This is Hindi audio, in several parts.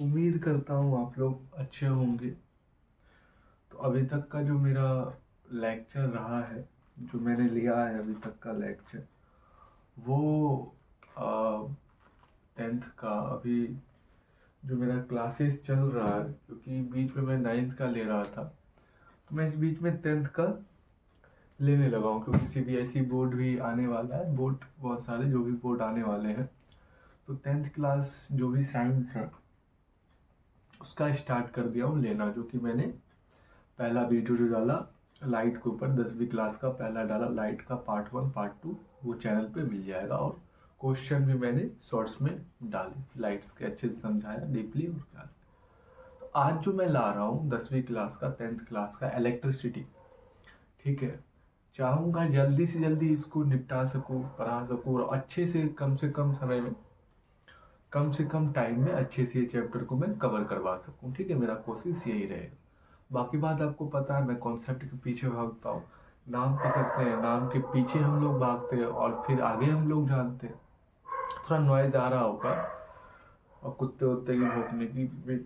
उम्मीद करता हूँ आप लोग अच्छे होंगे। तो अभी तक का जो मेरा लेक्चर रहा है, जो मैंने लिया है अभी तक का लेक्चर, वो 10th का अभी जो मेरा क्लासेस चल रहा है, क्योंकि बीच में मैं 9th का ले रहा था, तो मैं इस बीच में 10th का लेने लगा हूँ, क्योंकि सीबीएसई बोर्ड भी आने वाला है। बोर्ड बहुत सारे जो भी बोर्ड आने वाले हैं, तो 10th क्लास जो भी साइंस है उसका स्टार्ट कर दिया हूँ लेना। जो कि मैंने पहला वीडियो जो डाला लाइट के ऊपर, 10वीं क्लास का पहला डाला लाइट का पार्ट 1 पार्ट 2, वो चैनल पे मिल जाएगा। और क्वेश्चन भी मैंने शॉर्ट्स में डाले, लाइट्स के अच्छे से समझाया डीपली। और क्या तो आज जो मैं ला रहा हूँ 10वीं क्लास का 10th क्लास का इलेक्ट्रिसिटी, ठीक है। चाहूँगा जल्दी से जल्दी इसको निपटा सकूँ, पढ़ा सकूँ, और अच्छे से कम समय में, कम से कम टाइम में अच्छे से ये चैप्टर को मैं कवर करवा सकूँ, ठीक है। मेरा कोशिश यही रहेगा। बाकी बात आपको पता है, मैं कॉन्सेप्ट के पीछे भागता हूँ। नाम पकड़ते हैं, नाम के पीछे हम लोग भागते हैं, और फिर आगे हम लोग जानते हैं। थोड़ा नॉइज आ रहा होगा, और कुत्ते उत्ते की भौंकने की भी।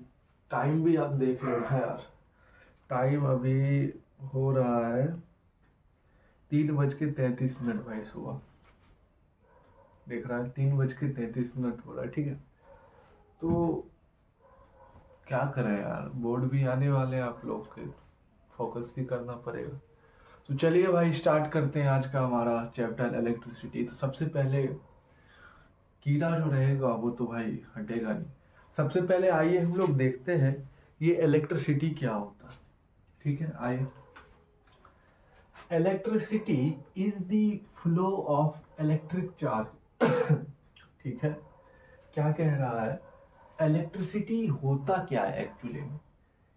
टाइम भी आप देख लो ना यार, टाइम अभी हो रहा है 3:33 भाई सुबह। देख रहा है 3:33 हो रहा है, ठीक है। तो क्या करें यार, बोर्ड भी आने वाले हैं आप लोग के, फोकस भी करना पड़ेगा। तो चलिए भाई स्टार्ट करते हैं आज का हमारा चैप्टर इलेक्ट्रिसिटी। तो सबसे पहले कीड़ा जो रहेगा वो तो भाई हटेगा नहीं। सबसे पहले आइए हम लोग देखते हैं ये इलेक्ट्रिसिटी क्या होता है, ठीक है। आइए, electricity is the flow of electric charge ठीक है। क्या कह रहा है, इलेक्ट्रिसिटी होता क्या है एक्चुअली में,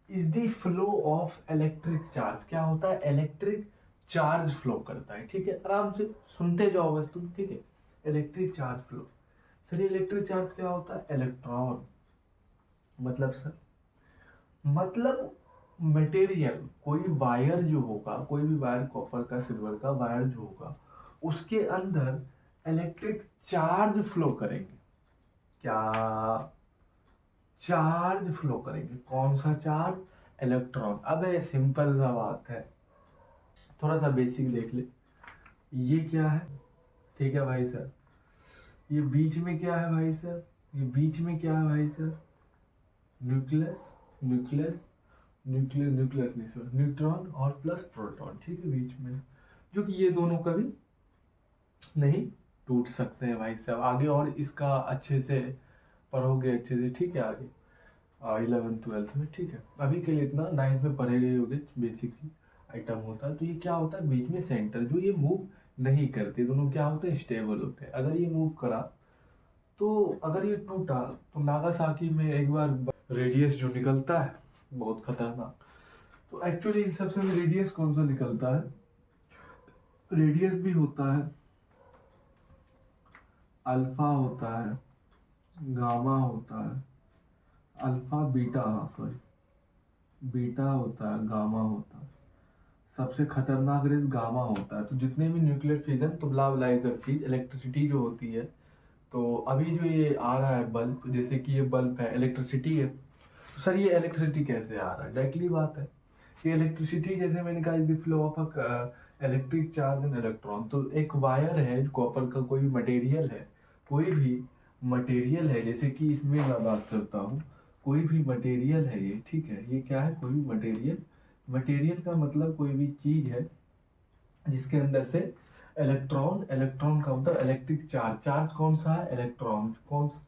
is the flow of electric charge. क्या होता है, इलेक्ट्रिक चार्ज फ्लो करता है, ठीक है। आराम से सुनते जाओ बस तुम, ठीक है। Electric charge flow, sir electric charge क्या होता है, इलेक्ट्रॉन। मतलब सर, मतलब मटेरियल, कोई वायर जो होगा, कोई भी वायर, कॉपर का सिल्वर का वायर जो होगा, उसके अंदर इलेक्ट्रिक चार्ज फ्लो करेंगे। क्या चार्ज फ्लो करेंगे, कौन सा चार्ज, इलेक्ट्रॉन। अबे सिंपल सा बात है, थोड़ा सा बेसिक देख ले। ये क्या है, ठीक है भाई सर। ये बीच में क्या है भाई सर, ये बीच में क्या है भाई sir, nucleus, nucleus, nucleus, nucleus नहीं सर, न्यूट्रॉन और प्लस प्रोटॉन, ठीक है बीच में। जो कि ये दोनों कभी नहीं टूट सकते हैं भाई साहब। आगे और इसका अच्छे से पढ़ोगे अच्छे से, ठीक है। आगे 11th 12th में, ठीक है। अभी के लिए इतना 9th में पढ़े गए होगे बेसिकली आइटम होता है। तो ये क्या होता है, बीच में सेंटर जो ये मूव नहीं करते, दोनों क्या होते हैं, स्टेबल होते हैं। अगर ये मूव करा, तो अगर ये टूटा, तो नागासाकी में एक बार रेडियस जो निकलता है बहुत खतरनाक। तो एक्चुअली इन सबसे में रेडियस कौन सा निकलता है, रेडियस भी होता है, अल्फा होता है, गामा होता है, अल्फा बीटा, हाँ सॉरी, बीटा होता है, गामा होता है। सबसे खतरनाक रेस गामा होता है। तो जितने भी न्यूक्लियर फिजन तो ब्ला ब्ला ये सब चीज, इलेक्ट्रिसिटी जो होती है। तो अभी जो ये आ रहा है बल्ब, जैसे कि ये बल्ब है, इलेक्ट्रिसिटी है। तो सर ये इलेक्ट्रिसिटी कैसे आ रहा है, डायरेक्टली बात है, ये इलेक्ट्रिसिटी जैसे मैंने कहा is the flow of electric charge and electron. तो एक वायर है, कॉपर का कोई भी मटेरियल है, कोई भी मटेरियल है, जैसे कि इसमें मैं बात करता हूँ, कोई भी मटेरियल है ये, ठीक है। ये क्या है, कोई भी मटेरियल। मटेरियल का मतलब कोई भी चीज है जिसके अंदर से इलेक्ट्रॉन, इलेक्ट्रॉन का मतलब इलेक्ट्रिक चार्ज, चार्ज कौन सा है, इलेक्ट्रॉन,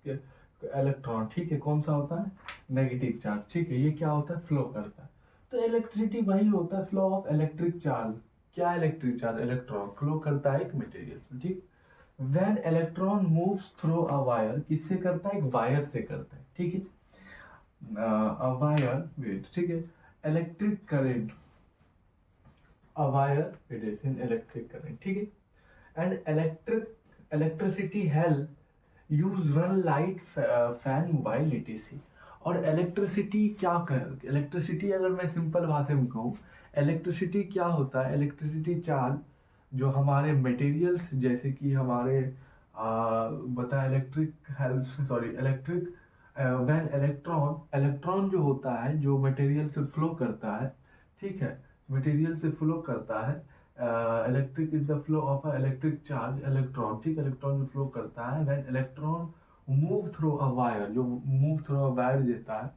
इलेक्ट्रॉन, ठीक है। कौन सा होता है, नेगेटिव चार्ज, ठीक है। ये क्या होता है, फ्लो करता है। तो इलेक्ट्रिसिटी वही होता है, फ्लो ऑफ इलेक्ट्रिक चार्ज। क्या इलेक्ट्रिक चार्ज, इलेक्ट्रॉन फ्लो करता है एक मटेरियल में, ठीक। When electron moves through a wire, किससे करता है, एक वायर से करता है, ठीक है। अ वायर, वेट, ठीक है। Electric current, a wire it is in electric current, ठीक है। and electricity help use run light fan mobile etc। और इलेक्ट्रिसिटी क्या कर, इलेक्ट्रिसिटी अगर मैं सिंपल भाषा में कहूँ, इलेक्ट्रिसिटी क्या होता है, इलेक्ट्रिसिटी चार्ज जो हमारे मटेरियल्स, जैसे कि हमारे बता electric help, sorry electric when electron जो होता है, जो मटेरियल से फ्लो करता है, ठीक है, मटेरियल से फ्लो करता है, electric is the flow of a electric charge electron, ठीक, इलेक्ट्रॉन जो फ्लो करता है, when electron move through a wire, जो मूव थ्रू अ वायर देता है,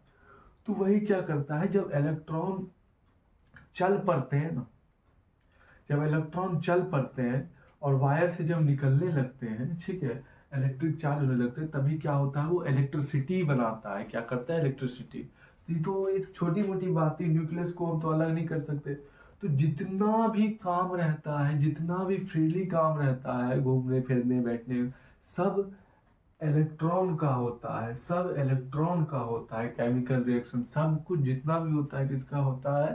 तो वही क्या करता है, जब इलेक्ट्रॉन चल पड़ते हैं ना, जब इलेक्ट्रॉन चल पड़ते हैं और वायर से जब निकलने लगते हैं, ठीक है, इलेक्ट्रिक चार्ज होने लगते हैं, तभी क्या होता है, वो इलेक्ट्रिसिटी बनाता है। क्या करता है, इलेक्ट्रिसिटी। तो एक छोटी मोटी बात थी, न्यूक्लियस को हम तो अलग नहीं कर सकते। तो जितना भी काम रहता है, जितना भी फ्रीली काम रहता है, घूमने फिरने बैठने, सब इलेक्ट्रॉन का होता है, सब इलेक्ट्रॉन का होता है। केमिकल रिएक्शन सब कुछ जितना भी होता है, किसका होता है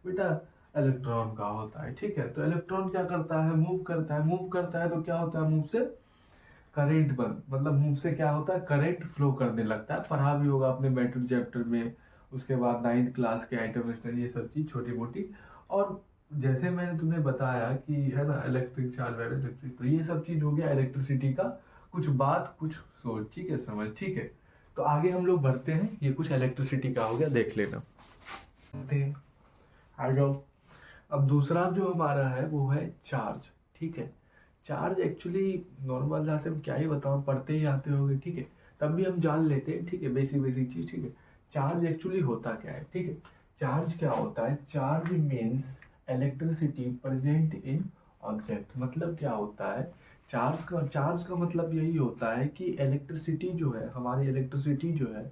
बेटा, इलेक्ट्रॉन का होता है। ठीक है, तो इलेक्ट्रॉन क्या करता है, मूव करता है, मूव करता है तो क्या होता है, मूव से करंट बन, मतलब मूव से क्या होता है, करंट फ्लो करने लगता है। पढ़ा भी होगा अपने बैटरी चैप्टर में, उसके बाद 9th क्लास के आइटम ये सब चीज छोटी मोटी। और जैसे मैंने तुम्हें बताया कि है ना, इलेक्ट्रिक चार्ज वायर इलेक्ट्रिक, तो ये सब चीज हो गया इलेक्ट्रिसिटी का कुछ बात कुछ सोच, ठीक है, समझ, ठीक है। तो आगे हम लोग बढ़ते हैं, ये कुछ इलेक्ट्रिसिटी का हो गया, देख लेना। आ जाओ। अब दूसरा जो हमारा है वो है चार्ज, ठीक है। चार्ज एक्चुअली नॉर्मल जहाँ से हम क्या ही बताऊँ, पढ़ते ही आते होंगे, ठीक है, तब भी हम जान लेते हैं, ठीक है, बेसिक बेसिक चीज, ठीक है। चार्ज एक्चुअली होता क्या है, ठीक है। चार्ज क्या होता है, charge means electricity present in object. मतलब क्या होता है, चार्ज का मतलब यही होता है कि इलेक्ट्रिसिटी जो है, हमारी इलेक्ट्रिसिटी जो है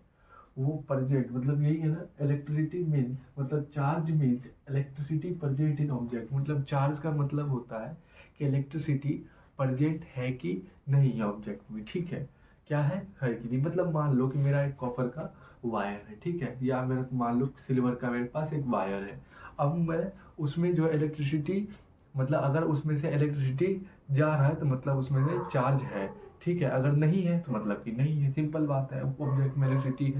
वो प्रेजेंट, मतलब यही है ना, इलेक्ट्रिसिटी मीन्स, मतलब charge means electricity present in object. मतलब चार्ज का मतलब होता है कि इलेक्ट्रिसिटी प्रेजेंट है कि नहीं है ऑब्जेक्ट में, ठीक है। क्या है कि नहीं, मतलब मान लो कि मेरा एक कॉपर का वायर है, ठीक है, या मेरा मान लो सिल्वर का मेरे पास एक वायर है। अब मैं उसमें जो इलेक्ट्रिसिटी, मतलब अगर उसमें से इलेक्ट्रिसिटी जा रहा है तो मतलब उसमें से चार्ज है, ठीक है। अगर नहीं है तो मतलब कि नहीं है, सिंपल बात है। ऑब्जेक्ट में इलेक्ट्रिसिटी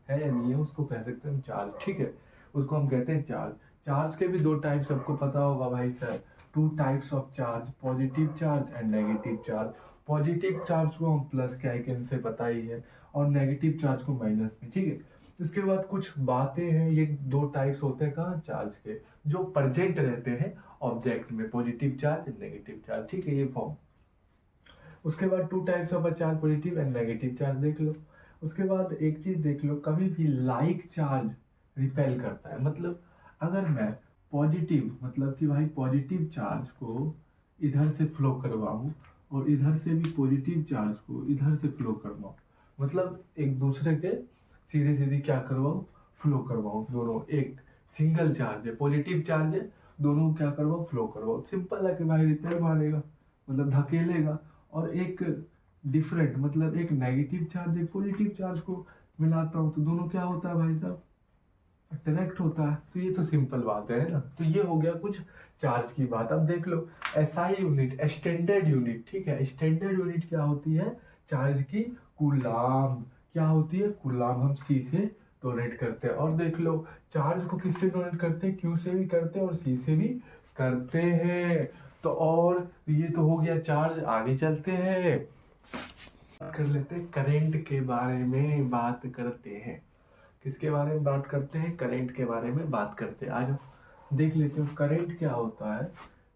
है या नहीं है, उसको कह सकते हैं चार्ज, ठीक है, उसको हम कहते हैं चार्ज। चार्ज के भी दो टाइप सबको पता होगा भाई sir, two types of charge, positive charge and negative charge. Positive charge को हम प्लस के आइकन से पता ही है, और नेगेटिव चार्ज को माइनस में, ठीक है। इसके बाद कुछ बातें हैं, ये दो टाइप्स होते हैं कहाँ, चार्ज के, जो प्रेजेंट रहते हैं ऑब्जेक्ट में, positive charge and negative charge, ठीक है, ये फॉर्म। उसके बाद two types of a charge, positive and negative charge देख लो। उसके बाद एक चीज देख लो, कभी भी लाइक चार्ज रिपेल करता है। मतलब अगर मैं पॉजिटिव, मतलब कि भाई पॉजिटिव चार्ज को इधर से फ्लो करवाऊं और इधर से भी पॉजिटिव चार्ज को इधर से फ्लो करवाऊं, मतलब एक दूसरे के सीधे सीधे क्या करवाऊं, फ्लो करवाऊं, दोनों एक सिंगल चार्ज है, पॉजिटिव चार्ज है, दोनों क्या करवाओ, फ्लो करवाओ, सिंपल है कि भाई रिपेल मारेगा, मतलब धकेलेगा। और एक डिफरेंट, मतलब एक नेगेटिव चार्ज एक पॉजिटिव चार्ज को मिलाता हूँ तो दोनों क्या होता है भाई साहब, अट्रैक्ट होता है। तो ये तो सिंपल बात है ना। तो ये हो गया कुछ चार्ज की बात। अब देख लो एसआई यूनिट, स्टैंडर्ड यूनिट, ठीक है, स्टैंडर्ड यूनिट क्या होती है चार्ज की, कूलाम। क्या होती है, कूलाम। हम सी से डोनेट करते हैं। और देख लो चार्ज को किससे डोनेट करते हैं, क्यू से भी करते हैं और सी से भी करते हैं। तो और ये तो हो गया चार्ज। आगे चलते हैं, कर लेते हैं करंट के बारे में बात करते हैं। किसके बारे में बात करते हैं, करंट के बारे में बात करते हैं। आज देख लेते हो करंट क्या होता है।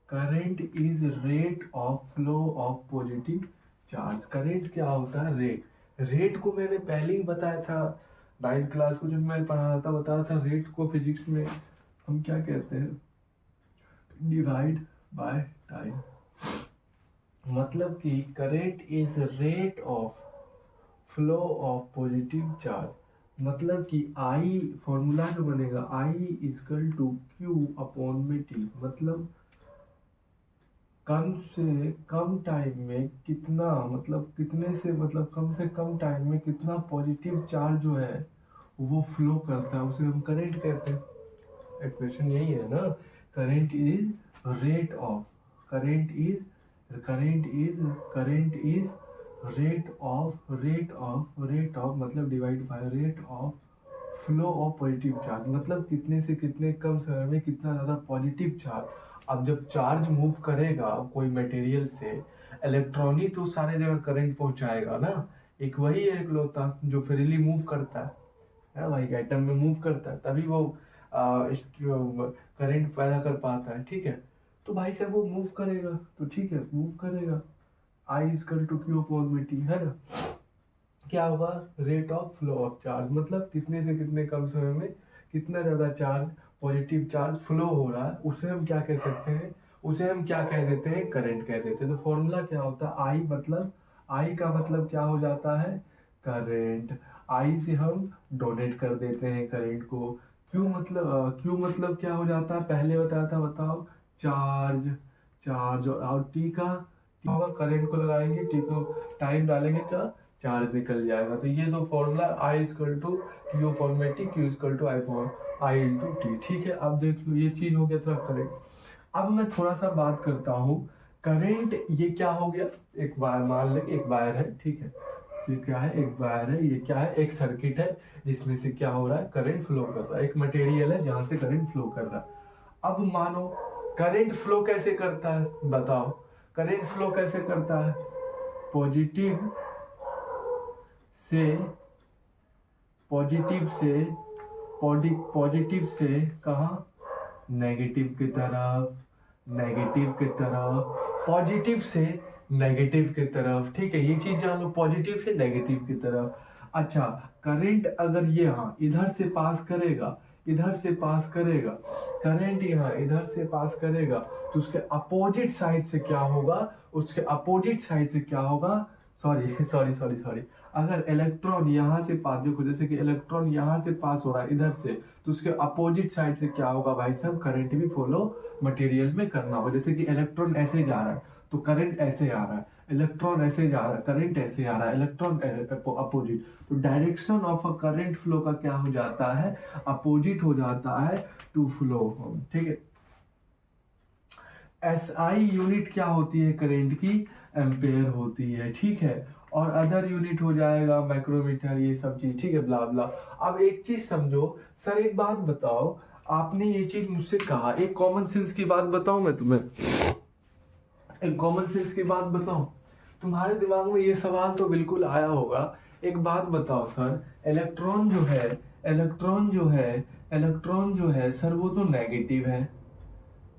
Current is rate of flow of positive charge. Current क्या होता है, रेट। रेट को मैंने पहले ही बताया था, 9th क्लास को जब मैं पढ़ा रहा था, बताया था रेट को फिजिक्स में हम क्या कहते हैं, डिवाइड बाय टाइम। मतलब कि current is rate of flow of positive charge. मतलब कि आई फॉर्मूला जो बनेगा, आई इजकल टू क्यू अपॉन में टी। मतलब कम से कम टाइम में कितना, मतलब कितने से, मतलब कम से कम टाइम में कितना पॉजिटिव चार्ज जो है वो फ्लो करता है, उसे हम करंट कहते हैं। एक्सप्रेशन यही है ना, current is rate of, current is current is rate of मतलब divide by rate of flow of positive charge. मतलब कितने से कितने कम समय में कितना ज्यादा पॉजिटिव चार्ज। अब जब चार्ज मूव करेगा कोई मटेरियल से, इलेक्ट्रॉन ही तो सारे जगह करंट पहुंचाएगा ना, एक वही है इकलौता जो फ्रीली मूव करता है भाई, एटम में मूव करता है, तभी वो करंट पैदा कर पाता है, ठीक है। तो भाई साहब वो मूव करेगा, तो ठीक है मूव करेगा, आई इजकल टू क्यू अपॉन में टी, है ना। क्या होगा, rate of flow of charge, मतलब कितने से कितने कम समय में कितना ज्यादा चार्ज, पॉजिटिव चार्ज फ्लो हो रहा है, उसे हम क्या कह सकते हैं, उसे हम क्या कह देते हैं, करंट कह देते हैं। तो फॉर्मूला क्या होता है, आई मतलब, आई का मतलब क्या हो जाता है, करंट। आई से हम डोनेट कर देते हैं करंट को। क्यू मतलब क्या हो जाता है, पहले बताया था, बताओ, चार्ज। चार्ज और टी का होगा, करंट को लगाएंगे, टी को टाइम डालेंगे, क्या चार्ज निकल जाएगा। तो ये दो formula, I equal to Q upon में T, Q equal to I for I into T, ठीक है। अब देख लो ये चीज हो गया था करंट। अब मैं थोड़ा सा बात करता हूँ, करंट ये क्या हो गया, एक वायर, मान लें एक वायर है, ठीक है, ये क्या है, एक वायर है, ये क्या है, एक सर्किट है जिसमें से क्या हो रहा है, करंट फ्लो कर रहा है, एक मटेरियल है जहां से करंट फ्लो कर रहा है। अब मानो करंट फ्लो कैसे करता है, बताओ, करंट फ्लो कैसे करता है, पॉजिटिव से पॉजिटिव से पॉजिटिव से कहा, नेगेटिव की तरफ, नेगेटिव की तरफ, पॉजिटिव से नेगेटिव की तरफ, ठीक है, ये चीज जान लो, पॉजिटिव से नेगेटिव की तरफ। अच्छा, करंट अगर ये हाँ इधर से पास करेगा, इधर से पास करेगा, करंट यहाँ इधर से पास करेगा, तो उसके अपोजिट साइड से क्या होगा, उसके अपोजिट साइड से क्या होगा, सॉरी सॉरी सॉरी सॉरी, अगर इलेक्ट्रॉन यहाँ से पास, देखो जैसे कि इलेक्ट्रॉन यहाँ से पास हो रहा है इधर से, तो उसके अपोजिट साइड से क्या होगा भाई साहब, करंट भी फॉलो मटेरियल में करना होगा। जैसे कि इलेक्ट्रॉन ऐसे जा रहा है तो करंट ऐसे आ रहा है, इलेक्ट्रॉन ऐसे जा रहा है, करंट ऐसे आ रहा है, इलेक्ट्रॉन अपोजिट, तो direction of a current flow का क्या हो जाता है, अपोजिट हो जाता है टू फ्लो, ठीक है। एसआई यूनिट क्या होती है करंट की, एम्पेयर होती है, ठीक है। और अदर यूनिट हो जाएगा माइक्रोमीटर, ये सब चीज, ठीक है, ब्ला ब्ला। अब एक चीज समझो, सर एक बात बताओ, आपने ये चीज मुझसे कहा, एक कॉमन सेंस की बात बताऊं मैं तुम्हें, एक कॉमन सेंस की बात बताऊं, तुम्हारे दिमाग में ये सवाल तो बिल्कुल आया होगा, एक बात बताओ सर, इलेक्ट्रॉन जो है, इलेक्ट्रॉन जो है, इलेक्ट्रॉन जो है सर वो तो नेगेटिव है।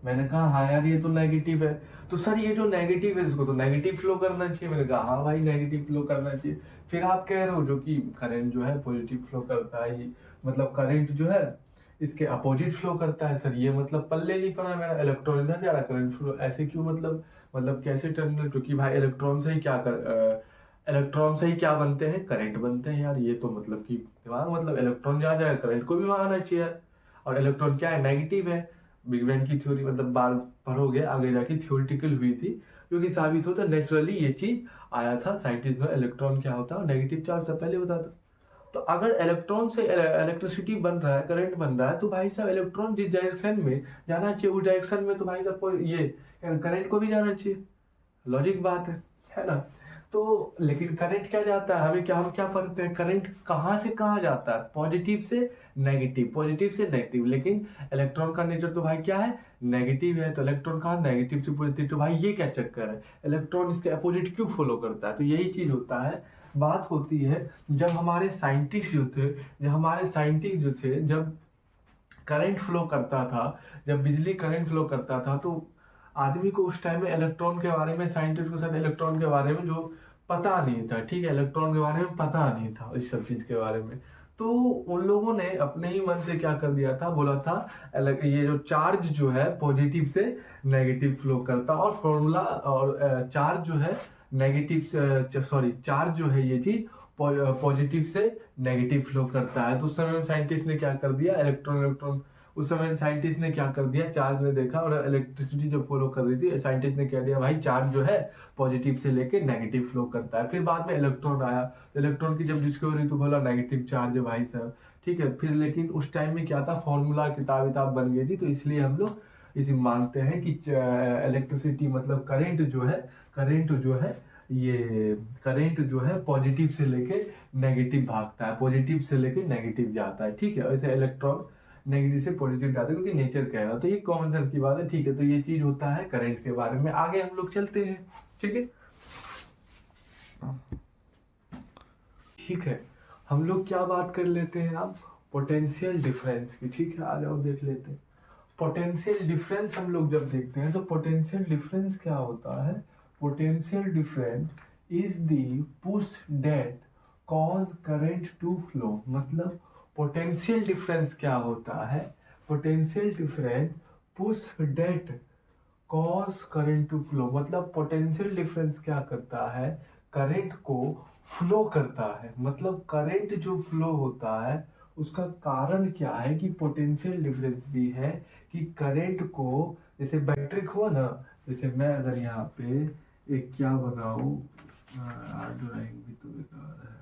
मैंने कहा हाँ यार ये तो नेगेटिव है, तो सर ये जो नेगेटिव है इसको तो नेगेटिव फ्लो करना चाहिए। मैंने कहा हाँ भाई नेगेटिव फ्लो करना चाहिए। फिर आप कह रहे हो जो कि करंट जो है पॉजिटिव फ्लो करता है, ये मतलब करंट जो है इसके अपोजिट फ्लो करता है। सर ये मतलब पल्ले नहीं पड़ा मेरा, इलेक्ट्रॉन इधर जा रहा, करंट फ्लो ऐसे क्यों, मतलब कैसे टर्मिनल, क्योंकि भाई इलेक्ट्रॉन से ही क्या कर इलेक्ट्रॉन से ही क्या बनते हैं, करंट बनते हैं यार। ये तो मतलब कि दिमाग, मतलब इलेक्ट्रॉन जा जाए करंट को भी वहां आना चाहिए यार। और इलेक्ट्रॉन क्या है, नेगेटिव है। बिग बैंग की थ्योरी मतलब बार पढ़ोगे आगे जाके, थ्योरेटिकल हुई थी, क्योंकि साबित होता नेचुरली ये चीज आया था साइंटिस्ट में, इलेक्ट्रॉन क्या होता है, नेगेटिव चार्ज था, पहले बताता। तो अगर इलेक्ट्रॉन से इलेक्ट्रिसिटी बन रहा है, करंट बन रहा है, तो भाई साहब इलेक्ट्रॉन जिस डायरेक्शन में जाना चाहिए उस डायरेक्शन में तो भाई साहब ये करंट को भी जाना चाहिए, लॉजिक बात है ना। तो लेकिन करंट क्या जाता है, हमें क्या, हम क्या पढ़ते हैं, करंट कहाँ से कहाँ जाता है, पॉजिटिव से नेगेटिव, पॉजिटिव से नेगेटिव। लेकिन इलेक्ट्रॉन का नेचर तो भाई क्या है, नेगेटिव है, तो इलेक्ट्रॉन कहाँ नेगेटिव से पॉजिटिव, तो भाई ये क्या चक्कर है, इलेक्ट्रॉन इसके अपोजिट क्यों फॉलो करता है। तो यही चीज होता है, बात होती है जब हमारे साइंटिस्ट जो थे, जब करंट फ्लो करता था, जब बिजली करंट फ्लो करता था, तो आदमी को उस टाइम में इलेक्ट्रॉन के बारे में, साइंटिस्ट को शायद इलेक्ट्रॉन के बारे में जो पता नहीं था, ठीक है, इलेक्ट्रॉन के बारे में पता नहीं था, इस सब चीज के बारे में। तो उन लोगों ने अपने ही मन से क्या कर दिया था, बोला था ये जो चार्ज जो है पॉजिटिव से नेगेटिव फ्लो करता, और फॉर्मूला, और चार्ज जो है नेगेटिव, सॉरी चार्ज जो है ये चीज पॉजिटिव से नेगेटिव फ्लो करता है। तो उस समय साइंटिस्ट ने क्या कर दिया, इलेक्ट्रॉन इलेक्ट्रॉन उस समय साइंटिस्ट ने क्या कर दिया, चार्ज ने देखा और इलेक्ट्रिसिटी जो फ्लो कर रही थी, साइंटिस्ट ने कह दिया भाई चार्ज जो है पॉजिटिव से लेके नेगेटिव फ्लो करता है। फिर बाद में इलेक्ट्रॉन आया, तो इलेक्ट्रॉन की जब डिस्कवरी तो बोला नेगेटिव चार्ज है भाई साहब, ठीक है। फिर लेकिन उस टाइम में क्या था, फॉर्मूला किताब बन गई थी, तो इसलिए हम लोग इसे मानते हैं कि इलेक्ट्रिसिटी मतलब करंट जो है ये करंट जो है पॉजिटिव से लेके नेगेटिव भागता है, पॉजिटिव से लेके नेगेटिव जाता है, ठीक है। वैसे इलेक्ट्रॉन नेगेटिव से पॉजिटिव जाता है क्योंकि नेचर क्या है, तो ये कॉमन सेंस की बात है, ठीक है। तो ये चीज होता है करंट के बारे में, आगे हम लोग चलते हैं, ठीक है। ठीक है। हम लोग क्या बात कर लेते हैं अब, पोटेंशियल डिफरेंस की, ठीक है। आ जाओ देख लेते हैं पोटेंशियल डिफरेंस। हम लोग जब देखते हैं तो पोटेंशियल डिफरेंस क्या होता है, potential difference is the push that cause current to flow. मतलब पोटेंशियल डिफरेंस क्या होता है, potential difference push that cause current to flow. मतलब पोटेंशियल डिफरेंस क्या करता है, करंट को फ्लो करता है। मतलब करंट जो फ्लो होता है उसका कारण क्या है कि पोटेंशियल डिफरेंस भी है कि करंट को, जैसे बैटरी हुआ ना, जैसे मैं अगर यहाँ पे एक क्या बनाऊं, ड्राइंग भी तो बेकार है,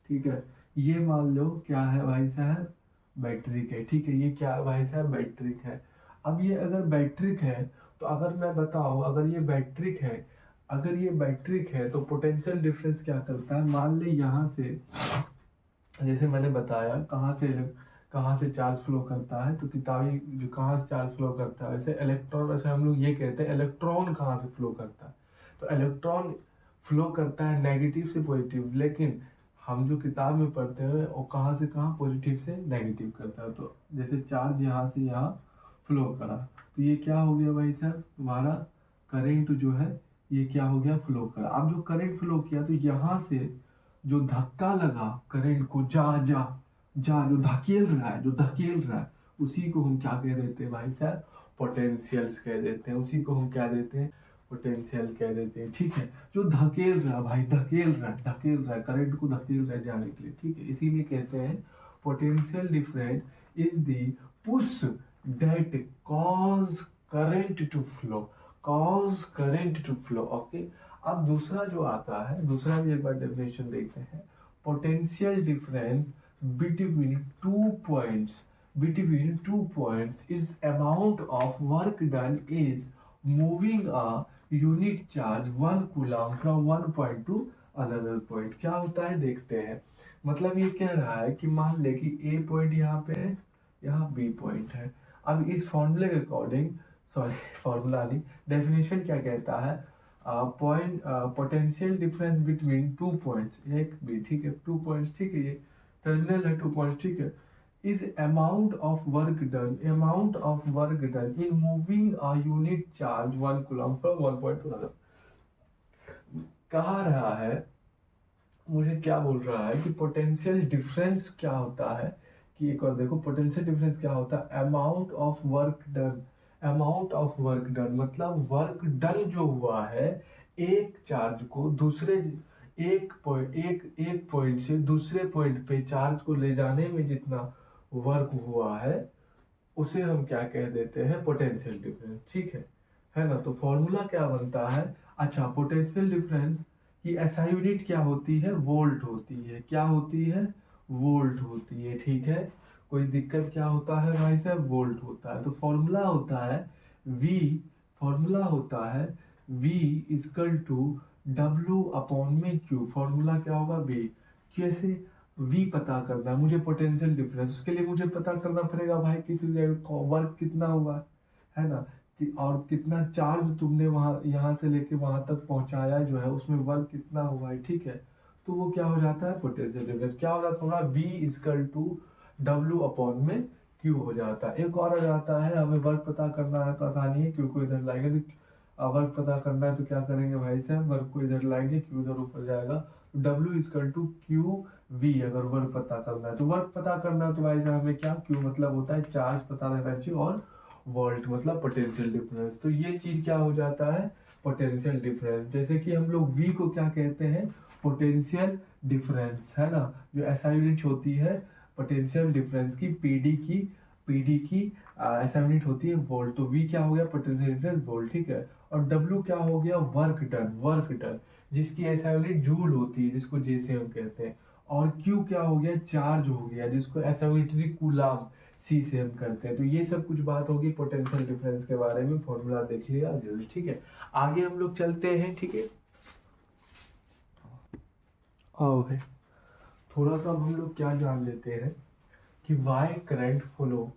ठीक है। ये मान लो क्या है भाई साहब, बैटरिक है, ठीक है। ये क्या है भाई साहब, बैटरिक है। अब ये अगर बैटरिक है तो अगर मैं बताऊं, अगर ये बैटरिक है, अगर ये बैटरिक है तो पोटेंशियल डिफरेंस क्या करता है, मान ले यहाँ से, जैसे मैंने बताया कहाँ से चार्ज फ्लो करता है, तो तितावी जो कहाँ से चार्ज फ्लो करता है, वैसे इलेक्ट्रॉन, वैसे हम लोग ये कहते हैं इलेक्ट्रॉन कहाँ से फ्लो करता है, तो इलेक्ट्रॉन फ्लो करता है नेगेटिव से पॉजिटिव। लेकिन हम जो किताब में पढ़ते हैं वो कहाँ से कहाँ, पॉजिटिव से नेगेटिव करता है। तो जैसे चार्ज यहाँ से यहाँ फ्लो करा, तो ये क्या हो गया भाई साहब, तुम्हारा करेंट जो है ये क्या हो गया, फ्लो करा। अब जो करंट फ्लो किया तो यहाँ से जो धक्का लगा करंट को, जा जा जा, जो धकेल रहा है, जो धकेल रहा है, उसी को हम क्या कह देते हैं भाई साहब, पोटेंशियल्स कह देते हैं। उसी को हम क्या देते हैं, पोटेंशियल कह देते हैं, ठीक है। जो धकेल रहा है भाई, धकेल रहा है करंट को, धकेल रहा है जाने के लिए, ठीक है। इसीलिए कहते हैं potential difference is the push that cause current to flow, cause current to flow, okay. अब दूसरा जो आता है, दूसरा भी एक बार डेफिनेशन देखते हैं। Potential difference between two points, between 2 points is amount of work done is moving a unit charge 1 coulomb from one point to another point। क्या होता है देखते हैं। मतलब ये कह रहा है कि मान ले कि A पॉइंट यहाँ पे है, यहाँ B पॉइंट है। अब इस फॉर्मूले के अकॉर्डिंग, सॉरी फॉर्मूला नहीं, डेफिनेशन क्या कहता है, point potential difference between two points, एक बी, ठीक है, 2 पॉइंट्स, ठीक है, ये टर्मिनल है 2 पॉइंट्स, ठीक है, is amount of work done, amount of work done in moving a unit charge 1 coulomb from one point to another। कहा रहा है, मुझे क्या बोल रहा है कि पोटेंशियल डिफरेंस क्या होता है, कि एक और देखो पोटेंशियल डिफरेंस क्या होता है, amount of work done, amount of work done मतलब वर्क डन जो हुआ है एक चार्ज को दूसरे एक पॉइंट से दूसरे पॉइंट पे चार्ज को ले जाने में जितना वर्क हुआ है उसे हम क्या कह देते हैं, पोटेंशियल डिफरेंस, ठीक है ना। तो फॉर्मूला क्या बनता है, अच्छा पोटेंशियल डिफरेंस की एसआई यूनिट क्या होती है, वोल्ट होती है। क्या होती है, वोल्ट होती है, ठीक है। कोई दिक्कत क्या होता है भाई साहब, वोल्ट होता है। तो फॉर्मूला होता है V, फॉर्मूला होता है V equal to W upon में Q। फॉर्मूला क्या होगा, V। कैसे V पता करना है मुझे, पोटेंशियल डिफरेंस, उसके लिए मुझे पता करना पड़ेगा भाई किसी जगह वर्क कितना हुआ है ना, कि और कितना चार्ज तुमने वहां यहाँ से लेके वहां तक पहुंचाया जो है, उसमें वर्क कितना हुआ है, ठीक है। तो वो क्या हो जाता है, पोटेंशियल डिफरेंस। क्या हो जाता है, V equal to W upon में Q हो जाता है। एक और आ जाता है, हमें वर्क पता करना है तो आसानी है, Q को इधर लाएंगे, तो वर्क पता करना है तो क्या करेंगे भाई साहब, वर्क को इधर लाएंगे, Q इधर ऊपर जाएगा, W equal to Q V। अगर वर्क पता करना है तो वर्क पता करना है तो भाई साहब हमें क्या, Q मतलब होता है चार्ज पता रहना चाहिए, और वोल्ट मतलब पोटेंशियल डिफरेंस। तो ये चीज क्या हो जाता है, पोटेंशियल डिफरेंस। जैसे कि हम लोग V को क्या कहते हैं, पोटेंशियल डिफरेंस, है ना। जो ऐसा यूनिट होती है पोटेंशियल डिफरेंस की, पीडी की ऐसा यूनिट होती है वोल्ट। तो V क्या हो गया, पोटेंशियल डिफरेंस वोल्ट, ठीक है। और W क्या हो गया, वर्क डन, जिसकी ऐसा यूनिट जूल होती है, जिसको जे से हम कहते हैं। और Q क्या हो गया, चार्ज हो गया, जिसको ऐसा यूनिट कूलाम, सी से हम करते हैं। तो ये सब कुछ बात होगी पोटेंशियल डिफरेंस के बारे में, फॉर्मूला देख लिया जरूर, ठीक है। आगे हम लोग चलते हैं, ठीक है। आओ है, थोड़ा सा हम लोग क्या जान लेते हैं कि वाई करंट फ्लो,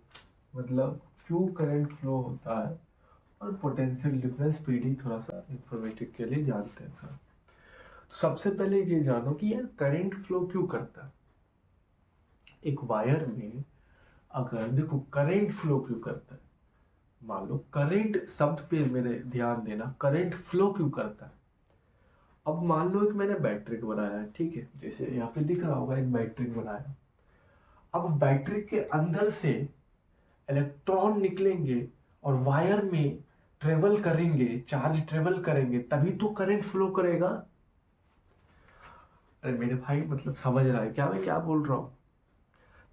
मतलब क्यों करंट फ्लो होता है और पोटेंशियल डिफरेंस पीडी थोड़ा सा इंफॉर्मेटिव के लिए जानते हैं थोड़ा। सबसे पहले ये जानो कि यार करंट फ्लो क्यों करता है। एक वायर में अगर देखो करंट फ्लो क्यों करता है, मान लो करंट शब्द पे मेरे ध्यान देना, करंट फ्लो क्यों करता है। अब मान लो एक मैंने बैटरी बनाया है, ठीक है, जैसे यहाँ पे दिख रहा होगा एक बैटरी बनाया। अब बैटरी के अंदर से इलेक्ट्रॉन निकलेंगे और वायर में ट्रेवल करेंगे, चार्ज ट्रेवल करेंगे, तभी तो करंट फ्लो करेगा। अरे मेरे भाई मतलब समझ रहा है क्या मैं क्या बोल रहा हूं,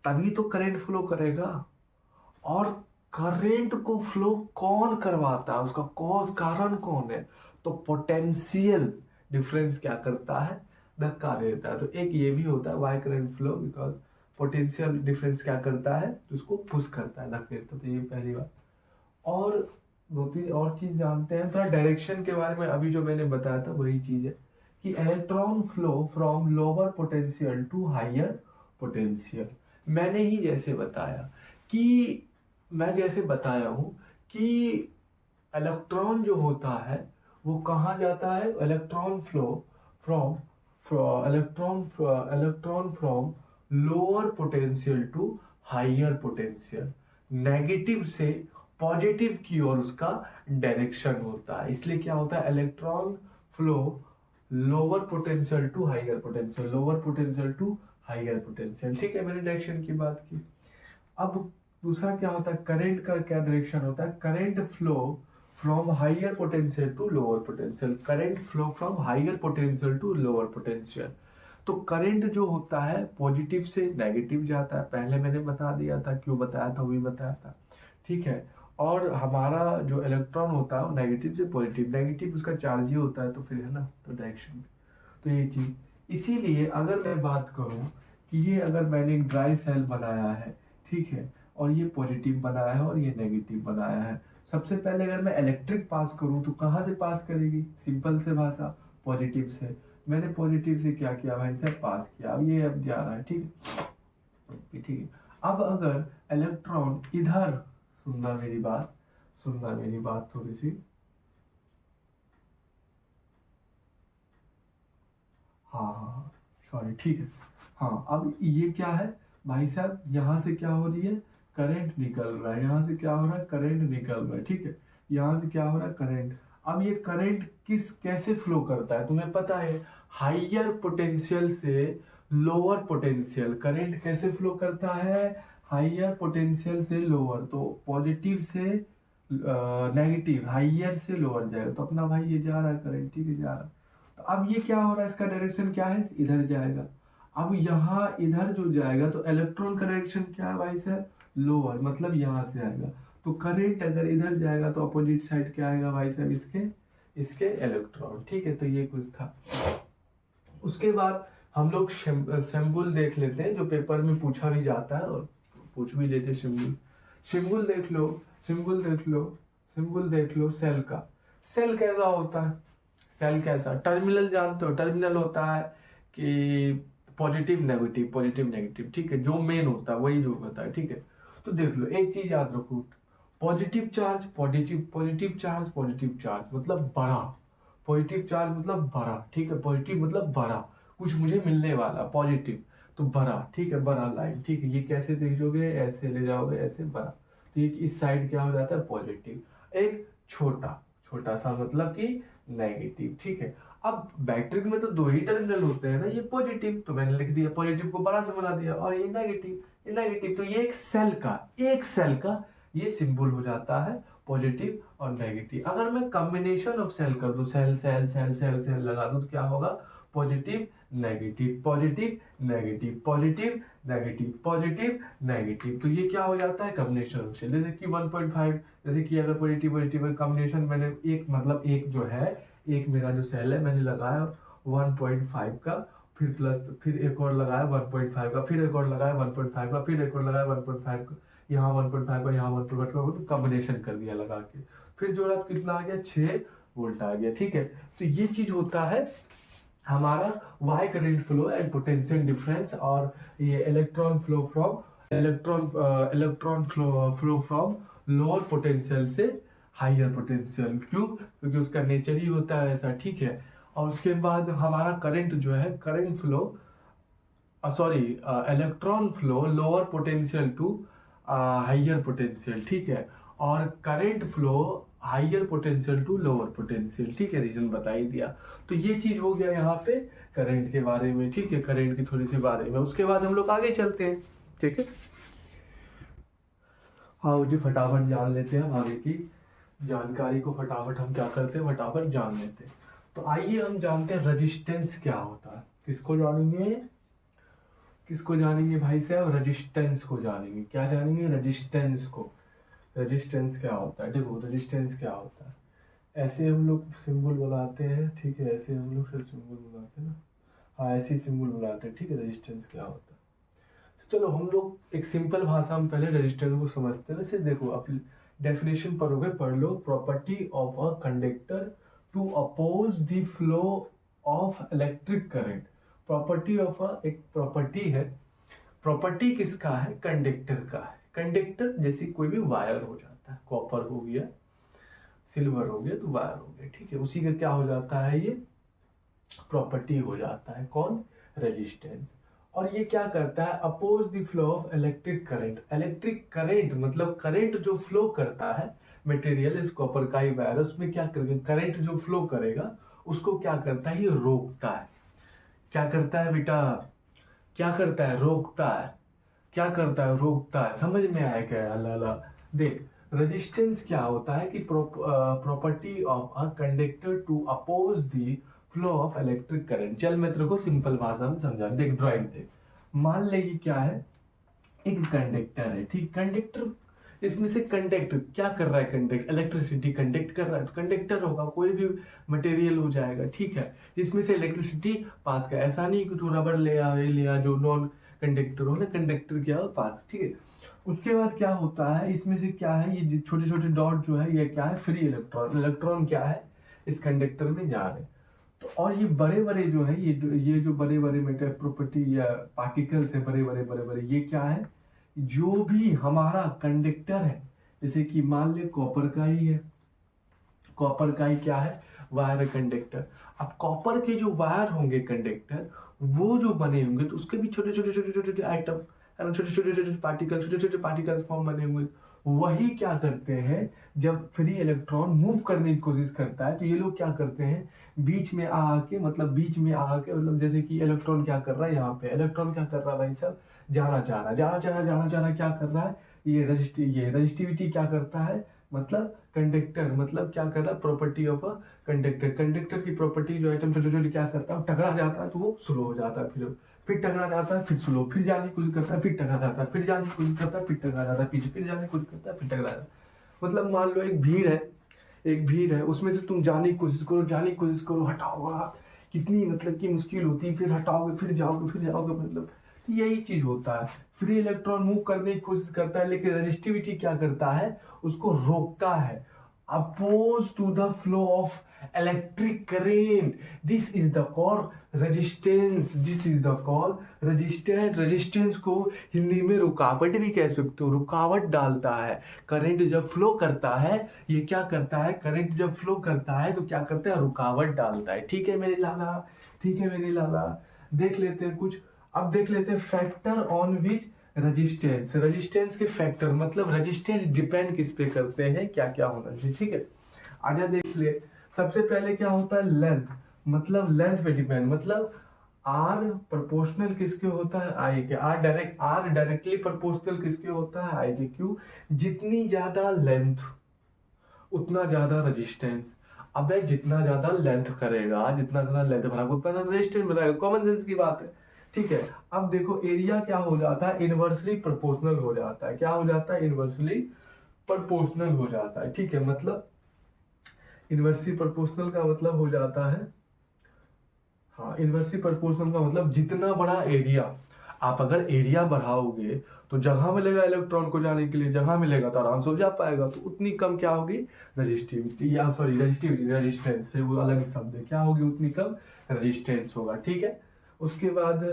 तभी तो करंट फ्लो करेगा। और करंट को फ्लो कौन करवाता है, उसका कॉज कारण कौन है, तो पोटेंशियल डिफरेंस क्या करता है, धक्का देता है। तो एक ये भी होता है why current flow, because potential difference क्या करता है, तो उसको पुश करता है, धक्का देता है। तो ये पहली बात। और दो तीन और चीज जानते हैं थोड़ा डायरेक्शन के बारे में, अभी जो मैंने बताया था वही चीज है कि electron flow from lower potential to higher potential. मैंने ही जैसे बताया कि मैं जैसे बताया हूं कि इलेक्ट्रॉन जो होता है वो कहाँ जाता है, electron flow from electron from lower potential to higher potential, negative से पॉजिटिव की ओर उसका डायरेक्शन होता है। इसलिए क्या होता है, electron flow lower potential to higher potential, lower potential to higher potential. ठीक है, मैंने डायरेक्शन की बात की। अब दूसरा क्या होता है, करंट का क्या डायरेक्शन होता है, current flow from higher potential to lower potential, current flow from higher potential to lower potential. तो करंट जो होता है पॉजिटिव से नेगेटिव जाता है, पहले मैंने बता दिया था, क्यों बताया था वही बताया था, ठीक है। और हमारा जो इलेक्ट्रॉन होता है वो नेगेटिव से पॉजिटिव, नेगेटिव उसका चार्ज ही होता है, तो फिर है ना, तो डायरेक्शन। तो ये चीज, इसीलिए अगर मैं बात करूं कि ये अगर मैंने एक ड्राई सेल बनाया है, ठीक है, और ये पॉजिटिव बनाया है और ये नेगेटिव बनाया है, सबसे पहले अगर मैं इलेक्ट्रिक पास करूं तो कहाँ से पास करेगी, सिंपल से भाषा, पॉजिटिव से। मैंने पॉजिटिव से क्या किया भाई साहब, पास किया। अब ये अब जा रहा है, ठीक है, ठीक है। अब अगर इलेक्ट्रॉन इधर, सुनना मेरी बात, सुनना मेरी बात थोड़ी सी, हाँ हाँ हाँ, सॉरी, ठीक है। हाँ, अब ये क्या है भाई साहब, यहाँ से क्या हो रही है, करंट निकल रहा है, यहाँ से क्या हो रहा है, करंट निकल रहा है, ठीक है, यहाँ से क्या हो रहा है, करंट। अब ये करंट किस कैसे फ्लो करता है तुम्हें पता है, हाइयर पोटेंशियल से लोअर पोटेंशियल। करंट कैसे फ्लो करता है, हाइयर पोटेंशियल से लोअर, तो पॉजिटिव से नेगेटिव, हाइयर से लोअर जाएगा। तो अपना भाई ये जा रहा है करंट, ठीक है, जा रहा है। तो अब ये क्या हो रहा है, इसका डायरेक्शन क्या है, इधर जाएगा। अब यहाँ इधर जो जाएगा तो इलेक्ट्रॉन का डायरेक्शन क्या है भाई साहब, लोअर, मतलब यहाँ से आएगा। तो करंट अगर इधर जाएगा तो अपोजिट साइड क्या आएगा भाई साहब, इसके इसके इलेक्ट्रॉन, ठीक है। तो ये कुछ था। उसके बाद हम लोग सिंबल देख लेते हैं, जो पेपर में पूछा भी जाता है और पूछ भी लेते सिंबल। सिंबल देख लो, सिंबल देख लो, सिंबल देख लो सेल का। सेल कैसा होता है, सेल कैसा, टर्मिनल जानते हो, टर्मिनल होता है कि पॉजिटिव नेगेटिव, पॉजिटिव नेगेटिव, ठीक है, जो मेन होता है वही जो होता है, ठीक है। तो देख लो एक चीज याद रखो, positive charge, positive positive charge, positive charge मतलब बड़ा, पॉजिटिव चार्ज मतलब बड़ा, ठीक है, पॉजिटिव मतलब बड़ा, कुछ मुझे मिलने वाला, पॉजिटिव तो बड़ा, ठीक है, बड़ा लाइन, ठीक है। ये कैसे देखोगे, ऐसे ले जाओगे, ऐसे बड़ा, तो ये इस साइड क्या हो जाता है, पॉजिटिव। एक छोटा, छोटा सा मतलब कि नेगेटिव, ठीक है। अब बैटरी में तो दो ही टर्मिनल होते हैं ना, ये पॉजिटिव, तो मैंने लिख दिया, पॉजिटिव को बड़ा से बना दिया, और ये नेगेटिव, ये नेगेटिव। तो ये एक सेल का ये सिंबल हो जाता है पॉजिटिव और नेगेटिव। अगर मैं कॉम्बिनेशन ऑफ सेल कर दूं, cell cell cell cell cell लगा दूं, तो क्या होगा, positive negative, positive negative, positive negative, positive negative. तो ये क्या हो जाता है, कॉम्बिनेशन ऑफ सेल। जैसे कि 1.5, जैसे कि अगर पॉजिटिव पॉजिटिव कॉम्बिनेशन, मैंने एक मतलब एक जो है, एक मेरा जो सेल है मैंने लगाया 1.5 का, फिर प्लस, फिर एक और लगाया 1.5 का, फिर एक और लगाया 1.5 का, फिर एक और लगाया 1.5 का, यहाँ 1.5 का, यहाँ 1.5 का, तो कॉम्बिनेशन कर दिया लगा के, फिर जो रात कितना आ गया, 6 वोल्ट आ गया, ठीक है। तो ये चीज होता है हमारा why current flow and potential difference. और ये electron flow from electron flow from lower potential से हाइयर पोटेंशियल। क्यों? क्योंकि उसका नेचर ही होता है ऐसा, ठीक है। और उसके बाद हमारा करंट जो है, current flow sorry electron flow lower potential to higher potential, ठीक है। और current flow higher potential to lower potential, ठीक है। रीजन बता ही दिया। तो ये चीज हो गया यहाँ पे करंट के बारे में, ठीक है, करंट की थोड़ी सी बारे में। उसके बाद हम लोग आगे चलते हैं, ठीक है। हाँ जी, फटाफट जान लेते हैं आगे की जानकारी को। फटाफट हम क्या करते हैं, फटाफट जान लेते हैं। तो आइए हम जानते हैं रेजिस्टेंस क्या होता है। किसको जानेंगे, किसको जानेंगे भाई साहब? रेजिस्टेंस को जानेंगे। क्या जानेंगे? रेजिस्टेंस को। रेजिस्टेंस क्या होता है? देखो रेजिस्टेंस क्या होता है, ऐसे हम लोग सिंबल बनाते हैं, ठीक है, ऐसे हम लोग सिंबल बनाते हैं ना, हाँ ऐसे ही सिंबल बनाते हैं, ठीक है। रेजिस्टेंस क्या होता है, तो चलो हम लोग एक सिंपल भाषा में पहले रेजिस्टेंस को समझते हैं। वैसे देखो आप डेफिनेशन पढ़ोगे, पढ़ लो। Property of a conductor to oppose the flow of electric current. Property of a, एक प्रॉपर्टी है। प्रॉपर्टी किसका है? कंडक्टर का है। कंडक्टर जैसे कोई भी वायर हो जाता है, कॉपर हो गया, सिल्वर हो गया, तो वायर हो गया, ठीक है। उसी का क्या हो जाता है, ये प्रॉपर्टी हो जाता है। कौन? रेजिस्टेंस। और ये क्या करता है? Oppose the flow of electric current. Electric current मतलब करंट जो फ्लो करता है, मटेरियल इस कॉपर का ही वायर, उसमें क्या करेगा, करंट जो फ्लो करेगा उसको क्या करता है, ये रोकता है। क्या करता है बेटा? क्या करता है? रोकता है। क्या करता है? रोकता है। समझ में आया क्या? अल्लाह अल्लाह। देख, रेजिस्टेंस क्या होता है कि property of a conductor to oppose the flow of electric current. चल मैं तेरे को सिंपल भाषा में समझा। देख ड्राइंग देख, मान ले कि क्या है, एक कंडक्टर है, ठीक। कंडक्टर, इसमें से कंडक्ट क्या कर रहा है? कंडक्ट इलेक्ट्रिसिटी कंडक्ट कर रहा है, तो कंडक्टर होगा, कोई भी मटेरियल हो जाएगा, ठीक है। इसमें से इलेक्ट्रिसिटी पास कर, ऐसा नहीं कि तू रबड़ ले आ, ये ले आ, जो नॉन कंडक्टर हो ना, कंडक्टर क्या हो, पास, ठीक है। उसके बाद क्या होता है, इसमें से क्या है, ये छोटे छोटे डॉट जो है, ये क्या है? Free electron. इलेक्ट्रॉन क्या है? इस कंडक्टर में जा रहे हैं। तो और ये बड़े बड़े जो है, ये जो बड़े बड़े मेटर प्रॉपर्टी या पार्टिकल्स है, बड़े बड़े बड़े बड़े, ये क्या है? जो भी हमारा कंडक्टर है, जैसे कि मान ले कॉपर का ही है, कॉपर का ही क्या है? वायर है, कंडक्टर। अब कॉपर के जो वायर होंगे कंडक्टर, वो जो बने होंगे, तो उसके भी छोटे छोटे छोटे छोटे छोटे आइटम है ना, छोटे छोटे छोटे पार्टिकल, छोटे छोटे पार्टिकल्स फॉर्म बने होंगे। वही क्या करते हैं, जब फ्री इलेक्ट्रॉन मूव करने की कोशिश करता है, तो ये लोग क्या करते हैं, बीच में आके, मतलब बीच में आके, मतलब जैसे कि इलेक्ट्रॉन क्या कर रहा है, यहाँ पे इलेक्ट्रॉन क्या कर रहा है भाई साहब? जाना चाह रहा है, जाना चाह रहा है, जाना चाह रहा है, क्या कर रहा है? ये रजिस्टिविटी क्या करता है, मतलब कंडक्टर, मतलब क्या कर रहा है? Property of a conductor. Conductor की प्रॉपर्टी जो आइटम छोटे छोटे क्या करता है, टकरा जाता है तो वो स्लो हो जाता है, फिर टकरा जाता है, फिर स्लो, फिर जाने की कोशिश करता है, फिर टकरा जाता है, फिर जाने की कोशिश करता है, फिर टकरा जाता है, पीछे फिर जाने की कोशिश करता है, फिर टकरा जाता है। मतलब मान लो एक भीड़ है, एक भीड़ है, उसमें से तुम जाने की कोशिश करो, जाने की कोशिश करो, हटाओगा, कितनी मतलब की मुश्किल होती है, फिर हटाओगे, फिर जाओगे, फिर जाओगे, मतलब तो यही चीज होता है। फ्री इलेक्ट्रॉन मूव करने की कोशिश करता है, लेकिन रेजिस्टिविटी क्या करता है? उसको रोकता है। Oppose to the flow of electric current, this is the call resistance, this is the call resistance. Resistance को हिंदी में रुकावट भी कह सकते हो, रुकावट डालता है। करंट जब फ्लो करता है, ये क्या करता है, करंट जब फ्लो करता है तो क्या करता है? रुकावट डालता है, ठीक है मेरे लाला, ठीक है मेरे लाला। देख लेते हैं कुछ, अब देख लेते हैं factor on which resistance. Resistance के फैक्टर मतलब रेजिस्टेंस डिपेंड किस पे करते हैं, क्या क्या होना चाहिए, ठीक है। आजा देख ले। सबसे पहले क्या होता है? लेंथ, मतलब लेंथ पे डिपेंड, मतलब आर प्रोपोर्शनल किसके होता है? आई के। आर डायरेक्टली प्रोपोर्शनल किसके होता है? आई के। क्यों? जितनी ज्यादा लेंथ उतना ज्यादा रेजिस्टेंस। अबे जितना ज्यादा लेंथ करेगा, जितना ज्यादा लेंथ बढ़ाएगा, उतना ज्यादा रेजिस्टेंस बढ़ाएगा, कॉमन सेंस की बात है, ठीक है। अब देखो एरिया क्या हो जाता है? इनवर्सली प्रोपोर्शनल हो जाता है। क्या हो जाता है? इनवर्सली प्रोपोर्शनल हो जाता है, ठीक है। मतलब इनवर्सली प्रोपोर्शनल का मतलब हो जाता है, हाँ, इनवर्सली प्रोपोर्शनल का मतलब जितना बड़ा एरिया, आप अगर एरिया बढ़ाओगे तो जगह मिलेगा इलेक्ट्रॉन को जाने के लिए, जगह मिलेगा तो आराम से हो जा पाएगा, तो उतनी कम क्या होगी? रजिस्टिविटी, या सॉरी रजिस्टिविटी, रेजिस्टेंस से वो अलग शब्द है, क्या होगी? उतनी कम रेजिस्टेंस होगा, ठीक है। उसके बाद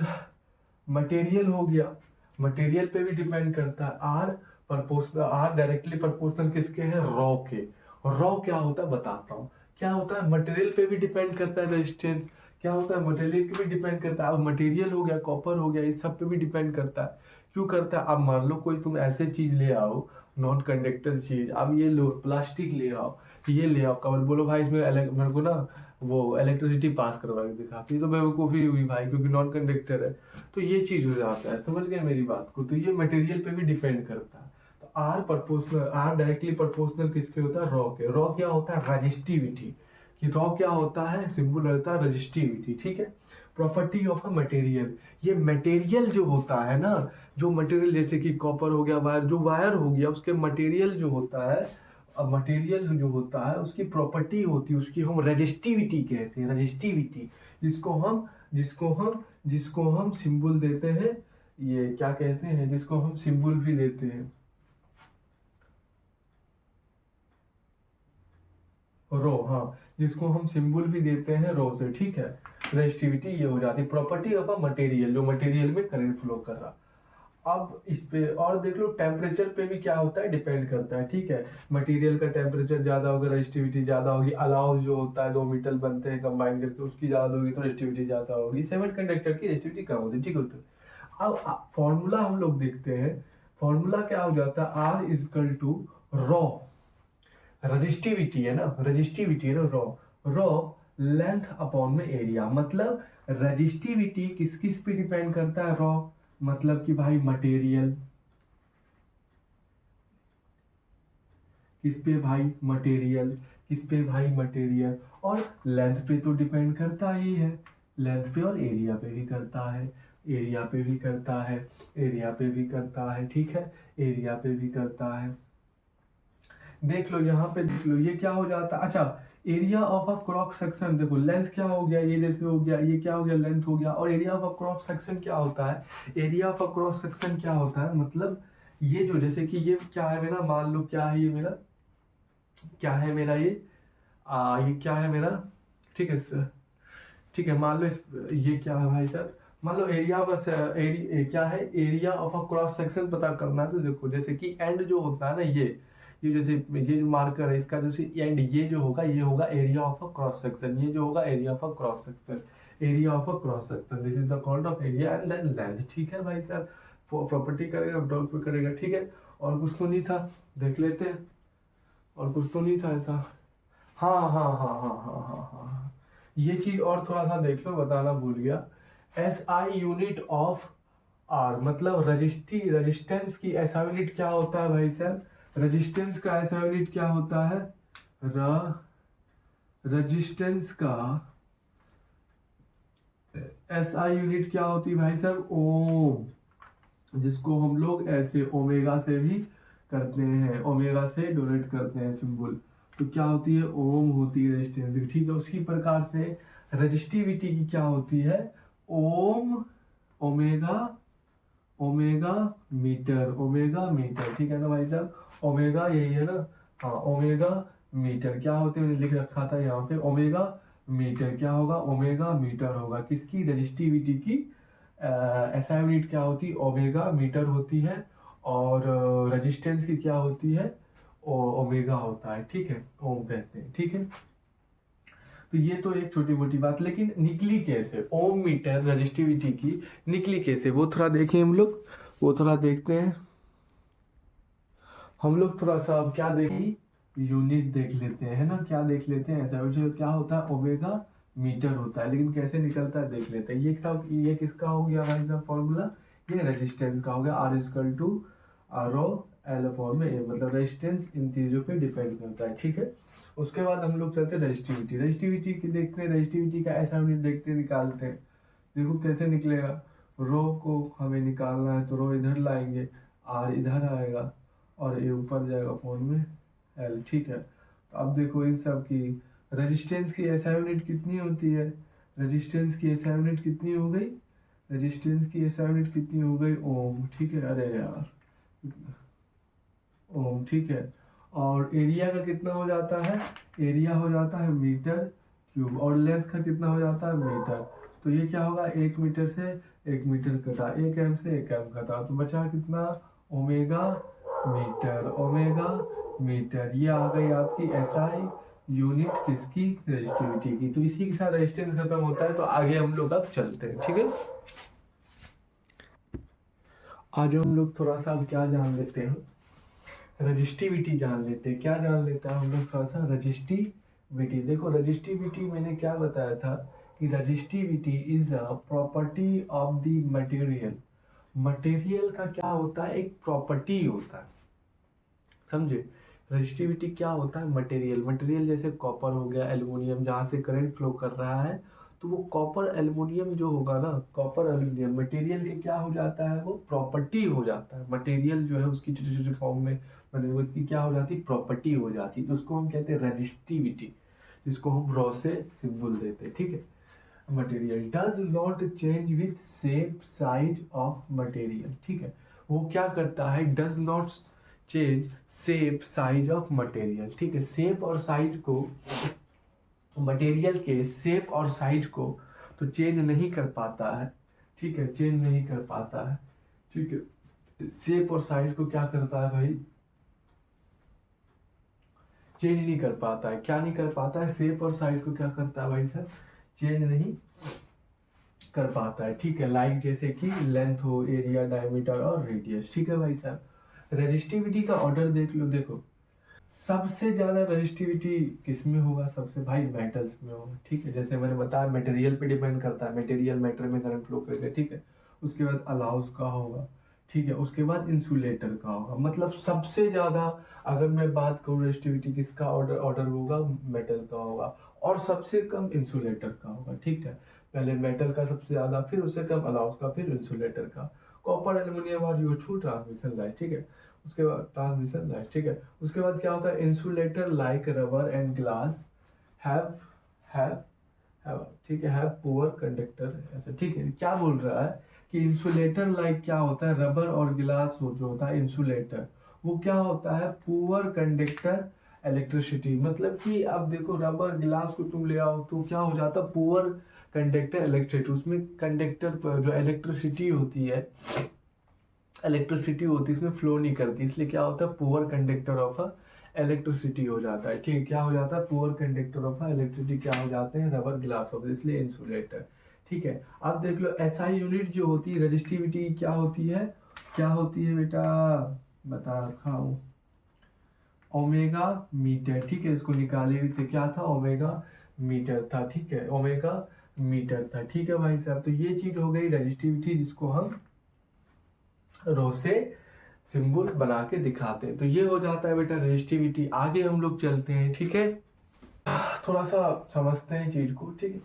मटेरियल हो गया, मटेरियल पे भी डिपेंड करता है। आर डायरेक्टली प्रोपोर्शनल किसके है? रॉ के। रॉ क्या होता है बताता हूँ। क्या होता है, मटेरियल पे भी डिपेंड करता है रेजिस्टेंस। क्या होता है, मटेरियल पे भी डिपेंड करता है। अब मटेरियल हो गया, कॉपर हो गया, इस सब पे भी डिपेंड करता है। क्यों करता है, अब मान लो कोई तुम ऐसे चीज ले आओ, नॉन कंडक्टर चीज, अब ये लो प्लास्टिक ले आओ, ये ले आओ कवर, बोलो भाई इसमें मेरे को ना वो इलेक्ट्रिसिटी पास करवा के दिखा, ये तो बेवकूफ़ी हुई भाई, क्योंकि नॉन कंडक्टर है। तो ये चीज हो जाता है, समझ गए मेरी बात को। तो ये मटेरियल पे भी डिपेंड करता है। तो R proportional, R directly proportional किसके होता है, रॉ के। रॉ क्या होता है, रजिस्टिविटी। कि रॉ क्या होता है, सिंबल होता है रजिस्टिविटी, ठीक है। प्रॉपर्टी ऑफ अ मटेरियल, ये मटेरियल जो होता है ना, जो मटेरियल जैसे कि कॉपर हो गया, वायर, जो वायर हो गया उसके मटेरियल जो होता है, अब मटेरियल जो होता है उसकी प्रॉपर्टी होती है, उसकी हम रजिस्टिविटी कहते हैं, रजिस्टिविटी। जिसको हम सिंबल देते हैं, ये क्या कहते हैं, जिसको हम सिंबल भी देते हैं रो, हाँ, जिसको हम सिंबल भी देते हैं रो से, ठीक है। रेजिस्टिविटी ये हो जाती है प्रॉपर्टी ऑफ अ मटेरियल, जो मटेरियल में करंट फ्लो कर रहा। अब इस पे और देख लो, टेम्परेचर पे भी क्या होता है, डिपेंड करता है, ठीक है। मटेरियल का टेम्परेचर ज्यादा होगा, रेजिस्टिविटी ज्यादा होगी। अलाउज जो होता है, दो मेटल बनते हैं कंबाइन करके, उसकी ज्यादा होगी तो रेजिस्टिविटी ज्यादा होगी। सेमीकंडक्टर की रेजिस्टिविटी कम होती है, ठीक होता है। अब फॉर्मूला हम लोग देखते हैं, फॉर्मूला क्या हो जाता है, R equal to rho, resistivity है ना, रजिस्टिविटी है ना, रॉ, रॉ लेंथ अपॉन में एरिया। मतलब रजिस्टिविटी किस किस पे डिपेंड करता है, रॉ, मतलब कि भाई मटेरियल, किस पे भाई, मटेरियल, किस पे भाई, मटेरियल, और लेंथ पे तो डिपेंड करता ही है, लेंथ पे और एरिया पे भी करता है, एरिया पे भी करता है, एरिया पे भी करता है, ठीक है, एरिया पे भी करता है। देख लो यहाँ पे, देख लो ये क्या हो जाता है। अच्छा, area of a cross section, देखो लेंथ क्या हो गया, ये जैसे हो गया, ये क्या हो गया, लेंथ हो गया। और area of a cross section क्या होता है, area of a cross section क्या होता है, मतलब ये जो, जैसे कि ये क्या है मेरा, मान लो क्या है ये मेरा, क्या है मेरा ये क्या है मेरा, ठीक है सर, ठीक है। मान लो ये क्या है भाई सर, मान लो एरिया बस क्या है, area of a cross section पता करना है। तो देखो जैसे कि एंड जो होता है ना, ये जैसे ये जो मार्कर है इसका, जैसे एंड ये जो होगा, ये होगा area of a cross section, ये जो होगा area of a cross section, area of a cross section, this is the called of area and then length, ठीक है भाई सर। प्रॉपर्टी करेगा, डॉट पे करेगा, ठीक है। और कुछ तो नहीं था, देख लेते हैं, और कुछ तो नहीं था ऐसा। हाँ हाँ हाँ हाँ हाँ हाँ हाँ हाँ। ये चीज और थोड़ा सा देख लो, बताना भूल गया। S I unit of R, मतलब रेजिस्टेंस की ऐसा यूनिट क्या होता है भाई साहब, रेजिस्टेंस का ऐसा यूनिट क्या होता है, रेजिस्टेंस का एस आई यूनिट क्या होती है भाई साहब, ओम, जिसको हम लोग ऐसे ओमेगा से भी करते हैं, ओमेगा से डोनेट करते हैं सिंबल। तो क्या होती है, ओम होती है रेजिस्टेंस की, ठीक है। उसी प्रकार से रजिस्टिविटी की क्या होती है, ohm, omega, omega metre, omega metre, ठीक है ना भाई साहब। ओमेगा यही है ना, हाँ, ओमेगा मीटर क्या होते हैं, मैंने लिख रखा था यहाँ पे, ओमेगा मीटर क्या होगा, ओमेगा मीटर होगा किसकी, रजिस्टिविटी की। ऐसा यूनिट क्या होती है, ओमेगा मीटर होती है। और रेजिस्टेंस की क्या होती है, ओमेगा होता है, ठीक है, ओम कहते हैं, ठीक है। तो ये तो एक छोटी मोटी बात, लेकिन निकली कैसे ओम मीटर रजिस्टिविटी की, निकली कैसे वो थोड़ा देखें हम लोग, वो थोड़ा देखते हैं हम लोग, थोड़ा सा अब क्या देखें, यूनिट देख लेते हैं, है ना, क्या देख लेते हैं, ऐसा क्या होता है, ओमेगा मीटर होता है, लेकिन कैसे निकलता है देख लेते हैं। ये किसका हो गया भाई साहब फॉर्मूला, ये रेजिस्टेंस का हो गया, R equal to R O L form में ए, मतलब रेजिस्टेंस इन चीजों पे डिपेंड करता है, ठीक है। उसके बाद हम लोग चलते हैं रजिस्टिविटी, रजिस्टिविटी की देखते हैं, रजिस्टिविटी का ऐसा यूनिट देखते हैं, निकालते हैं। देखो कैसे निकलेगा, रो को हमें निकालना है तो रो इधर लाएंगे, आर इधर आएगा, और ये ऊपर जाएगा फॉर्म में एल, ठीक है। तो अब देखो इन सब की रेजिस्टेंस की एसआई यूनिट कितनी होती है, रेजिस्टेंस की एसआई यूनिट कितनी हो गई, रेजिस्टेंस की एसआई यूनिट कितनी हो गई, ओम, ठीक है, अरे यार, ओम, ठीक है। और एरिया का कितना हो जाता है, एरिया हो जाता है मीटर क्यूब, और लेंथ का कितना हो जाता है, मीटर। तो ये क्या होगा, 1 मीटर से 1 मीटर कटा, 1 एम से 1 एम कटा, तो बचा कितना, ओमेगा मीटर, ओमेगा मीटर। ये आ गई आपकी एसआई यूनिट किसकी, रेजिस्टिविटी की। तो इसी के साथ रेजिस्टेंस खत्म होता है। तो आगे हम लोग अब चलते हैं, ठीक है। आज हम लोग थोड़ा सा अब क्या जान लेते हैं, रजिस्टिविटी जान लेते हैं। क्या जान लेते हैं हम लोग, थोड़ा सा रजिस्टिविटी। देखो रजिस्टिविटी मैंने क्या बताया था कि resistivity is a property of the material. Material का क्या होता है, एक प्रॉपर्टी होता है, समझे। रजिस्टिविटी क्या होता है, मटेरियल। मटेरियल जैसे कॉपर हो गया, एल्युमिनियम, जहाँ से करंट फ्लो कर रहा है, तो वो कॉपर एल्युमिनियम जो होगा ना, कॉपर एल्युमिनियम मटेरियल के क्या हो जाता है, वो प्रॉपर्टी हो जाता है। मटेरियल जो है उसकी छोटे छोटे फॉर्म में मतलब उसकी क्या हो जाती है, प्रॉपर्टी हो जाती है। तो उसको हम कहते हैं रजिस्टिविटी, जिसको हम रॉ से सिंबल देते हैं, ठीक है। Material does not change with shape size of material, ठीक है। वो क्या करता है, does not change shape size of material, ठीक है। शेप और साइज को, मटेरियल के शेप और साइज को तो चेंज नहीं कर पाता है, ठीक है, चेंज नहीं कर पाता है, ठीक है। शेप और साइज को क्या करता है भाई, चेंज नहीं कर पाता है। क्या नहीं कर पाता है, शेप और साइज को क्या करता है भाई साहब, चेंज नहीं कर पाता है, ठीक है। लाइक जैसे कि लेंथ हो, एरिया, डायमीटर और रेडियस, ठीक है भाई साहब। रेजिस्टिविटी का ऑर्डर देख लो, देखो सबसे ज्यादा रेजिस्टिविटी किस में होगा, सबसे भाई मेटल्स में होगा, ठीक है। जैसे मैंने बताया मटेरियल पे डिपेंड करता है, मटेरियल मैटर में करंट फ्लो करेगा, ठीक है। उसके बाद अलाउस का होगा, ठीक है। उसके बाद इंसुलेटर का होगा। मतलब सबसे ज्यादा अगर मैं बात करूँ रेजिस्टिविटी किसका ऑर्डर ऑर्डर होगा, मेटल का होगा, और सबसे कम इंसुलेटर का होगा, ठीक है। पहले मेटल का सबसे ज्यादा, फिर उससे कम अलाउस का, फिर इंसुलेटर का। कॉपर, एल्यूमिनियम और यूज टू ट्रांसमिशन लाइन, ठीक है। उसके बाद ट्रांसमिशन लाइन, ठीक है। उसके बाद क्या होता है, insulator like rubber and glass have have have, ठीक है, हैव पुअर कंडक्टर, ऐसा, ठीक है। क्या बोल रहा है कि इंसुलेटर लाइक क्या होता है, रबर और गिलास हो जो होता है इंसुलेटर, वो क्या होता है, पुअर कंडक्टर इलेक्ट्रिसिटी। मतलब कि अब देखो रबर गिलास को तुम ले आओ तो क्या हो जाता है, पुअर कंडक्टर इलेक्ट्रिसिटी। उसमें कंडक्टर जो इलेक्ट्रिसिटी होती है, इलेक्ट्रिसिटी होती है इसमें फ्लो नहीं करती, इसलिए क्या होता है, पुअर कंडक्टर ऑफ इलेक्ट्रिसिटी हो जाता है, ठीक है। क्या हो जाता है, पुअर कंडक्टर ऑफ इलेक्ट्रिसिटी क्या हो जाते हैं, रबर ग्लास होते हैं, इसलिए इंसुलेटर, ठीक है। अब देख लो एसआई यूनिट जो होती है रजिस्टिविटी क्या होती है, क्या होती है बेटा, बता रखा हूँ, ओमेगा मीटर, ठीक है। इसको निकाले भी थे, क्या था, ओमेगा मीटर था, ठीक है, ओमेगा मीटर था, ठीक है भाई साहब। तो ये चीज हो गई रजिस्टिविटी, जिसको हम रो से सिंबल बना के दिखाते हैं। तो ये हो जाता है बेटा रेजिस्टिविटी। आगे हम लोग चलते हैं, ठीक है। थोड़ा सा समझते हैं चीज को, ठीक है।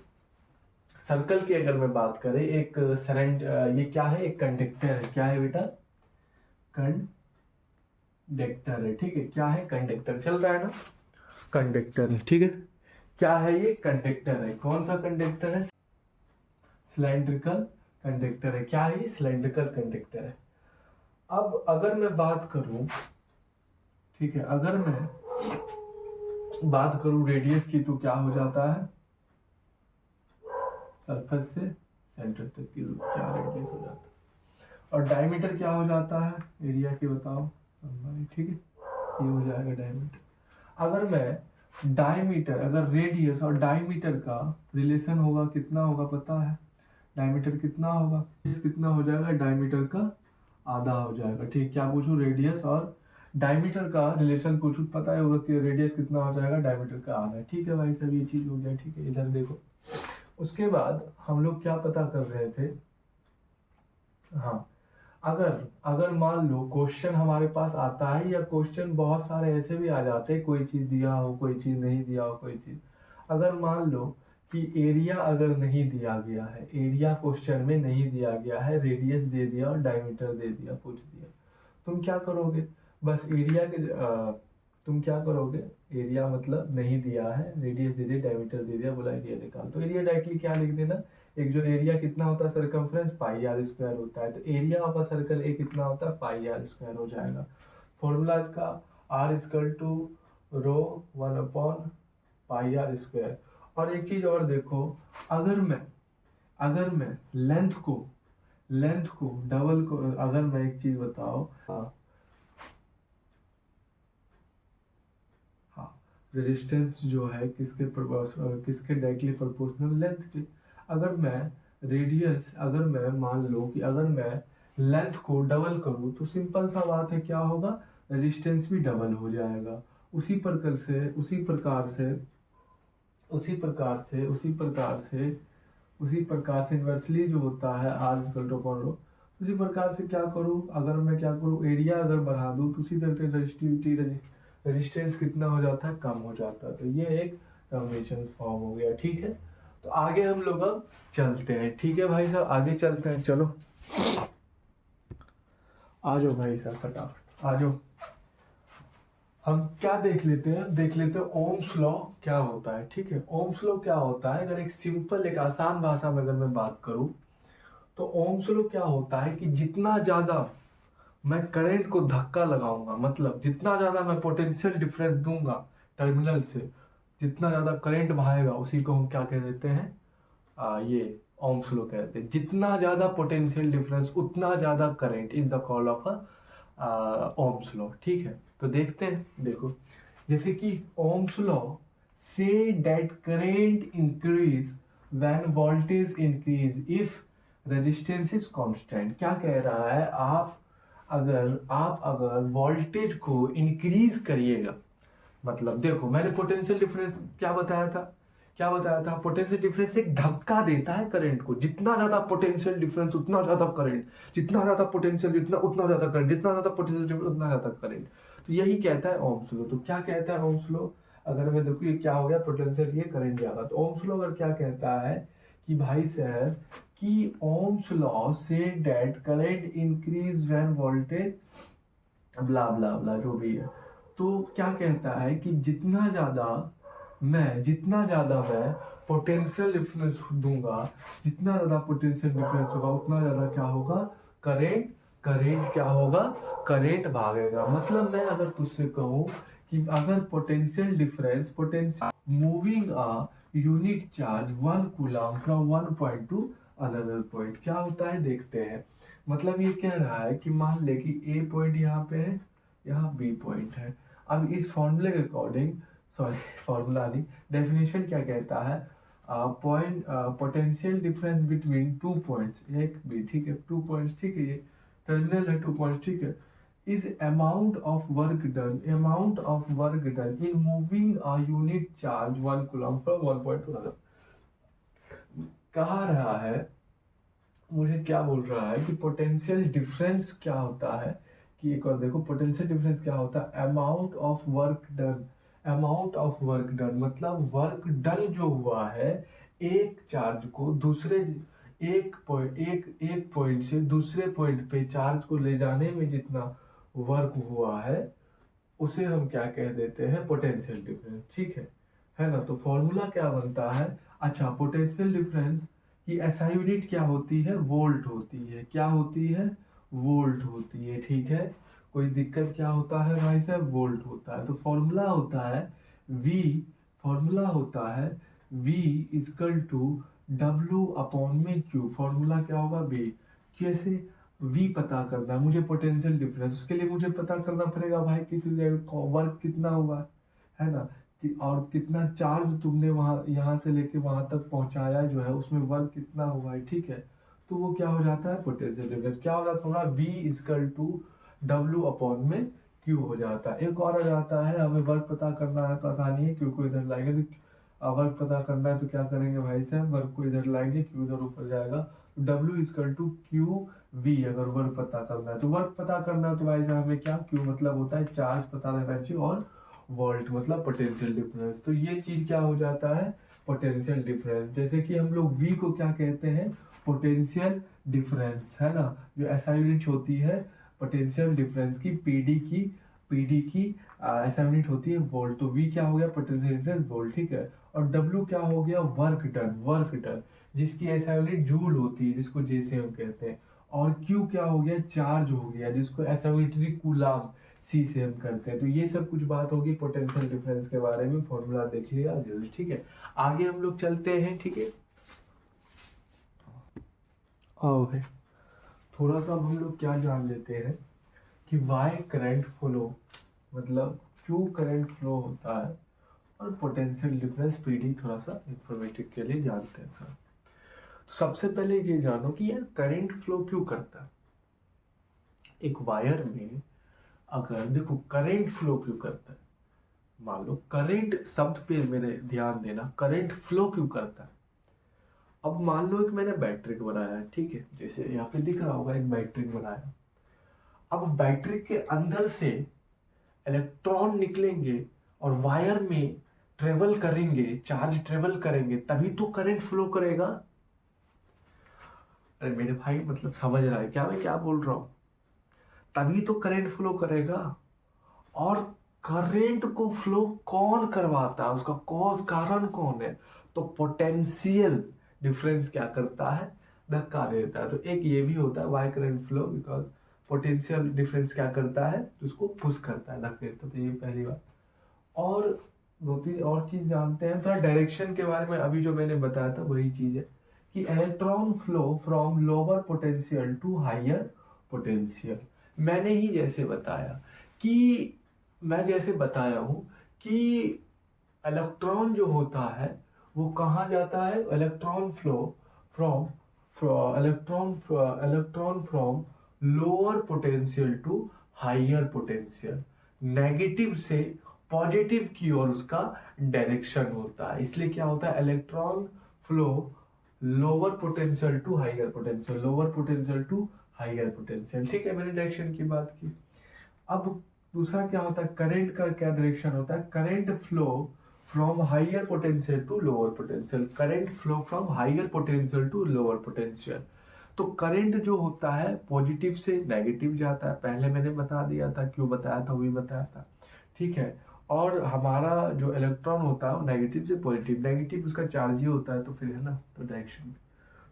सर्कल की अगर मैं बात करें, एक सरेंड, ये क्या है, एक कंडक्टर है, क्या है बेटा, कंडक्टर है, ठीक है। क्या है, कंडक्टर, चल रहा है ना, कंडक्टर है, ठीक है। क्या है ये, कंडक्टर है। कौन सा कंडक्टर है, सिलेंड्रिकल कंडक्टर है। क्या है ये, सिलेंड्रिकल कंडक्टर है। अब अगर मैं बात करूं, ठीक है, अगर मैं बात करूं रेडियस की, तो क्या हो जाता है, सरफेस से सेंटर तक की क्या रेडियस हो जाता है। और डायमीटर क्या हो जाता है, एरिया की बताओ, ठीक है, ये हो जाएगा डायमीटर। अगर मैं डायमीटर, अगर रेडियस और डायमीटर का रिलेशन होगा, कितना होगा पता है, डायमीटर कितना होगा, कितना हो जाएगा, डायमीटर का आधा हो जाएगा, ठीक। क्या पूछूं, रेडियस और डायमीटर का रिलेशन पूछूं, पता है होगा कि रेडियस कितना हो जाएगा, डायमीटर का आधा, ठीक है भाई साहब। ये चीज हो गया, ठीक है। इधर देखो, उसके बाद हम लोग क्या पता कर रहे थे, हाँ, अगर अगर मान लो क्वेश्चन हमारे पास आता है, या क्वेश्चन बहुत सारे ऐसे भी आ जाते हैं, कोई चीज दिया हो, कोई चीज नहीं दिया हो, कोई चीज, अगर मान लो कि एरिया अगर नहीं दिया गया है, एरिया क्वेश्चन में नहीं दिया गया है, रेडियस दे दिया और डायमीटर दे दिया, पूछ दिया, तुम क्या करोगे, बस एरिया के तुम क्या करोगे, एरिया मतलब नहीं दिया है, रेडियस दे दिया, डायमीटर दे दिया, बोला एरिया निकाल, तो एरिया डायरेक्टली क्या लिख देना, एक जो एरिया कितना होता है, सरकमफ्रेंस पाई आर स्क्वायर होता है, तो area of a circle A कितना होता है, पाई आर स्क्वायर हो जाएगा। फॉर्मूला इसका R equal to rho 1 upon pi R square. और एक चीज और देखो, अगर मैं लेंथ को डबल को, अगर मैं एक चीज बताओ, रेजिस्टेंस जो है किसके डायरेक्टली प्रोपोर्शनल लेंथ के। अगर मैं मान लो कि अगर मैं लेंथ को डबल करूँ तो सिंपल सा बात है, क्या होगा, रेजिस्टेंस भी डबल हो जाएगा। उसी प्रकार से उसी प्रकार से उसी प्रकार से उसी प्रकार से उसी प्रकार से इन्वर्सली जो होता है R equal to upon rho, उसी प्रकार से क्या करूँ, अगर मैं क्या करूँ, एरिया अगर बढ़ा दूँ तो उसी तरह से रेजिस्टिविटी रेजिस्टेंस कितना हो जाता है, कम हो जाता है। तो ये एक टर्मिनेशन फॉर्म हो गया, ठीक है। तो आगे हम लोग अब चलते हैं, ठीक है भाई साहब, आगे चलते हैं, चलो आ जाओ भाई साहब, फटाफट आ जाओ। हम क्या देख लेते हैं ओम्स लॉ क्या होता है, ठीक है। ओम्स लॉ क्या होता है, अगर एक सिंपल एक आसान भाषा में अगर मैं बात करूं तो ओम्स लॉ क्या होता है कि जितना ज्यादा मैं करंट को धक्का लगाऊंगा, मतलब जितना ज्यादा मैं पोटेंशियल डिफरेंस दूंगा टर्मिनल से, जितना ज्यादा करंट बहाएगा, उसी को हम क्या कह देते हैं, ये ओम्स लॉ कहते हैं। जितना ज्यादा पोटेंशियल डिफरेंस उतना ज्यादा current is the call of Ohm's law, ठीक है। तो देखते हैं, देखो जैसे कि ओम्स लॉ से that current increase when voltage increase if resistance is constant. क्या कह रहा है, आप अगर वोल्टेज को इंक्रीज करिएगा, मतलब देखो मैंने पोटेंशियल डिफरेंस क्या बताया था, पोटेंशियल डिफरेंस एक धक्का देता है करंट को। जितना ज्यादा पोटेंशियल डिफरेंस उतना ज्यादा करंट, जितना ज्यादा पोटेंशियल जितना उतना ज्यादा करंट, जितना ज्यादा पोटेंशियल डिफरेंस उतना ज्यादा करंट। तो यही कहता है ओम्स लॉ। तो क्या कहता है ओम्स लॉ, अगर मैं देखो ये क्या हो गया, पोटेंशियल ये करंट जाएगा, तो ओम्स लॉ अगर क्या कहता है कि भाई साहब कि ओम्स लॉ से that current increase when voltage blah blah blah जो भी है। तो क्या कहता है कि जितना ज्यादा मैं पोटेंशियल डिफरेंस दूंगा, जितना ज्यादा पोटेंशियल डिफरेंस होगा उतना ज्यादा क्या होगा, करेंट क्या होगा, करेंट भागेगा। मतलब मैं अगर तुझसे कहूं कि अगर potential moving a unit charge 1 coulomb from one point two another point, क्या होता है देखते हैं। मतलब ये कह रहा है कि मान ले कि ए पॉइंट यहाँ पे है, यहाँ बी पॉइंट है। अब इस फॉर्मूले के अकॉर्डिंग, सॉरी फॉर्मूला नहीं, डेफिनेशन क्या कहता है, point potential difference between two points, एक बी, ठीक है, 2 पॉइंट्स, ठीक है, ये टर्मिनल है 2 पॉइंट्स, ठीक है, is amount of work done in moving a unit charge 1 coulomb from one point two another. कहा रहा है, मुझे क्या बोल रहा है कि पोटेंशियल डिफरेंस क्या होता है, कि एक और देखो पोटेंशियल डिफरेंस क्या होता है, अमाउंट ऑफ वर्क डन मतलब वर्क डन जो हुआ है एक चार्ज को दूसरे एक पॉइंट से दूसरे पॉइंट पे चार्ज को ले जाने में जितना वर्क हुआ है उसे हम क्या कह देते हैं, पोटेंशियल डिफरेंस, ठीक है ना। तो फॉर्मूला क्या बनता है, अच्छा पोटेंशियल डिफरेंस की एसआई यूनिट क्या होती है, वोल्ट होती है, क्या होती है, वोल्ट होती है, ठीक है। कोई दिक्कत क्या होता है भाई साहब, वोल्ट होता है। तो वी फॉर्मूला होता है v is equal to W upon में क्यू। फॉर्मूला क्या होगा, v। कैसे v पता करना है मुझे, पोटेंशियल डिफरेंस, उसके लिए मुझे पता करना पड़ेगा भाई किसी जगह वर्क कितना हुआ है ना, कि और कितना चार्ज तुमने वहां यहाँ से लेके वहां तक पहुंचाया जो है, उसमें वर्क कितना हुआ है, ठीक है। तो वो क्या हो जाता है, पोटेंशियल डिफरेंस। क्या हो जाता है, v is equal to W upon में क्यू हो जाता है। एक और आ जाता है, हमें वर्क पता करना है तो आसानी है, क्यू को इधर लाएंगे तो वर्क पता करना है तो क्या करेंगे भाई साहब, वर्क को इधर लाएंगे, क्यू इधर ऊपर जाएगा, W equal to Q V. अगर वर्क पता करना है तो वर्क पता करना है तो भाई साहब हमें क्या, क्यू मतलब होता है चार्ज पता रहना चाहिए, और वोल्ट मतलब पोटेंशियल डिफरेंस। तो ये चीज क्या हो जाता है, पोटेंशियल डिफरेंस। जैसे कि हम लोग वी को क्या कहते हैं, पोटेंशियल डिफरेंस, है ना, जो ऐसा यूनिट होती है पोटेंशियल डिफरेंस की, पीडी की ऐसा यूनिट होती है वोल्ट। तो वी क्या हो गया, पोटेंशियल डिफरेंस वोल्ट, ठीक है। और डब्ल्यू क्या हो गया, वर्क डन जिसकी ऐसा यूनिट जूल होती है, जिसको जे से हम कहते हैं। और क्यू क्या हो गया, चार्ज हो गया, जिसको ऐसा यूनिट कूलाम सी से हम करते हैं। तो ये सब कुछ बात होगी पोटेंशियल डिफरेंस के बारे में, फॉर्मूला देख लिया जरूर, ठीक है। आगे हम लोग चलते हैं, ठीक है। आओ है, थोड़ा सा अब हम लोग क्या जान लेते हैं कि वाई करंट फ्लो, मतलब क्यों करंट फ्लो होता है, और पोटेंशियल डिफरेंस पीडी थोड़ा सा इंफॉर्मेटिव के लिए जानते हैं थोड़ा। तो सबसे पहले ये जानो कि यार करंट फ्लो क्यों करता है। एक वायर में अगर देखो करंट फ्लो क्यों करता है, मान लो करंट शब्द पे मेरे ध्यान देना, करंट फ्लो क्यों करता है। अब मान लो एक मैंने बैटरी बनाया है, ठीक है, जैसे यहाँ पे दिख रहा होगा एक बैटरी बनाया। अब बैटरी के अंदर से इलेक्ट्रॉन निकलेंगे और वायर में ट्रेवल करेंगे, चार्ज ट्रेवल करेंगे, तभी तो करंट फ्लो करेगा। अरे मेरे भाई मतलब समझ रहा है क्या मैं क्या बोल रहा हूं, तभी तो करंट फ्लो करेगा। और करंट को फ्लो कौन करवाता है, उसका कॉज कारण कौन है, तो पोटेंशियल डिफरेंस क्या करता है, धक्का देता है। तो एक ये भी होता है why current flow, because potential difference क्या करता है, तो उसको पुश करता है, धक्का देता है। तो ये पहली बात। और दो तीन और चीज जानते हैं थोड़ा डायरेक्शन के बारे में, अभी जो मैंने बताया था वही चीज है कि electron flow from lower potential to higher potential. मैंने ही जैसे बताया कि मैं जैसे बताया हूं कि इलेक्ट्रॉन जो होता है वो कहाँ जाता है, electron flow from electron from lower potential to higher potential, negative से पॉजिटिव की ओर उसका डायरेक्शन होता है। इसलिए क्या होता है, electron flow lower potential to higher potential, lower potential to higher potential. ठीक है, मैंने डायरेक्शन की बात की। अब दूसरा क्या होता है, करंट का क्या डायरेक्शन होता है, current flow from higher potential to lower potential, current flow from higher potential to lower potential. तो करंट जो होता है पॉजिटिव से नेगेटिव जाता है, पहले मैंने बता दिया था, क्यों बताया था वही बताया था, ठीक है। और हमारा जो इलेक्ट्रॉन होता है वो नेगेटिव से पॉजिटिव, नेगेटिव उसका चार्ज ही होता है, तो फिर है ना, तो डायरेक्शन।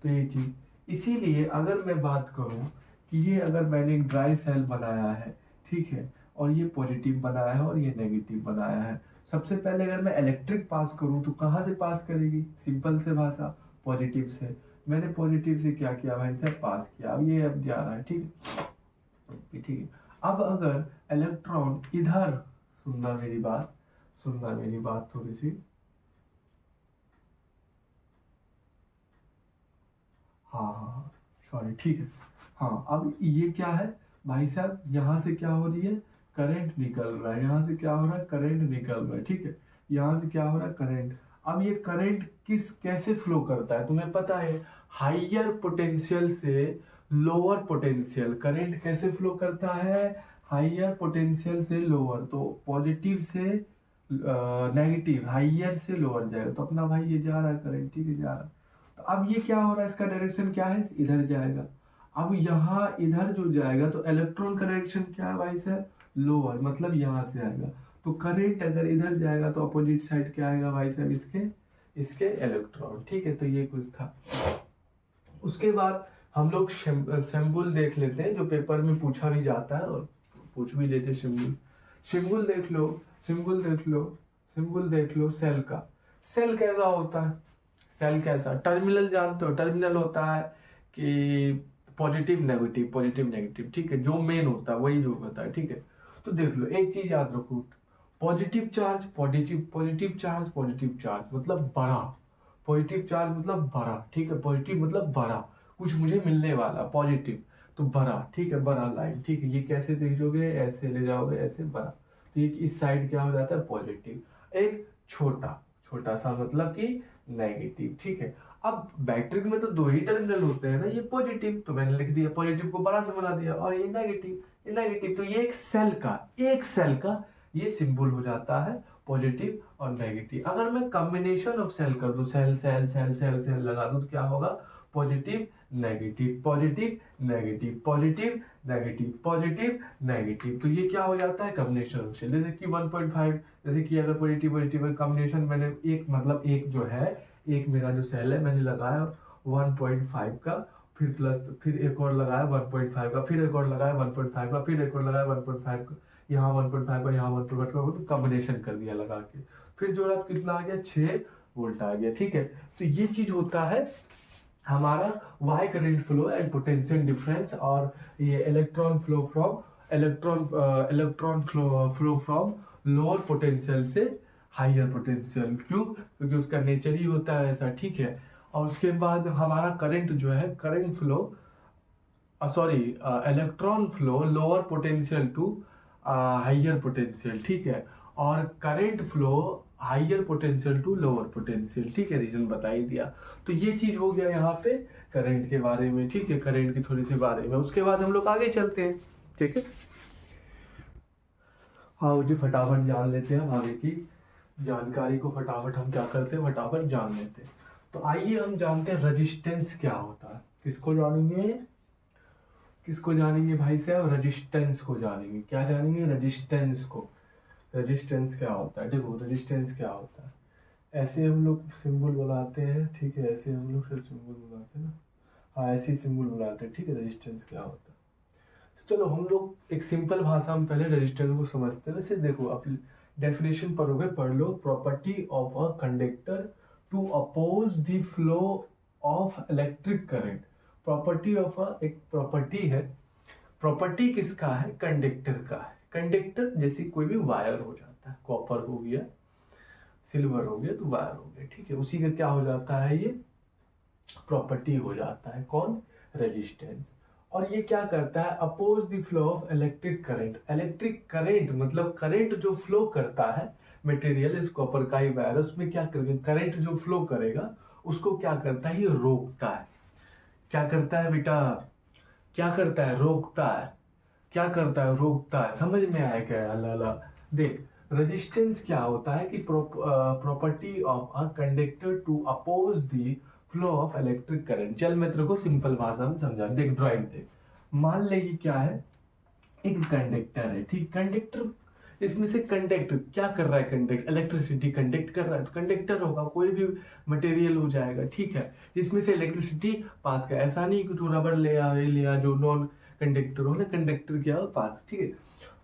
तो ये चीज, इसीलिए अगर मैं बात करूं कि ये अगर मैंने एक ड्राई सेल बनाया है, ठीक है, और ये पॉजिटिव बनाया है और ये नेगेटिव बनाया है, सबसे पहले अगर मैं इलेक्ट्रिक पास करूं तो कहाँ से पास करेगी, सिंपल से भाषा, पॉजिटिव से। मैंने पॉजिटिव से क्या किया भाई साहब, पास किया। अब ये अब जा रहा है, ठीक है, ठीक है। अब अगर इलेक्ट्रॉन इधर, सुनना मेरी बात थोड़ी सी, हाँ, सॉरी, ठीक है। हाँ, अब ये क्या है भाई साहब, यहाँ से क्या हो रही है, करंट निकल रहा है, यहाँ से क्या हो रहा है, करंट निकल रहा है, ठीक है, यहाँ से क्या हो रहा है, करंट। अब ये करंट कैसे फ्लो करता है तुम्हें पता है, हायर पोटेंशियल से लोअर पोटेंशियल। करंट कैसे फ्लो करता है, हायर पोटेंशियल से लोअर, तो पॉजिटिव से नेगेटिव, हायर से लोअर जाएगा। तो अपना भाई ये जा रहा है करंट, ठीक है, जा रहा है। तो अब ये क्या हो रहा है, इसका डायरेक्शन क्या है, इधर जाएगा। अब यहाँ इधर जो जाएगा तो इलेक्ट्रॉन का डायरेक्शन क्या है भाई साहब, लोअर, मतलब यहाँ से आएगा। तो करंट अगर इधर जाएगा तो अपोजिट साइड क्या आएगा भाई साहब, इसके इलेक्ट्रॉन, ठीक है। तो ये कुछ था। उसके बाद हम लोग सिंबल देख लेते हैं, जो पेपर में पूछा भी जाता है और पूछ भी लेते सिंबल। सिंबल देख लो, सिंबल देख लो सेल का। सेल कैसा होता है, सेल कैसा, टर्मिनल जानते हो, टर्मिनल होता है कि पॉजिटिव नेगेटिव, ठीक है, जो मेन होता है वही जो होता है, ठीक है। तो देख लो एक चीज याद रखो, पॉजिटिव चार्ज मतलब बड़ा, पॉजिटिव चार्ज मतलब बड़ा, ठीक है, पॉजिटिव मतलब बड़ा, कुछ मुझे मिलने वाला, पॉजिटिव तो बड़ा, ठीक है, बड़ा लाइन, ठीक है। ये कैसे देखोगे, ऐसे ले जाओगे, ऐसे बड़ा, तो ये इस साइड क्या हो जाता है, पॉजिटिव। एक छोटा सा मतलब कि नेगेटिव, ठीक है। अब बैटरी में तो दो ही टर्मिनल होते हैं ना, ये पॉजिटिव, तो मैंने लिख दिया, पॉजिटिव को बड़ा से बना दिया, और ये नेगेटिव, तो ये एक सेल का ये सिंबल हो जाता है पॉजिटिव और नेगेटिव। अगर मैं कॉम्बिनेशन ऑफ सेल कर दूं, cell cell cell cell cell लगा दूं, तो क्या होगा, पॉजिटिव नेगेटिव, तो ये क्या हो जाता है, कॉम्बिनेशन ऑफ सेल। जैसे कि 1.5, जैसे कि अगर पॉजिटिव कॉम्बिनेशन मैंने एक जो है, एक मेरा जो सेल है मैंने लगाया 1.5 का, फिर एक और लगाया 1.5 का, फिर एक और लगाया 1.5 का, फिर एक और लगाया 1.5 का, यहाँ 1.5 का, यहाँ 1.5 का, तो कॉम्बिनेशन कर दिया लगा के, फिर जो रात कितना आ गया, 6 वोल्ट आ गया, ठीक है। तो ये चीज होता है हमारा why current flow and potential difference. और ये electron flow from lower potential से हाइयर पोटेंशियल। क्यों? क्योंकि उसका नेचर ही होता है ऐसा, ठीक है। और उसके बाद हमारा करंट जो है, current flow sorry electron flow lower potential to higher potential, ठीक है। और current flow higher potential to lower potential, ठीक है, रीजन बता ही दिया। तो ये चीज हो गया यहाँ पे करंट के बारे में, ठीक है, करंट की थोड़ी सी बारे में। उसके बाद हम लोग आगे चलते हैं, ठीक है। हाँ जी, फटाफट जान लेते हैं, हम आगे की जानकारी को फटाफट हम क्या करते हैं, फटाफट जान लेते हैं। तो आइए हम जानते हैं रेजिस्टेंस क्या होता है। किसको जानेंगे, किसको जानेंगे भाई साहब? रेजिस्टेंस को जानेंगे। क्या जानेंगे? रेजिस्टेंस को। रेजिस्टेंस क्या होता है? देखो रेजिस्टेंस क्या होता है, ऐसे हम लोग सिंबल बनाते हैं, ठीक है, ऐसे हम लोग सिर्फ सिंबल बनाते हैं ना, हाँ ऐसे ही सिंबल बनाते हैं, ठीक है। रेजिस्टेंस क्या होता है, तो चलो हम लोग एक सिंपल भाषा में पहले रेजिस्टेंस को समझते हैं। वैसे देखो आप डेफिनेशन पढ़ोगे, पढ़ लो। Property of a conductor to oppose the flow of electric current. Property of a, एक प्रॉपर्टी है, प्रॉपर्टी किसका है? कंडक्टर का है। कंडक्टर जैसे कोई भी वायर हो जाता है, कॉपर हो गया, सिल्वर हो गया, तो वायर हो गया, ठीक है, उसी का क्या हो जाता है, ये प्रॉपर्टी हो जाता है। कौन? रेजिस्टेंस। और ये क्या करता है? Oppose the flow of electric current. Electric current मतलब करंट जो फ्लो करता है, मटेरियल इस कॉपर का ही वायर, उसमें क्या करेगा, करंट जो फ्लो करेगा उसको क्या करता है, ये रोकता है। क्या करता है बेटा? क्या करता है? रोकता है। क्या करता है? रोकता है। समझ में आया क्या? अल्लाह अल्लाह। देख, रेजिस्टेंस क्या होता है कि property of a conductor to oppose the flow of electric current. चल मैं तेरे को सिंपल भाषा में समझा। देख ड्राइंग देख, मान ले कि क्या है, एक कंडक्टर है, ठीक। कंडक्टर, इसमें से कंडक्ट क्या कर रहा है? कंडक्ट इलेक्ट्रिसिटी कंडक्ट कर रहा है, तो कंडक्टर होगा, कोई भी मटेरियल हो जाएगा, ठीक है। इसमें से इलेक्ट्रिसिटी पास कर, ऐसा नहीं कि तू रबड़ ले आ जो नॉन कंडक्टर हो ना, कंडक्टर क्या हो? पास, ठीक है।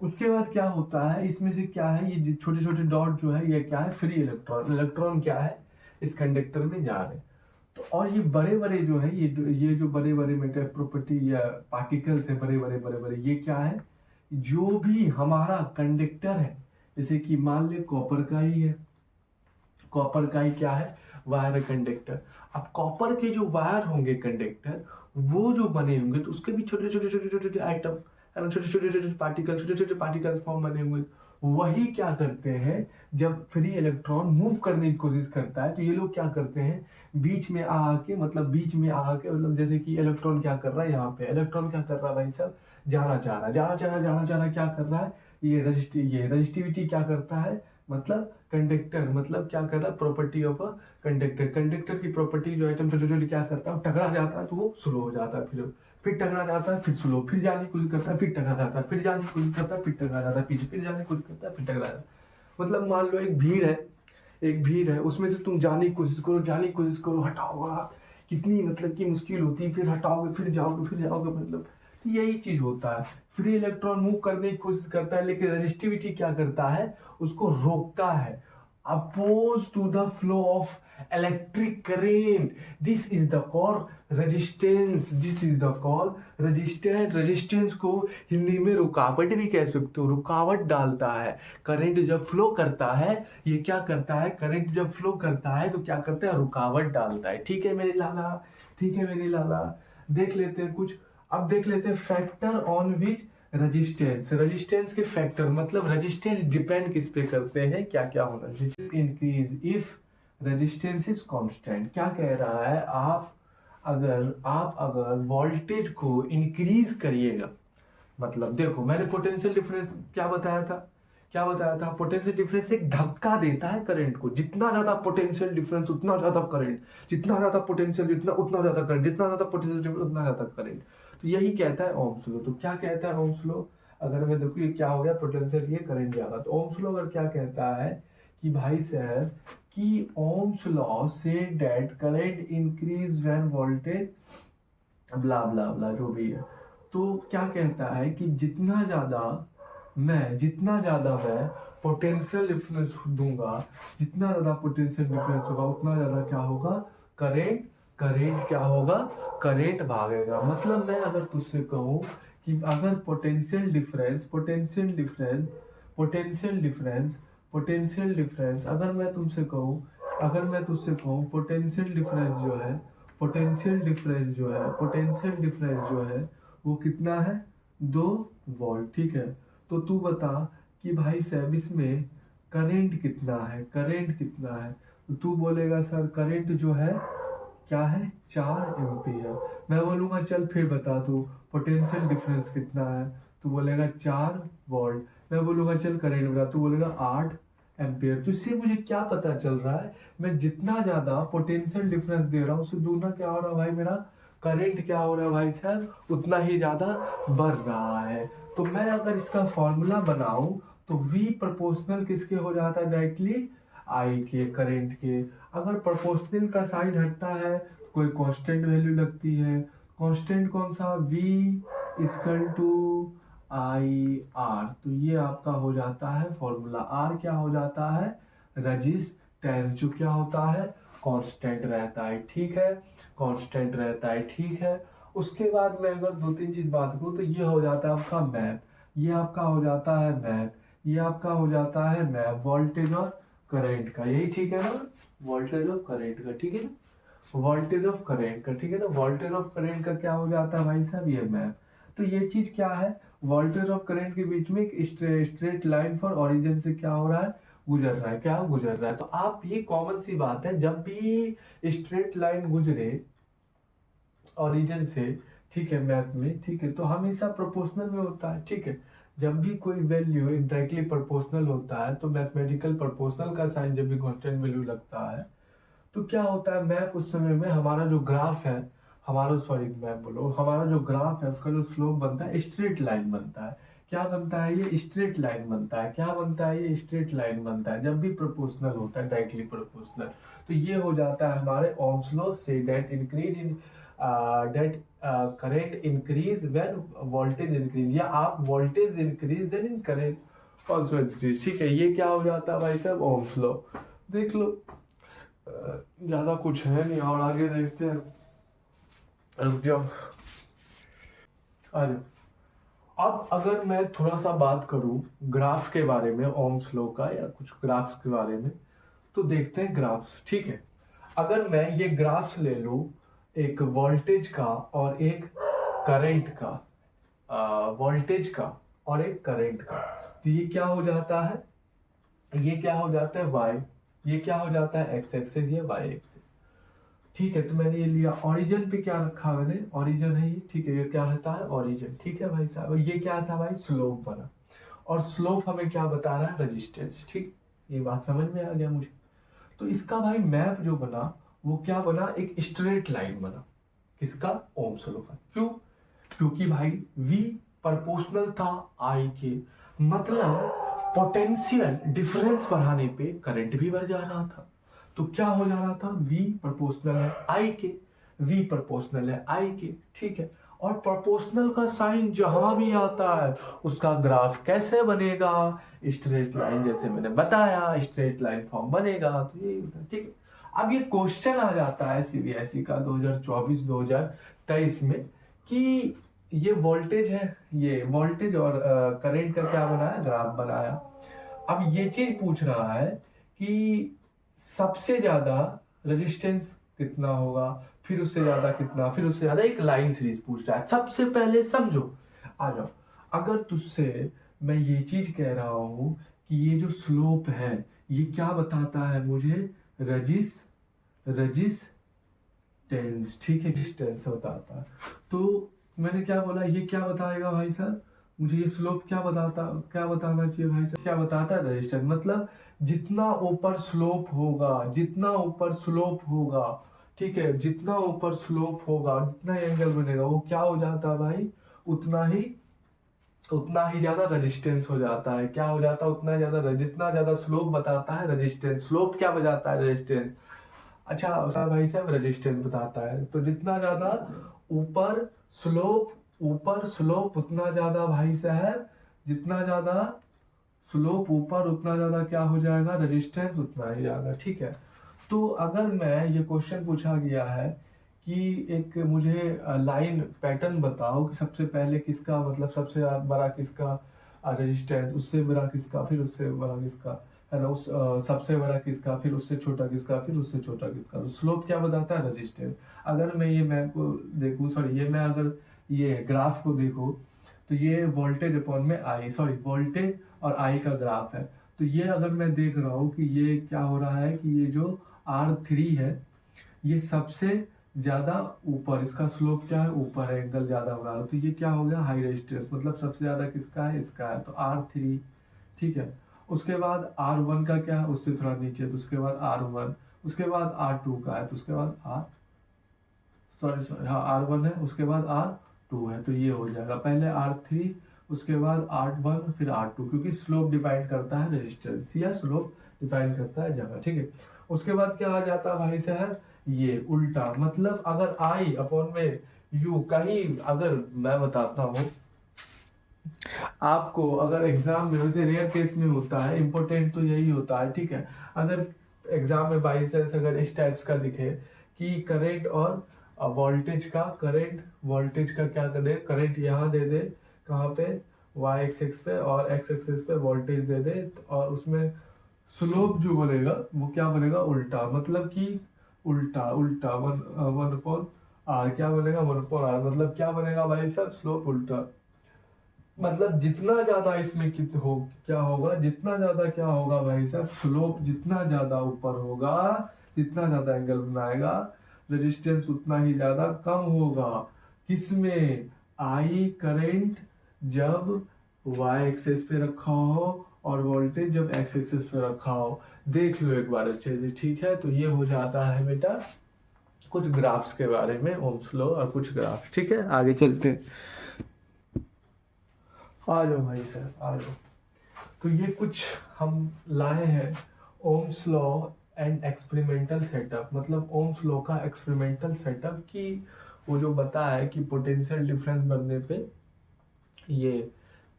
उसके बाद क्या होता है, इसमें से क्या है, ये छोटे छोटे डॉट जो है, ये क्या है? Free electron. इलेक्ट्रॉन क्या है? इस कंडक्टर में जा रहे हैं। तो और ये बड़े बड़े जो है, ये जो बड़े बड़े मेटर प्रॉपर्टी या पार्टिकल्स है, बड़े बड़े बड़े बड़े, ये क्या है? जो भी हमारा कंडक्टर है, जैसे कि मान ले कॉपर का ही है, कॉपर का ही क्या है? Wire conductor. अब कॉपर के जो वायर होंगे कंडक्टर, वो जो बने होंगे, तो उसके भी छोटे छोटे छोटे छोटे छोटे आइटम, छोटे छोटे छोटे पार्टिकल, छोटे छोटे पार्टिकल्स फॉर्म बने होंगे। वही क्या करते हैं, जब फ्री इलेक्ट्रॉन मूव करने की कोशिश करता है, तो ये लोग क्या करते हैं, बीच में आके, मतलब बीच में आके, मतलब जैसे कि इलेक्ट्रॉन क्या कर रहा है, यहाँ पे इलेक्ट्रॉन क्या कर रहा है भाई साहब? जाना चाह रहा है, जाना चाह रहा है, क्या कर रहा है? ये रजिस्टिविटी क्या करता है, मतलब कंडक्टर, मतलब क्या कर रहा है? Property of a conductor. Conductor की प्रॉपर्टी जो आइटम छोटे छोटे क्या करता है, टकरा जाता है तो वो स्लो हो जाता है, फिर टकरा जाता है, फिर स्लो, फिर जाने की कोशिश करता है, फिर टकरा जाता है, फिर जाने की कोशिश करता है, फिर टकरा जाता है, पीछे फिर जाने की कोशिश करता है, फिर टकरा जाता है। मतलब मान लो एक भीड़ है, उसमें से तुम जाने की कोशिश करो, हटाओगा, कितनी मतलब की मुश्किल होती है, फिर हटाओगे, फिर जाओगे, मतलब तो यही चीज होता है। फ्री इलेक्ट्रॉन मूव करने की कोशिश करता है, लेकिन रेजिस्टिविटी क्या करता है? उसको रोकता है। Oppose to the flow of electric current, this is the call resistance, resistance को हिंदी में रुकावट भी कह सकते हो, रुकावट डालता है। करंट जब फ्लो करता है, ये क्या करता है? करंट जब फ्लो करता है तो क्या करता है? रुकावट डालता है, ठीक है मेरे लाला, ठीक है मेरे लाला। देख लेते हैं कुछ, अब देख लेते हैं फैक्टर ऑन विच रेजिस्टेंस के फैक्टर, मतलब रेजिस्टेंस डिपेंड किस पे करते हैं, क्या क्या होना चाहिए। Increase if resistance is constant. क्या कह रहा है, आप अगर वोल्टेज को इंक्रीज करिएगा, मतलब देखो मैंने पोटेंशियल डिफरेंस क्या बताया था, पोटेंशियल डिफरेंस एक धक्का देता है करंट को। जितना ज्यादा पोटेंशियल डिफरेंस उतना ज्यादा करंट, जितना ज्यादा पोटेंशियल जितना उतना ज्यादा करंट, जितना ज्यादा पोटेंशियल डिफरेंस उतना ज्यादा करंट। तो यही कहता है ओम्स लॉ। तो क्या कहता है ओम्स लॉ? अगर मैं देखो ये क्या हो गया, पोटेंशियल ये करंट जाएगा, तो ओम्स लॉ अगर क्या कहता है कि भाई साहब कि ओम्स लॉ से that current increase when voltage blah blah blah जो भी है। तो क्या कहता है कि जितना ज्यादा मैं पोटेंशियल डिफरेंस दूंगा, जितना ज्यादा पोटेंशियल डिफरेंस होगा, उतना ज्यादा क्या होगा? करेंट क्या होगा? करेंट भागेगा। मतलब मैं अगर तुझसे कहूँ कि अगर पोटेंशियल डिफरेंस पोटेंशियल डिफरेंस, अगर मैं तुझसे कहूँ पोटेंशियल डिफरेंस जो है, वो कितना है, 2 वोल्ट, ठीक है। तो तू बता कि भाई साहब इसमें करंट कितना है। तो तू बोलेगा सर करंट जो है क्या है, 4 एम्पियर। मैं बोलूंगा चल फिर बता तू पोटेंशियल डिफरेंस कितना है, तू बोलेगा 4 वोल्ट। मैं बोलूंगा चल करंट बता, तू बोलेगा 8 एम्पियर। तो इससे मुझे क्या पता चल रहा है, मैं जितना ज्यादा पोटेंशियल डिफरेंस दे रहा हूँ उससे दूना क्या हो रहा है भाई, मेरा करंट क्या हो रहा है भाई साहब, उतना ही ज्यादा बढ़ रहा है। तो मैं अगर इसका फॉर्मूला बनाऊं तो V प्रोपोर्शनल किसके हो जाता है, डायरेक्टली I के, करंट के। अगर प्रोपोर्शनल का साइन हटता है तो कोई कांस्टेंट वैल्यू लगती है। कांस्टेंट कौन सा, V equal to I R. तो ये आपका हो जाता है फॉर्मूला। R क्या हो जाता है, रजिस्टेंस, जो क्या होता है, कांस्टेंट रहता है, ठीक है, कांस्टेंट रहता है, ठीक है। उसके बाद मैं अगर 2-3 चीज बात करूँ तो ये हो जाता है आपका मैप, ये आपका हो जाता है मैप, ये आपका हो जाता है मैप वोल्टेज और करंट का, यही ठीक है ना, वोल्टेज ऑफ करंट का, ठीक है ना, वोल्टेज ऑफ करंट का, ठीक है ना। वोल्टेज ऑफ करंट का क्या हो जाता है भाई साहब, ये मैप। तो ये चीज क्या है, वोल्टेज ऑफ करंट के बीच में एक स्ट्रेट लाइन फॉर ओरिजिन से क्या हो रहा है, गुजर रहा है, क्या गुजर रहा है। तो आप, ये कॉमन सी बात है, जब भी स्ट्रेट लाइन गुजरे ओरिजिन से, ठीक है, मैप में, ठीक है, तो हमेशा प्रोपोर्शनल में होता है, ठीक है। जब भी कोई वैल्यू डायरेक्टली प्रोपोर्शनल होता है तो मैथमेटिकल प्रोपोर्शनल का साइन जब भी कांस्टेंट वैल्यू लगता है तो क्या होता है, मैप उस समय में हमारा जो ग्राफ है, हमारा जो ग्राफ है उसका जो स्लोप बनता है स्ट्रेट लाइन बनता है। क्या बनता है, ये स्ट्रेट लाइन बनता है, क्या बनता है, ये स्ट्रेट लाइन बनता है जब भी प्रोपोर्शनल होता है, डायरेक्टली प्रोपोर्शनल। तो ये हो जाता है हमारे ओम्स लॉ से, that current increase when voltage increase, या आप voltage increase then in current also increase, ठीक है। ये क्या हो जाता है भाई साहब, ओम्स लॉ। देख लो, ज्यादा कुछ है नहीं, और आगे देखते हैं, रुक जाओ, आ जाओ। अब अगर मैं थोड़ा सा बात करूं ग्राफ के बारे में, ओम्स लॉ का, या कुछ ग्राफ्स के बारे में, तो देखते हैं ग्राफ्स, ठीक है। अगर मैं ये ग्राफ्स ले लूं, एक वोल्टेज का और एक करंट का, वोल्टेज का और एक करंट का, तो ये क्या हो जाता है, ये क्या हो जाता है y, ये क्या हो जाता है x एक्सिस, ये y एक्सिस, ठीक है। तो मैंने ये लिया, ओरिजिन पे क्या रखा मैंने, ओरिजिन है ये, ठीक है, ये क्या होता है, ओरिजिन, ठीक है भाई साहब। ये क्या था भाई, स्लोप बना, और स्लोप हमें क्या बता रहा है, रेजिस्टेंस, ठीक, ये बात समझ में आ गया मुझे। तो इसका भाई मैप जो बना वो क्या बना, एक स्ट्रेट लाइन बना, किसका, ओम्स लॉ का। क्यों, क्योंकि भाई V प्रोपोर्शनल था I के, मतलब पोटेंशियल डिफरेंस बढ़ाने पे करंट भी बढ़ जा रहा था। तो क्या हो जा रहा था, V प्रोपोर्शनल है I के, V प्रोपोर्शनल है I के, ठीक है। और प्रोपोर्शनल का साइन जहां भी आता है उसका ग्राफ कैसे बनेगा, स्ट्रेट लाइन, जैसे मैंने बताया स्ट्रेट लाइन फॉर्म बनेगा। तो ये ठीक है। अब ये क्वेश्चन आ जाता है सीबीएसई का 2024-2023 में कि ये वोल्टेज है, ये वोल्टेज और करंट का क्या बनाया, ग्राफ बनाया। अब ये चीज पूछ रहा है कि सबसे ज्यादा रेजिस्टेंस कितना होगा, फिर उससे ज्यादा कितना, फिर उससे ज्यादा, एक लाइन सीरीज पूछ रहा है। सबसे पहले समझो, आ जाओ, अगर तुझसे मैं ये चीज कह रहा हूं कि ये जो स्लोप है ये क्या बताता है मुझे, रजिस्टेंस, ठीक है, रेजिस्टेंस बताता है। तो मैंने क्या बोला, ये क्या बताएगा भाई साहब, मुझे ये स्लोप क्या बताना चाहिए भाई साहब, क्या बताता है, रेजिस्टेंस। मतलब जितना ऊपर स्लोप होगा, ठीक है, जितना ऊपर स्लोप होगा, जितना एंगल बनेगा, वो क्या हो जाता है भाई, उतना ही ज्यादा रेजिस्टेंस हो जाता है। क्या हो जाता है, उतना ज्यादा, जितना ज्यादा स्लोप बताता है रेजिस्टेंस, स्लोप क्या बताता है, रेजिस्टेंस। अच्छा उसका भाई साहब रेजिस्टेंस बताता है। तो जितना ज्यादा ऊपर स्लोप उतना ज्यादा भाई साहब, जितना ज्यादा स्लोप ऊपर उतना ज्यादा क्या हो जाएगा, रेजिस्टेंस उतना ही ज्यादा, ठीक है। तो अगर मैं, ये क्वेश्चन पूछा गया है कि एक मुझे लाइन पैटर्न बताओ कि सबसे पहले किसका, मतलब सबसे बड़ा किसका रेजिस्टेंस, उससे बड़ा किसका, फिर उससे बड़ा किसका, है ना, उस सबसे बड़ा किसका, फिर उससे छोटा किसका, फिर उससे छोटा किसका। तो स्लोप क्या बताता है, रेजिस्टेंस। अगर मैं ये मैप को देखूँ, सॉरी ये मैं अगर ये ग्राफ को देखूँ, तो ये वोल्टेज अपॉन में आई, सॉरी वोल्टेज और आई का ग्राफ है। तो ये अगर मैं देख रहा हूँ कि ये क्या हो रहा है कि ये जो R3 है ये सबसे ज्यादा ऊपर, इसका स्लोप क्या है, ऊपर है, एंगल ज्यादा हो रहा है। तो ये क्या हो गया, हाई रेजिस्टेंस, मतलब सबसे ज्यादा किसका है, इसका है, तो R3। ठीक है। उसके बाद R1 का क्या है, उससे थोड़ा नीचे, तो उसके बाद R1, उसके बाद R2 का है, तो उसके बाद सॉरी सॉरी हाँ R1 है, उसके बाद R2 है। तो ये हो जाएगा पहले R3, उसके बाद R1, फिर R2, क्योंकि स्लोप डिफाइन करता है रेजिस्टेंस, या स्लोप डिफाइन करता है जगह। ठीक है। उसके बाद क्या आ जाता है भाई साहब, ये उल्टा, मतलब अगर आई अपॉन में यू, कहीं अगर मैं बताता हूँ आपको, अगर एग्जाम में, वैसे रेयर केस में होता है, इंपॉर्टेंट तो यही होता है। ठीक है। अगर एग्जाम में बाई चांस अगर इस टाइप्स का दिखे कि करंट और वोल्टेज का, करंट वोल्टेज का क्या कर दे, करंट यहाँ दे दे, कहाँ पे, y एक्सिस पे, और x एक्सिस पे वोल्टेज दे दे, और उसमें स्लोप जो बनेगा वो क्या बनेगा, उल्टा, मतलब कि उल्टा उल्टा वन वन अपॉन आर, क्या बनेगा, वन अपॉन आर, मतलब क्या बनेगा भाई साहब, स्लोप उल्टा। मतलब जितना ज्यादा इसमें क्या होगा, जितना ज्यादा क्या होगा भाई साहब, स्लोप जितना ज्यादा ऊपर होगा, जितना ज्यादा एंगल बनाएगा, रेजिस्टेंस उतना ही ज्यादा कम होगा। किसमें, आई करंट जब वाई एक्सेस पे रखा हो, और वोल्टेज जब एक्स एक्सेस पे रखा हो। देख लो एक बार अच्छे से। ठीक है। तो ये हो जाता है बेटा कुछ ग्राफ्स के बारे में, ओम्स लॉ और कुछ ग्राफ्स। ठीक है, आगे चलते हैं। आ जाओ भाई साहब, आ जाओ। तो ये कुछ हम लाए हैं Ohm's law and experimental setup, मतलब ओम्स लॉ का एक्सपेरिमेंटल सेटअप की, वो जो बताया है कि पोटेंशियल डिफरेंस बनने पे ये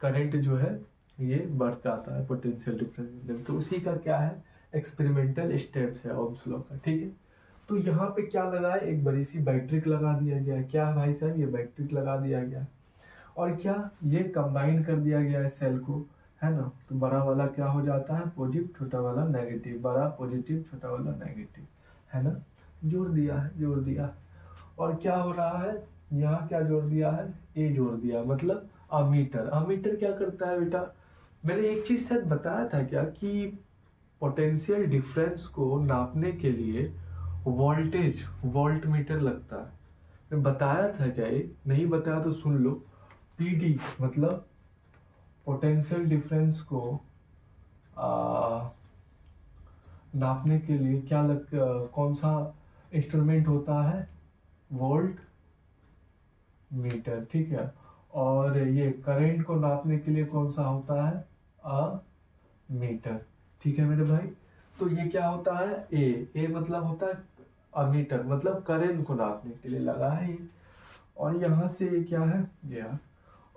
करंट जो है ये बढ़ जाता है, पोटेंशियल डिफरेंस बनने पे। तो उसी का क्या है, एक्सपेरिमेंटल स्टेप्स है ओम्स लॉ का। ठीक है। तो यहाँ पे क्या लगा है, एक बड़ी सी बैट्रिक लगा दिया गया है। क्या है भाई साहब, ये बैट्रिक लगा दिया गया है, और क्या, ये कंबाइन कर दिया गया है सेल को, है ना। तो बड़ा वाला क्या हो जाता है पॉजिटिव, छोटा वाला नेगेटिव, बड़ा पॉजिटिव, छोटा वाला नेगेटिव, है ना। जोड़ दिया है, जोड़ दिया। और क्या हो रहा है, यहाँ क्या जोड़ दिया है, ए जोड़ दिया, मतलब अमीटर। अमीटर क्या करता है बेटा, मैंने एक चीज शायद बताया था क्या, कि पोटेंशियल डिफरेंस को नापने के लिए वोल्टेज वोल्ट मीटर लगता है। मैं बताया था क्या, ये नहीं बताया तो सुन लो। पीडी मतलब पोटेंशियल डिफरेंस को आ, नापने के लिए कौन सा इंस्ट्रूमेंट होता है, वोल्ट मीटर। ठीक है। और ये करंट को नापने के लिए कौन सा होता है, अ मीटर। ठीक है मेरे भाई। तो ये क्या होता है, ए मतलब होता है अमीटर, मतलब करंट को नापने के लिए लगा है ये। और यहाँ से ये क्या है, ये,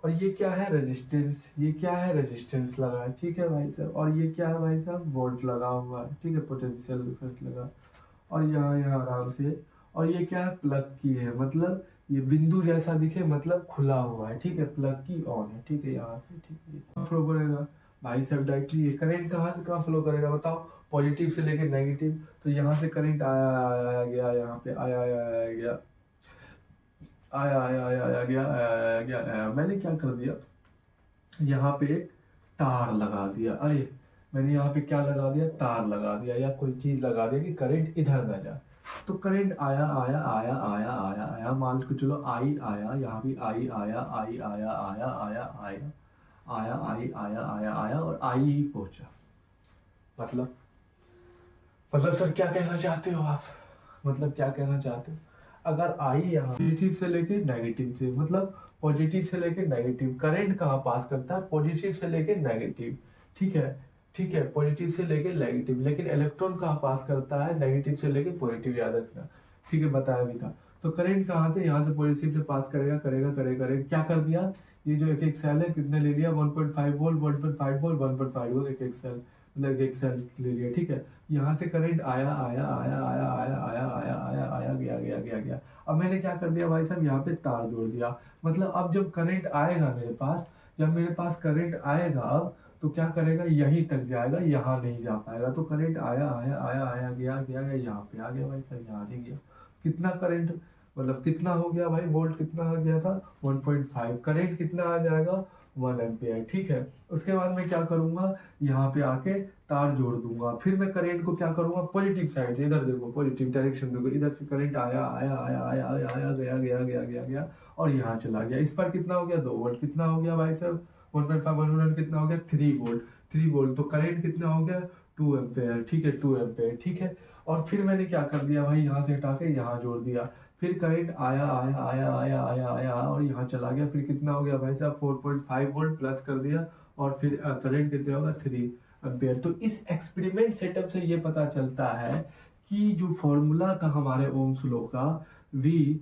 और ये क्या है, रेजिस्टेंस, ये क्या है, रेजिस्टेंस लगा है। ठीक है भाई साहब। और ये क्या है भाई साहब, वोल्ट लगा हुआ है। ठीक है, पोटेंशियल डिफरेंस लगा। और यहाँ यहाँ आराम से, और ये क्या है, प्लग की है, मतलब ये बिंदु जैसा दिखे, मतलब खुला हुआ है। ठीक है, प्लग की ऑन है। ठीक है, यहाँ से, ठीक है, फ्लो करेगा भाई साहब डायरेक्टली। ये करंट कहाँ से कहाँ फ्लो करेगा बताओ, पॉजिटिव से लेके नेगेटिव। तो यहाँ से करंट आया आया आया गया, यहाँ पे आया आया आया गया, आया आया आया आया गया, आया आया गया, आया। मैंने क्या कर दिया, यहाँ पे एक तार लगा दिया। अरे मैंने यहाँ पे क्या लगा दिया, तार लगा दिया, या कोई चीज लगा दिया कि करंट इधर ना जाए। तो करंट आया आया आया आया आया आया, मान के चलो आई आया, यहाँ भी आई आया, आई आया आया आया आया आया, आई आया आया आया, और आई ही पहुंचा। मतलब सर क्या कहना चाहते हो आप, मतलब क्या कहना चाहते हो, अगर आई यहाँ पॉजिटिव से लेके नेगेटिव से, मतलब पॉजिटिव से लेके नेगेटिव, करंट कहाँ पास करता है, पॉजिटिव से लेके नेगेटिव। ठीक है, ठीक है, पॉजिटिव से लेके नेगेटिव, लेकिन इलेक्ट्रॉन कहाँ पास करता है, नेगेटिव से लेके पॉजिटिव, याद रखना। ठीक है, बताया भी था। तो करंट कहाँ से, यहाँ से पॉजिटिव से पास करेगा, करेगा करेगा करेगा, क्या कर दिया, ये जो एक एक सेल है कितने ले लिया, 1.5 वोल्ट, 1.5 वोल्ट, 1.5 वोल्ट, एक एक सेल, मतलब एक सेल ले लिया। ठीक है, यहाँ से करंट आया आया आया आया आया आया आया आया आया, गया गया गया गया। अब मैंने क्या कर दिया भाई साहब, यहाँ पे तार जोड़ दिया। मतलब अब जब करंट आएगा मेरे पास, जब मेरे पास करंट आएगा अब, तो क्या करेगा, यहीं तक जाएगा, यहाँ नहीं जा पाएगा। तो करंट आया आया आया आया गया गया गया, यहाँ पे आ गया भाई साहब, यहाँ नहीं गया। कितना करंट, मतलब कितना हो गया भाई, वोल्ट कितना आ गया था 1.5, करंट कितना आ जाएगा 1 एम्पियर। ठीक है, उसके बाद मैं क्या करूंगा, यहाँ पे आके तार जोड़ दूंगा, फिर मैं करंट को क्या करूंगा, पॉजिटिव साइड से, इधर देखो पॉजिटिव डायरेक्शन देखो, इधर से करंट आया आया आया आया आया आया गया गया गया गया गया और यहाँ चला गया। इस पर कितना हो गया 2 वोल्ट, कितना हो गया भाई साहब 1.5 1 कितना हो गया 3 वोल्ट, 3 वोल्ट। तो करंट कितना हो गया 2 एम्पेयर। ठीक है, 2 एम्पेयर। ठीक है, और फिर मैंने क्या कर दिया भाई, यहाँ से हटा के यहाँ जोड़ दिया, फिर करंट आया आया आया आया आया आया और यहाँ चला गया, फिर कितना हो गया भाई साहब 4.5 वोल्ट प्लस कर दिया, और फिर करंट कितना होगा 3 एम्पियर। तो इस एक्सपेरिमेंट सेटअप से ये पता चलता है कि जो फॉर्मूला था हमारे ओम्स लॉ का, वी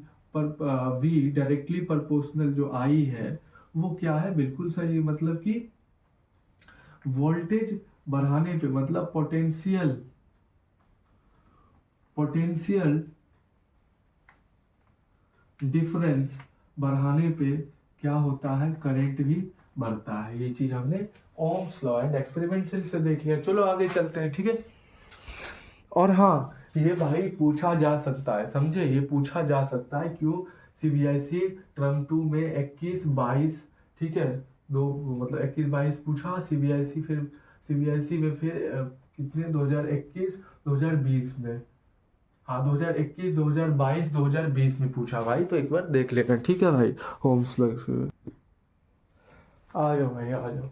डायरेक्टली प्रोपोर्शनल जो आई है वो क्या है, बिल्कुल सही, मतलब कि वोल्टेज बढ़ाने पे, मतलब पोटेंशियल डिफरेंस बढ़ाने पे क्या होता है, करंट भी बढ़ता है। ये चीज हमने ओम्स लॉ एंड एक्सपेरिमेंटल से देख लिया। चलो आगे चलते हैं। ठीक है, और हाँ ये भाई पूछा जा सकता है, समझे, ये पूछा जा सकता है क्यों, सीबीएसई टर्म 2 में 21-22, ठीक है, दो मतलब 21-22 पूछा सीबीएसई, फिर सीबीएसई में फिर कितने 2021 2020 में, हाँ 2021 2022 2020 में पूछा भाई, तो एक बार देख लेना। ठीक है भाई, होम्स लॉ, आ जाओ भाई आ जाओ।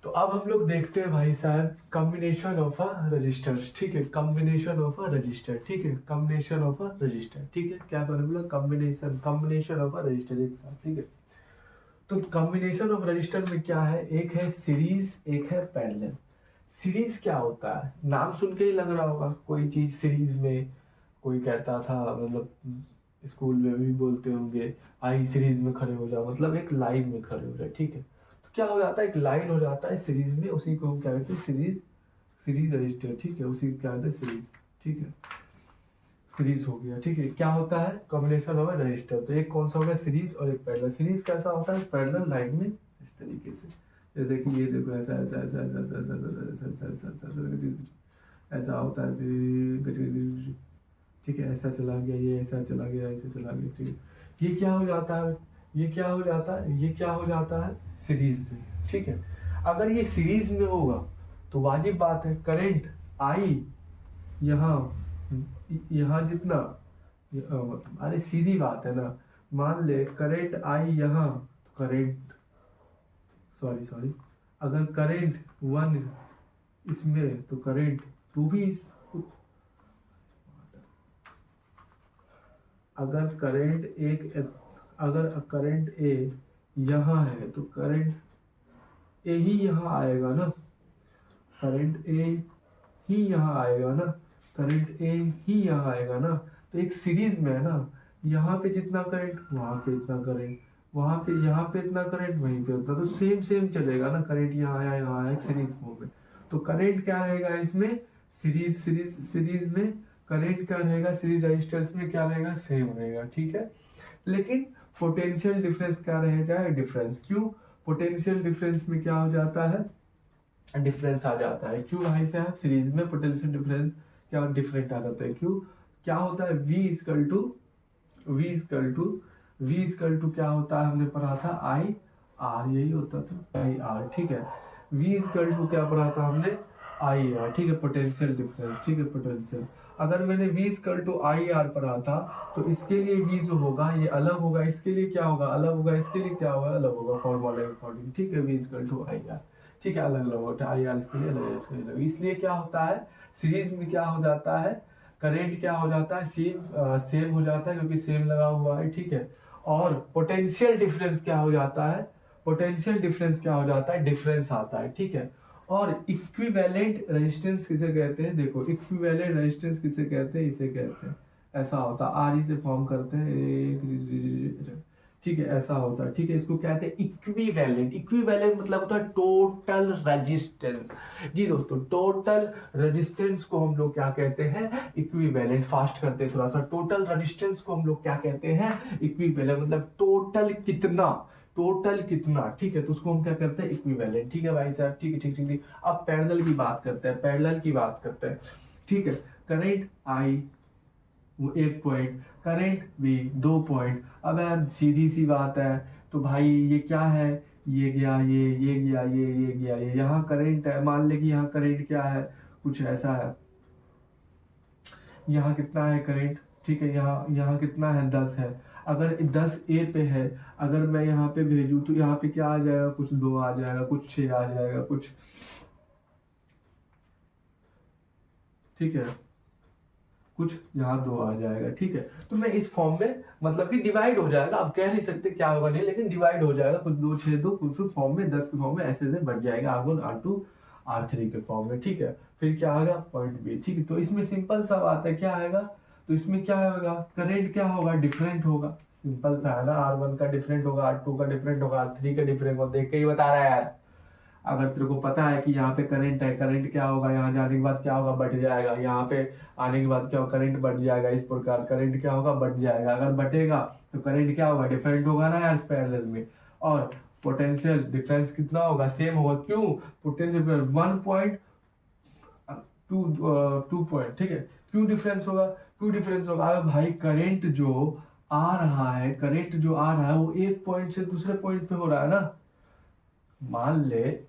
तो अब हम लोग देखते हैं भाई साहब कॉम्बिनेशन ऑफ अ रजिस्टर्स। ठीक है, कॉम्बिनेशन ऑफ अ रजिस्टर। ठीक है, कॉम्बिनेशन ऑफ अ रजिस्टर। ठीक है, क्या formula, combination of a resistor एक साथ। ठीक है, तो कॉम्बिनेशन ऑफ रजिस्टर में क्या है, एक है सीरीज, एक है पैरेलल। सीरीज क्या होता है, नाम सुन के ही लग रहा होगा कोई चीज सीरीज में, कोई कहता था, मतलब स्कूल में भी बोलते होंगे आई सीरीज में खड़े हो जाओ, मतलब एक लाइन में खड़े हो जाए। ठीक है, तो क्या हो जाता है, एक लाइन हो जाता है सीरीज में, उसी को हम क्या कहते हैं, सीरीज रजिस्टर। ठीक है, उसी को क्या कहते हैं सीरीज। ठीक है, सीरीज हो गया। ठीक है, क्या होता है, कॉम्बिनेशन ऑफ रजिस्टर। तो एक कौन सा हो गया सीरीज और एक पैरेलल। सीरीज कैसा होता है, पैरेलल लाइन में इस तरीके से, जैसे कि ये देखो ऐसा ऐसा ऐसा ऐसा ऐसा ऐसा ऐसा ऐसा ऐसा ऐसा ऐसा होता है। ठीक है, ऐसा चला गया, ये ऐसा चला गया, ऐसे चला गया। ठीक है, ये क्या हो जाता है, ये क्या हो जाता है, ये क्या हो जाता है सीरीज में। ठीक है, अगर ये सीरीज में होगा तो वाजिब बात है करंट आई यहाँ, यहाँ जितना, अरे सीधी बात है ना, मान ले करंट आई यहाँ, तो करंट सॉरी अगर करंट 1 इसमें तो करंट 2 भी इस, अगर करंट अगर करंट ए यहाँ है तो करंट ए ही यहाँ आएगा ना, करंट ए ही यहाँ आएगा ना, करंट ए ही यहाँ आएगा ना। तो एक सीरीज में है ना, यहाँ पे जितना करंट वहां पे इतना करंट, वहां पे यहाँ पे इतना करंट वहीं पे उतना, तो सेम चलेगा ना, करंट यहाँ आया यहाँ आया, सीरीज में। तो करंट क्या रहेगा इसमें, सीरीज में करंट क्या रहेगा, सीरीज रजिस्टर्स में क्या रहेगा, सेम रहेगा। ठीक है, लेकिन पोटेंशियल डिफरेंस क्या रहेगा, डिफरेंस। क्यों, पोटेंशियल डिफरेंस में क्या हो जाता है, डिफरेंस आ जाता है। क्यों भाई साहब, सीरीज में पोटेंशियल डिफरेंस क्या डिफरेंट आ जाता है, क्यों, क्या होता है, V इक्वल टू क्या होता है, हमने पढ़ा था आई आर, यही होता था आई आर। ठीक है, V इक्वल टू क्या पढ़ा था हमने, आई आर। ठीक है, पोटेंशियल डिफरेंस। ठीक है, पोटेंशियल, अगर मैंने V equal to I R पढ़ा था तो इसके लिए V जो होगा ये अलग होगा, इसके लिए क्या होगा, अलग होगा, इसके लिए क्या होगा, अलग होगा, फॉर्मूला अकॉर्डिंग। ठीक है, V equal to I R. ठीक है, अलग अलग होता है, आई आर इसके लिए अलग, इसके लिए अलग। इसलिए क्या होता है, सीरीज में क्या हो जाता है, करंट क्या हो जाता है, सेम हो जाता है, क्योंकि सेम लगा हुआ है। ठीक है, और पोटेंशियल डिफरेंस क्या हो जाता है, डिफरेंस आता है। ठीक है, और इक्विवेलेंट रेजिस्टेंस किसे कहते हैं, देखो इक्विवेलेंट रेजिस्टेंस किसे कहते हैं, इसे कहते हैं, ऐसा होता है, आर से फॉर्म करते हैं। ठीक है, ऐसा होता है। ठीक है, इसको कहते हैं इक्विवेलेंट मतलब होता है टोटल रेजिस्टेंस। जी दोस्तों, टोटल रेजिस्टेंस को हम लोग क्या कहते हैं, इक्विवेलेंट। फास्ट करते हैं थोड़ा सा, टोटल रेजिस्टेंस को हम लोग क्या कहते हैं, इक्विवेलेंट, मतलब टोटल कितना, टोटल कितना, ठीक है, तो उसको हम क्या करते हैं, इक्विवेलेंट। ठीक है भाई साहब, ठीक है, ठीक ठीक ठीक। अब पैरेलल की बात करते हैं, पैरेलल की बात करते हैं, ठीक है। Current I 1 point, current B 2 point. अब यार सीधी सी बात है, तो भाई ये क्या है, ये गया ये गया ये गया ये, यहाँ करंट है, मान ले कि यहाँ करंट क्या है, कुछ ऐसा है, यहाँ कितना है करंट, ठीक है, यहाँ यहाँ कितना है 10 है। अगर 10 ए पे है, अगर मैं यहाँ पे भेजूँ तो यहाँ पे क्या आ जाएगा, कुछ 2 आ जाएगा, कुछ 6 आ जाएगा, कुछ, ठीक है, कुछ यहाँ 2 आ जाएगा, ठीक है। तो मैं इस फॉर्म में मतलब कि डिवाइड हो जाएगा, अब कह नहीं सकते क्या होगा नहीं, लेकिन डिवाइड हो जाएगा, कुछ 2 6 2 कुछ फॉर्म में 10 के फॉर्म में ऐसे ऐसे बढ़ जाएगा, R1 R2 R3 के फॉर्म में, ठीक है। फिर क्या आएगा, पॉइंट बी, ठीक है। तो इसमें सिंपल सा बात है, क्या आएगा, तो इसमें क्या होगा, करंट क्या होगा, डिफरेंट होगा, सिंपल सा है ना, R1 का डिफरेंट होगा, R2 का डिफरेंट होगा, R3 का डिफरेंट होगा, देख के ही बता रहा है यार। अगर तेरे को पता है कि यहाँ पे करंट है, करंट क्या होगा, यहाँ जाने के बाद क्या होगा, बढ़ जाएगा, यहाँ पे आने के बाद क्या होगा, करंट बढ़ जाएगा, इस प्रकार करंट क्या होगा, बढ़ जाएगा। अगर बढ़ेगा तो करंट क्या होगा, डिफरेंट होगा ना यार पैरेलल में। और पोटेंशियल डिफरेंस कितना होगा, सेम होगा, क्यों, पोटेंशियल 1.2 ठीक है। क्यों डिफरेंस होगा, क्यों डिफरेंस होगा, अरे भाई करंट जो आ रहा है, करंट जो आ रहा है वो एक पॉइंट से दूसरे पॉइंट पे हो रहा है ना, मान ले,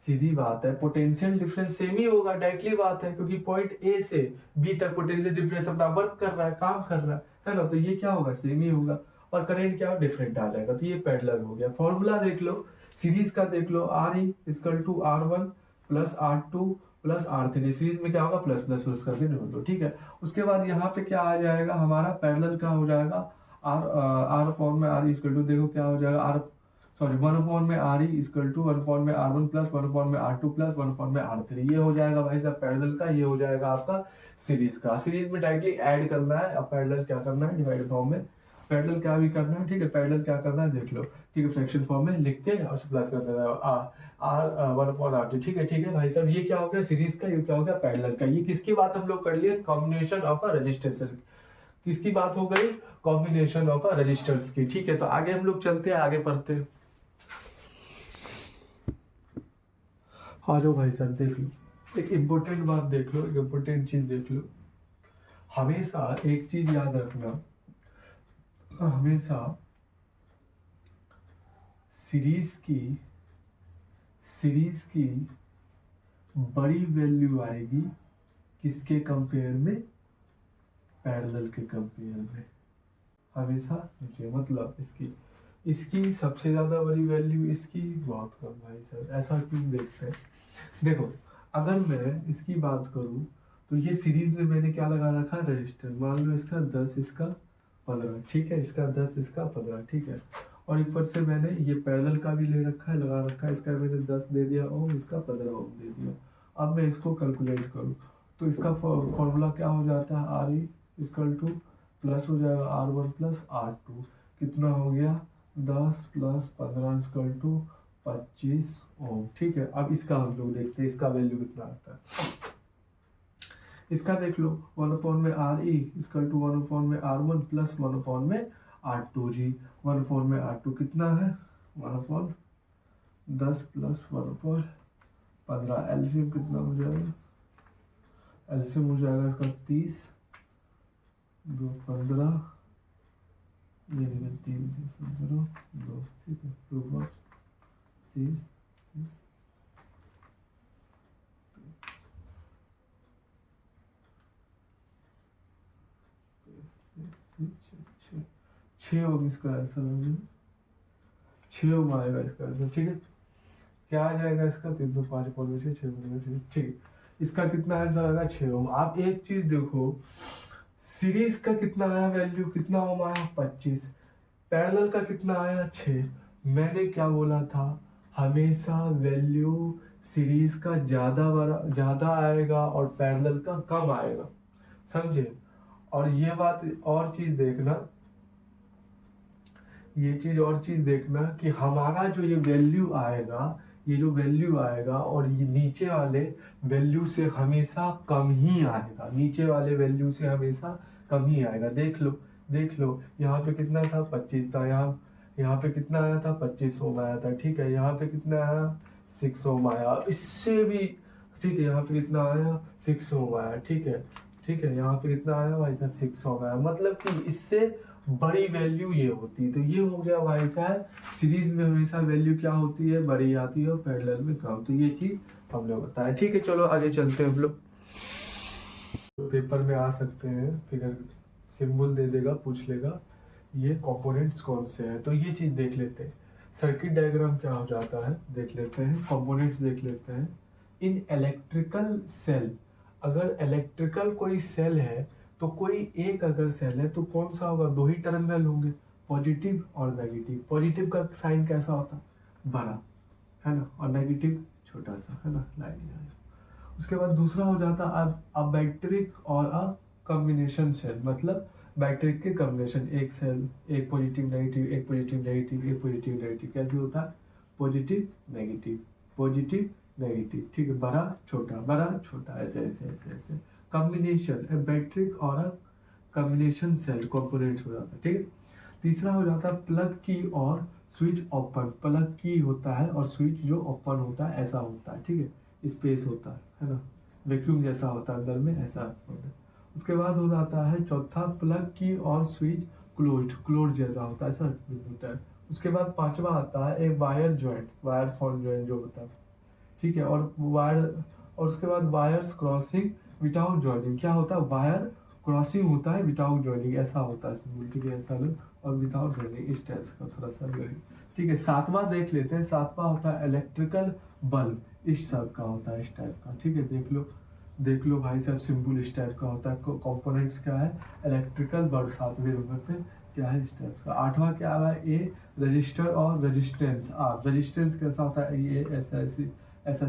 सीधी बात है, पोटेंशियल डिफरेंस सेम ही होगा, डायरेक्टली बात है, क्योंकि पॉइंट ए से बी तक पोटेंशियल डिफरेंस अपना वर्क कर रहा है, काम कर रहा है ना, तो ये क्या होगा, सेम ही होगा। और करंट क्या डिफरेंट आ जाएगा, तो ये पैरेलल हो गया। फॉर्मूला देख लो, सीरीज का देख लो, R E equal to R1 plus R2 plus R3, series में क्या होगा, प्लस प्लस प्लस करके जोड़ दो, ठीक है। उसके बाद यहाँ पे क्या आ जाएगा, हमारा पैरेलल का हो जाएगा R अपॉन में R इक्वल टू, देखो क्या हो जाएगा, 1 अपॉन में R E equal to 1 upon में R1 प्लस 1 अपॉन में R2 प्लस 1 अपॉन में R3, ये हो जाएगा भाई साहब पैरेलल का, ये हो जाएगा आपका सीरीज का। सीरीज में डायरेक्टली ऐड करना है, अब पैरेलल क्या करना है, डिवाइड फॉर्म में पैरेलल क्या भी करना है, ठीक है, पैरेलल क्या करना है देख लो, ठीक है, फ्रैक्शन फॉर्म में लिख के और प्लस कर देना R 1 अपॉन R2, ठीक है भाई साहब, ये क्या हो गया सीरीज का, ये क्या हो गया पैरेलल का। ये किसकी बात हम लोग कर लिए, कॉम्बिनेशन ऑफ अ रजिस्टर्स, किसकी बात हो गई, कॉम्बिनेशन ऑफ अ रजिस्टर्स की, ठीक है। तो आगे हम लोग चलते हैं, आगे पढ़ते हैं। आ जाओ भाई साहब, देख लो, एक इम्पोर्टेंट बात देख लो, एक इम्पोर्टेंट चीज देख लो। हमेशा एक चीज याद रखना, हमेशा सीरीज की बड़ी वैल्यू आएगी किसके कंपेयर में, पैरेलल के कंपेयर में, हमेशा मुझे मतलब इसकी सबसे ज्यादा बड़ी वैल्यू, इसकी बहुत कम। भाई साहब ऐसा क्यों देखते हैं, देखो अगर मैं इसकी बात करूं तो ये सीरीज में मैंने क्या लगा रखा है, रजिस्टर, मान लो इसका 10 इसका 15, ठीक है, इसका 10 इसका 15, ठीक है। और ऊपर से मैंने ये पैरेलल का भी ले रखा है, लगा रखा है, इसका मैंने 10 दे दिया ओम, इसका 15 ओम दे दिया। अब मैं इसको कैलकुलेट करूँ तो इसका फॉर्मूला क्या हो जाता है, R E equal two plus हो जाएगा R1 प्लस R2, कितना हो गया 10 प्लस 15 इक्वल टू 25 ओम, ठीक है। अब इसका हम लोग देखते हैं, इसका वैल्यू कितना आता है, इसका देख लो 1 अपॉन में R E equal to 1 upon में R1 प्लस 1 अपॉन में R2 जी, 1 अपॉन में R2 कितना है 1 अपॉन 10 प्लस 1 अपॉन 15, एलसीएम कितना हो जाएगा, एलसीएम हो जाएगा इसका 30 2 15, ये 3 15 2, ठीक है, 2 5 30 6 ओम इसका आंसर हो गया, 6 ओम आएगा इसका आंसर, ठीक है। क्या आ जाएगा इसका 3 2 5 5 6 6, ठीक है, इसका कितना आंसर आएगा 6 ओम। आप एक चीज देखो, सीरीज का कितना आया वैल्यू, कितना ओम आया 25, पैरेलल का कितना आया 6। मैंने क्या बोला था, हमेशा वैल्यू सीरीज का ज्यादा आएगा और पैरेलल का कम आएगा, समझे। और ये बात और चीज देखना, ये चीज और चीज देखना कि हमारा जो ये वैल्यू आएगा, ये जो वैल्यू आएगा और ये नीचे वाले वैल्यू से हमेशा कम ही आएगा, नीचे वाले वैल्यू से हमेशा कम ही आएगा। देख लो यहाँ पे कितना था 25 था, यहाँ पे कितना आया था 25 ओम आया था, ठीक है। यहाँ पे कितना आया 6 ओम आया, इससे भी ठीक है। यहाँ पे कितना आया 6 ओम आया, ठीक है, ठीक है। यहाँ पे कितना आया भाई साहब 6 ओम आया, मतलब कि इससे बड़ी वैल्यू ये होती है। तो ये हो गया भाई साहब, सीरीज में हमेशा वैल्यू क्या होती है, बड़ी आती है और पैरेलल में कम। तो ये चीज हम लोग बताया, ठीक है। चलो आगे चलते हैं हम लोग। पेपर में आ सकते हैं, फिगर सिंबल दे देगा, पूछ लेगा ये कंपोनेंट्स कौन से हैं, तो ये चीज देख लेते हैं। सर्किट डायग्राम क्या हो जाता है देख लेते हैं, कंपोनेंट्स देख लेते हैं। इन इलेक्ट्रिकल सेल, अगर इलेक्ट्रिकल कोई सेल है तो कोई एक अगर सेल है तो कौन सा होगा, दो ही टर्मिनल होंगे, पॉजिटिव और नेगेटिव। पॉजिटिव का साइन कैसा होता है, बड़ा, है ना, और नेगेटिव छोटा सा, है ना, लाइन। उसके बाद दूसरा हो जाता अब बैक्टेरिक और अ कॉम्बिनेशन सेल, मतलब बैक्टेरिक के कॉम्बिनेशन, एक सेल, एक पॉजिटिव नेगेटिव, एक पॉजिटिव नेगेटिव, एक पॉजिटिव नेगेटिव, कैसे होता है, पॉजिटिव नेगेटिव, पॉजिटिव नेगेटिव, ठीक है, बड़ा छोटा, ऐसे ऐसे ऐसे ऐसे कॉम्बिनेशन, बैक्टेरिक और अ कॉम्बिनेशन सेल कंपोनेंट्स हो जाता है, ठीक है। तीसरा हो जाता है प्लग की और स्विच ओपन, प्लग की होता है और स्विच जो ओपन होता है ऐसा होता है, ठीक है, स्पेस होता है ना, वैक्यूम जैसा होता है अंदर में, ऐसा होता है। उसके बाद हो जाता है चौथा प्लग की और स्विच क्लोज जैसा होता है, ऐसा होता है। उसके बाद पांचवा आता है एक wire joint, wire form joint जो होता है, ठीक है, और वायर, और उसके बाद वायर्स क्रॉसिंग विदाउट जॉइनिंग, क्या होता है, वायर क्रॉसिंग होता है विदाउट जॉइनिंग, ऐसा होता है सिंबल, ठीक है, ऐसा लो, और विदाउट जॉइनिंग इस टाइप का थोड़ा सा जॉइनिंग, ठीक है। सातवां देख लेते हैं, सातवां होता है इलेक्ट्रिकल बल्ब, इस टाइप का होता है, इस टाइप का, ठीक है, देख लो भाई साहब, सिंबल इस टाइप का होता है। कंपोनेंट्स क्या है, इलेक्ट्रिकल बल्ब, सातवें नंबर पे क्या है, इस टाइप का। आठवां क्या है, ए रजिस्टर और रेजिस्टेंस, आर रजिस्टेंस कैसा होता है, ये ऐसा सीधे ऐसा,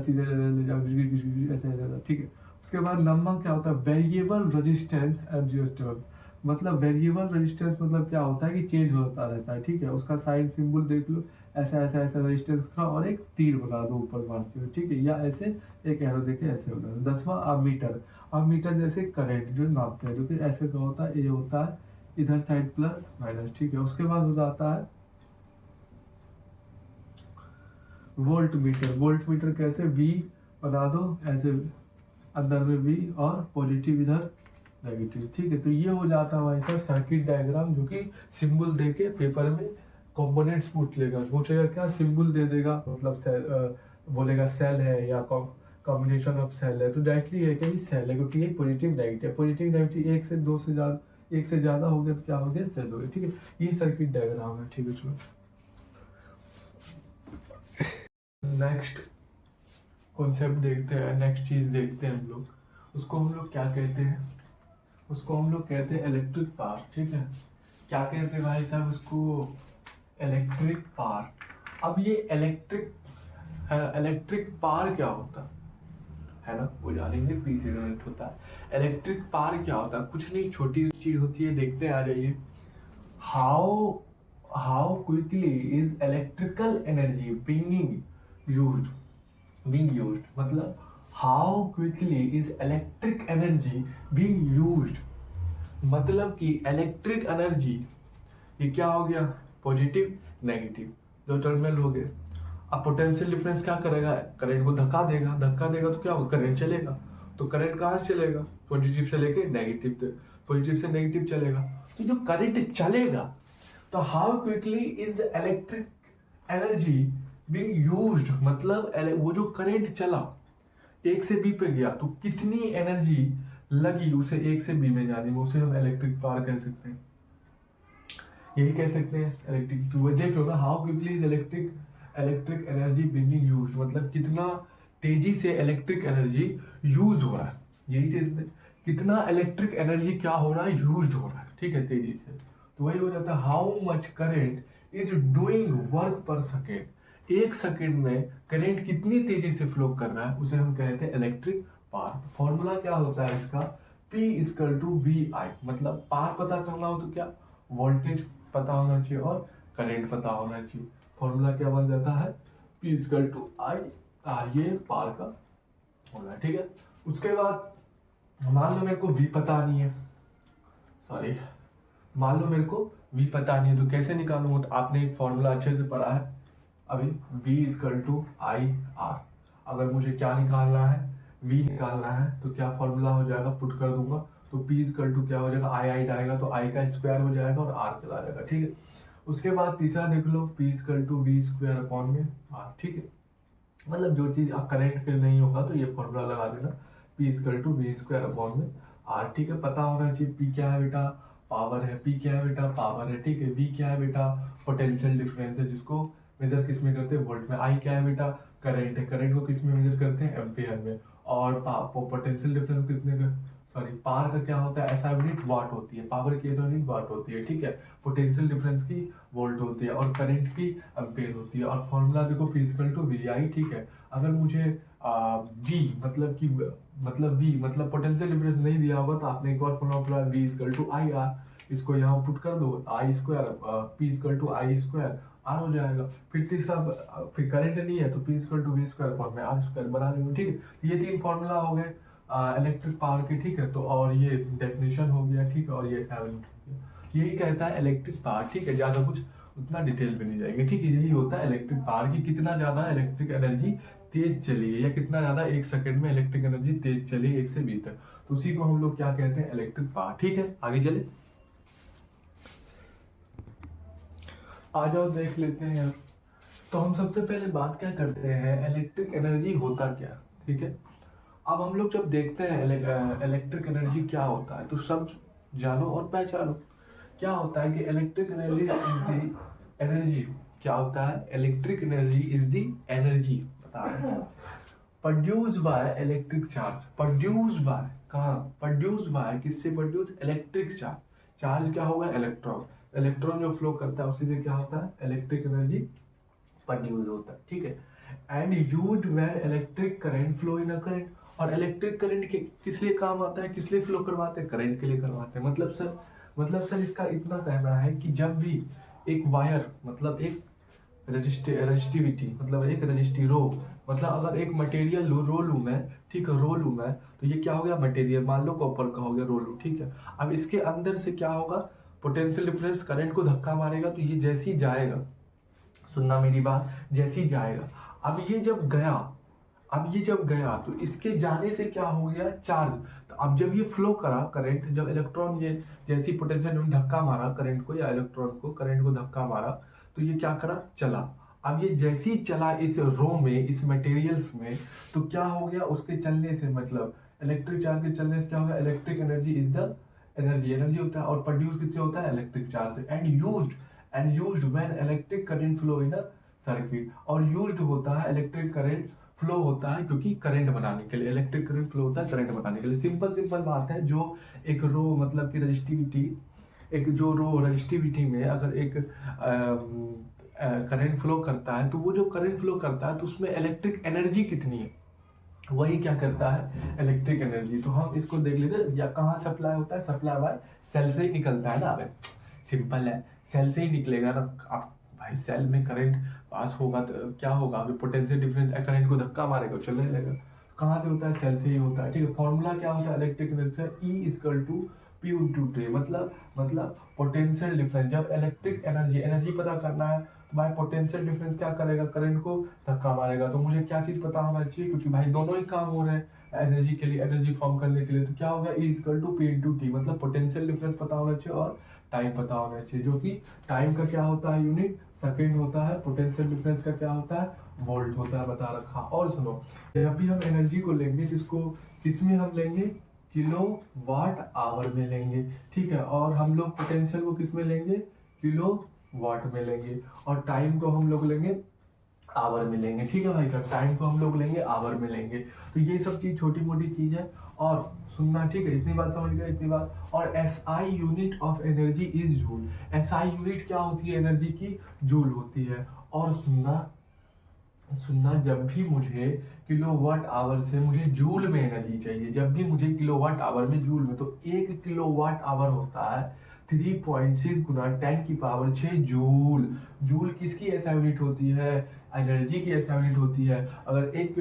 ठीक है। उसके बाद नंबर क्या होता है, वेरिएबल रेजिस्टेंस एडजस्टेबल, मतलब वेरिएबल रेजिस्टेंस मतलब क्या होता है कि चेंज होता रहता है, ठीक है। उसका साइन सिंबल देख लो, ऐसा ऐसा ऐसा रेजिस्टेंस था, और एक तीर बना दो ऊपर मारते हुए, ठीक है, या ऐसे एक एरो देके ऐसे बना दो। 10वां अमीटर, अमीटर जैसे करंट जो नापते हैं, जो कि ऐसे का होता है, ये होता है इधर साइड प्लस माइनस, ठीक है। उसके बाद हो जाता है वोल्ट मीटर, वोल्ट मीटर कैसे, वी बना दो ऐसे अंदर में वी और पॉजिटिव इधर नेगेटिव, ठीक है। तो ये हो जाता है हमारे पास सर्किट डायग्राम, जो कि सिंबल देके पेपर में कंपोनेंट्स पूछेगा क्या, सिंबल दे देगा, मतलब बोलेगा सेल है या कॉम्बिनेशन ऑफ सेल है, तो डायरेक्टली ये क्या सेल है, क्योंकि एक पॉजिटिव नेगेटिव, पॉजिटिव नेगेटिव एक से दो से ज्यादा, एक से ज्यादा हो गया तो क्या हो गया, सेल हो गया, ठीक है। ये सर्किट डायग्राम है, ठीक है। चलो नेक्स्ट कॉन्सेप्ट देखते हैं, नेक्स्ट चीज देखते हैं हम लोग, उसको हम लोग क्या कहते हैं, उसको हम लोग कहते हैं इलेक्ट्रिक पावर, ठीक है। क्या कहते हैं भाई साहब उसको, इलेक्ट्रिक पावर। अब ये इलेक्ट्रिक पावर क्या होता है ना, वो जानेंगे, पीछे कनेक्ट होता है। इलेक्ट्रिक पावर क्या होता है, कुछ नहीं, छोटी चीज होती है, देखते हैं, आ जाइए। How how quickly is electrical energy being used, मतलब how quickly is electric energy being used, मतलब कि इलेक्ट्रिक एनर्जी, ये क्या हो गया, पॉजिटिव नेगेटिव, दो टर्मिनल हो गए। अब पोटेंशियल डिफरेंस क्या करेगा, करंट को धक्का देगा तो क्या होगा, करंट चलेगा। तो करंट कहाँ से चलेगा, पॉजिटिव से लेके नेगेटिव तक, पॉजिटिव से नेगेटिव चलेगा। तो जो करंट चलेगा, तो how quickly is electric energy being used, मतलब वो जो करंट चला एक से बी पे गया तो कितनी एनर्जी लगी उसे एक से बी में जाने में, उसे हम इलेक्ट्रिक पावर कह सकते हैं, यही कह सकते हैं इलेक्ट्रिक। तो देख लो ना, how quickly is electric energy being used, मतलब कितना तेजी से इलेक्ट्रिक एनर्जी यूज हो रहा है, यही चीज, कितना इलेक्ट्रिक एनर्जी क्या हो रहा है, यूज हो रहा है, ठीक है, तेजी से। तो वही हो जाता है how much current is doing work पर सेकेंड, एक सेकेंड में करंट कितनी तेजी से फ्लो कर रहा है, उसे हम कहते हैं इलेक्ट्रिक पावर। फॉर्मूला क्या होता है इसका, P इक्वल टू वी आई, मतलब पावर पता करना हो तो क्या, वोल्टेज पता होना चाहिए और करंट पता होना चाहिए। फॉर्मूला क्या बन जाता है, P equal to I R, ये पावर का होना है, ठीक है। उसके बाद मान लो मेरे को V पता नहीं है, सॉरी, मान लो मेरे को v पता नहीं है तो कैसे निकालूंगा, तो आपने एक फॉर्मूला अच्छे से पढ़ा है अभी, v is equal to I R. अगर मुझे क्या निकालना है, v निकालना है, तो क्या फॉर्मूला हो जाएगा, पुट कर दूंगा, तो p इजकल टू क्या हो जाएगा, आई आई आएगा तो i का स्क्वायर हो जाएगा और r चला जाएगा, ठीक है। उसके बाद तीसरा देख लो, p is equal to V square upon में r, ठीक है। मतलब जो चीज आप करंट फिर नहीं होगा तो ये फॉर्मूला लगा देना, p is equal to V square upon में r, ठीक है। पता होना चाहिए p क्या है बेटा, पावर है, p क्या है बेटा, पावर है, ठीक है। v क्या है बेटा, पोटेंशियल डिफरेंस है, जिसको मेजर किस में करते हैं, वोल्ट में। i क्या है बेटा, करंट है, करंट को किस में मेजर करते हैं, एम्पियर में। और पोटेंशियल डिफरेंस कितने का, सॉरी पावर का क्या होता है, ऐसा यूनिट वाट होती है, पावर की ऐसा यूनिट वाट होती है, ठीक है। पोटेंशियल डिफरेंस की वोल्ट होती है और करंट की एम्पियर होती है। और फॉर्मूला देखो p इक्वल टू वी आई, ठीक है। अगर मुझे v मतलब कि v मतलब पोटेंशियल डिफरेंस नहीं दिया होगा तो आपने एक और formula v equal to I R, इसको यहाँ पुट कर दो, I square p equal to I square R हो जाएगा। फिर तीसरा, फिर करंट नहीं है तो p equal to V square upon में आर स्क्वायर बना लेंगे, ठीक है। ये तीन फॉर्मूला हो गए इलेक्ट्रिक पावर के, ठीक है। तो और ये डेफिनेशन हो गया, ठीक है, और ये सेवन हो गया। यही कहता है इलेक्ट्रिक पावर, ठीक है। ज्यादा कुछ उतना डिटेल में नहीं जाएंगे, ठीक है। यही होता है इलेक्ट्रिक पावर की कितना ज्यादा इलेक्ट्रिक एनर्जी तेज चली है, या कितना ज्यादा एक सेकंड में इलेक्ट्रिक एनर्जी तेज चली 1 से 20 तक, तो उसी को हम लोग क्या कहते हैं, इलेक्ट्रिक पावर, ठीक है। आगे चले, आ जाओ देख लेते हैं यार। तो हम सबसे पहले बात क्या करते हैं, इलेक्ट्रिक एनर्जी होता क्या, ठीक है। अब हम लोग जब देखते हैं इलेक्ट्रिक एनर्जी क्या होता है, तो सब जानो और पहचानो क्या होता है कि electric energy is the energy, क्या होता है, electric energy is the energy, बता रहे हैं, produce by electric charge, produce by, कहाँ प्रोड्यूस बाय, किससे प्रोड्यूस, इलेक्ट्रिक चार्ज। चार्ज क्या होगा, इलेक्ट्रॉन, इलेक्ट्रॉन जो फ्लो करता है उसी से क्या होता है, इलेक्ट्रिक एनर्जी प्रोड्यूस होता है, ठीक है। And used when electric current flow in a current, और इलेक्ट्रिक करंट किस लिए काम आता है, किस लिए फ्लो करवाते हैं, करंट के लिए करवाते हैं। मतलब सर इसका इतना कहना है कि जब भी एक वायर, मतलब एक रजिस्टिविटी, मतलब एक रजिस्टिरो, मतलब अगर एक मटेरियल रो लूँ मैं, ठीक है, रो लूँ मैं, तो ये क्या हो गया, मटेरियल, मान लो कॉपर का हो गया, रो लूँ, ठीक है। अब इसके अंदर से क्या होगा, पोटेंशियल डिफरेंस करंट को धक्का मारेगा, तो ये जैसे ही जाएगा, सुनना मेरी बात, जैसे ही जाएगा, अब ये जब गया तो इसके जाने से क्या हो गया, चार्ज। तो अब जब ये फ्लो करा करंट, जब इलेक्ट्रॉन ये जैसी पोटेंशियल धक्का मारा करंट को, या इलेक्ट्रॉन को, करंट को धक्का मारा, तो ये क्या करा, चला। अब ये जैसे ही चला इस रो में, इस मटेरियल्स में, तो क्या हो गया, उसके चलने से, मतलब इलेक्ट्रिक चार्ज के चलने से क्या हो गया, electric energy is the energy होता है, और प्रोड्यूस किससे होता है, इलेक्ट्रिक चार्ज से। And used when electric current flow in a circuit, और यूज्ड होता है, इलेक्ट्रिक करंट फ्लो होता है क्योंकि करंट बनाने के लिए, इलेक्ट्रिक करंट फ्लो होता है करंट बनाने के लिए। सिंपल बात है, जो एक रो मतलब कि रजिस्टिविटी, एक जो रो रजिस्टिविटी में अगर एक करंट फ्लो करता है, तो वो जो करंट फ्लो करता है तो उसमें इलेक्ट्रिक एनर्जी कितनी है, वही क्या करता है, इलेक्ट्रिक एनर्जी। तो हम इसको देख लेते हैं, या कहाँ सप्लाई होता है, सप्लाई बाय सेल से ही निकलता है ना। अब सिंपल है, सेल से ही निकलेगा ना। आप भाई सेल में करंट पास होगा तो क्या होगा, अभी पोटेंशियल डिफरेंस करंट को धक्का मारेगा, चलने लगेगा। कहाँ से होता है, सेल से ही होता है, ठीक है। फॉर्मूला क्या होता है electric energy, E equal to P into T, मतलब पोटेंशियल डिफरेंस। जब इलेक्ट्रिक एनर्जी पता करना है तो भाई पोटेंशियल डिफरेंस क्या करेगा, करंट को धक्का मारेगा। तो मुझे क्या चीज पता होना चाहिए, क्योंकि भाई दोनों ही काम हो रहे हैं एनर्जी के लिए, एनर्जी फॉर्म करने के लिए, तो क्या होगा, E equal to P into T, मतलब पोटेंशियल डिफरेंस पता होना चाहिए और टाइम पता होना चाहिए, जो कि टाइम का क्या होता है, यूनिट सेकेंड होता है, पोटेंशियल डिफरेंस का क्या होता है, वोल्ट होता है, बता रखा। और सुनो, जब भी हम एनर्जी को लेंगे, जिसको किसमें हम लेंगे, किलो वाट आवर में लेंगे, ठीक है। और हम लोग पोटेंशियल को किस में लेंगे, किलो वाट में लेंगे, और टाइम को हम लोग लेंगे आवर में लेंगे, ठीक है भाई साहब। टाइम को हम लोग लेंगे आवर में लेंगे। तो ये सब चीज छोटी मोटी चीज है, और सुनना, ठीक है, इतनी बात समझ गए, इतनी बात। और SI unit of energy is joule. SI unit क्या होती है एनर्जी की, जूल होती है। और सुनना, जब भी मुझे किलोवाट आवर से मुझे जूल में एनर्जी चाहिए, जब भी मुझे किलोवाट आवर में जूल में, तो 1 किलोवाट आवर होता है 3.6 गुना 10 की पावर 6 जूल। जूल किसकी ऐसा यूनिट होती है, एनर्जी की ऐसा यूनिट होती है। अगर 1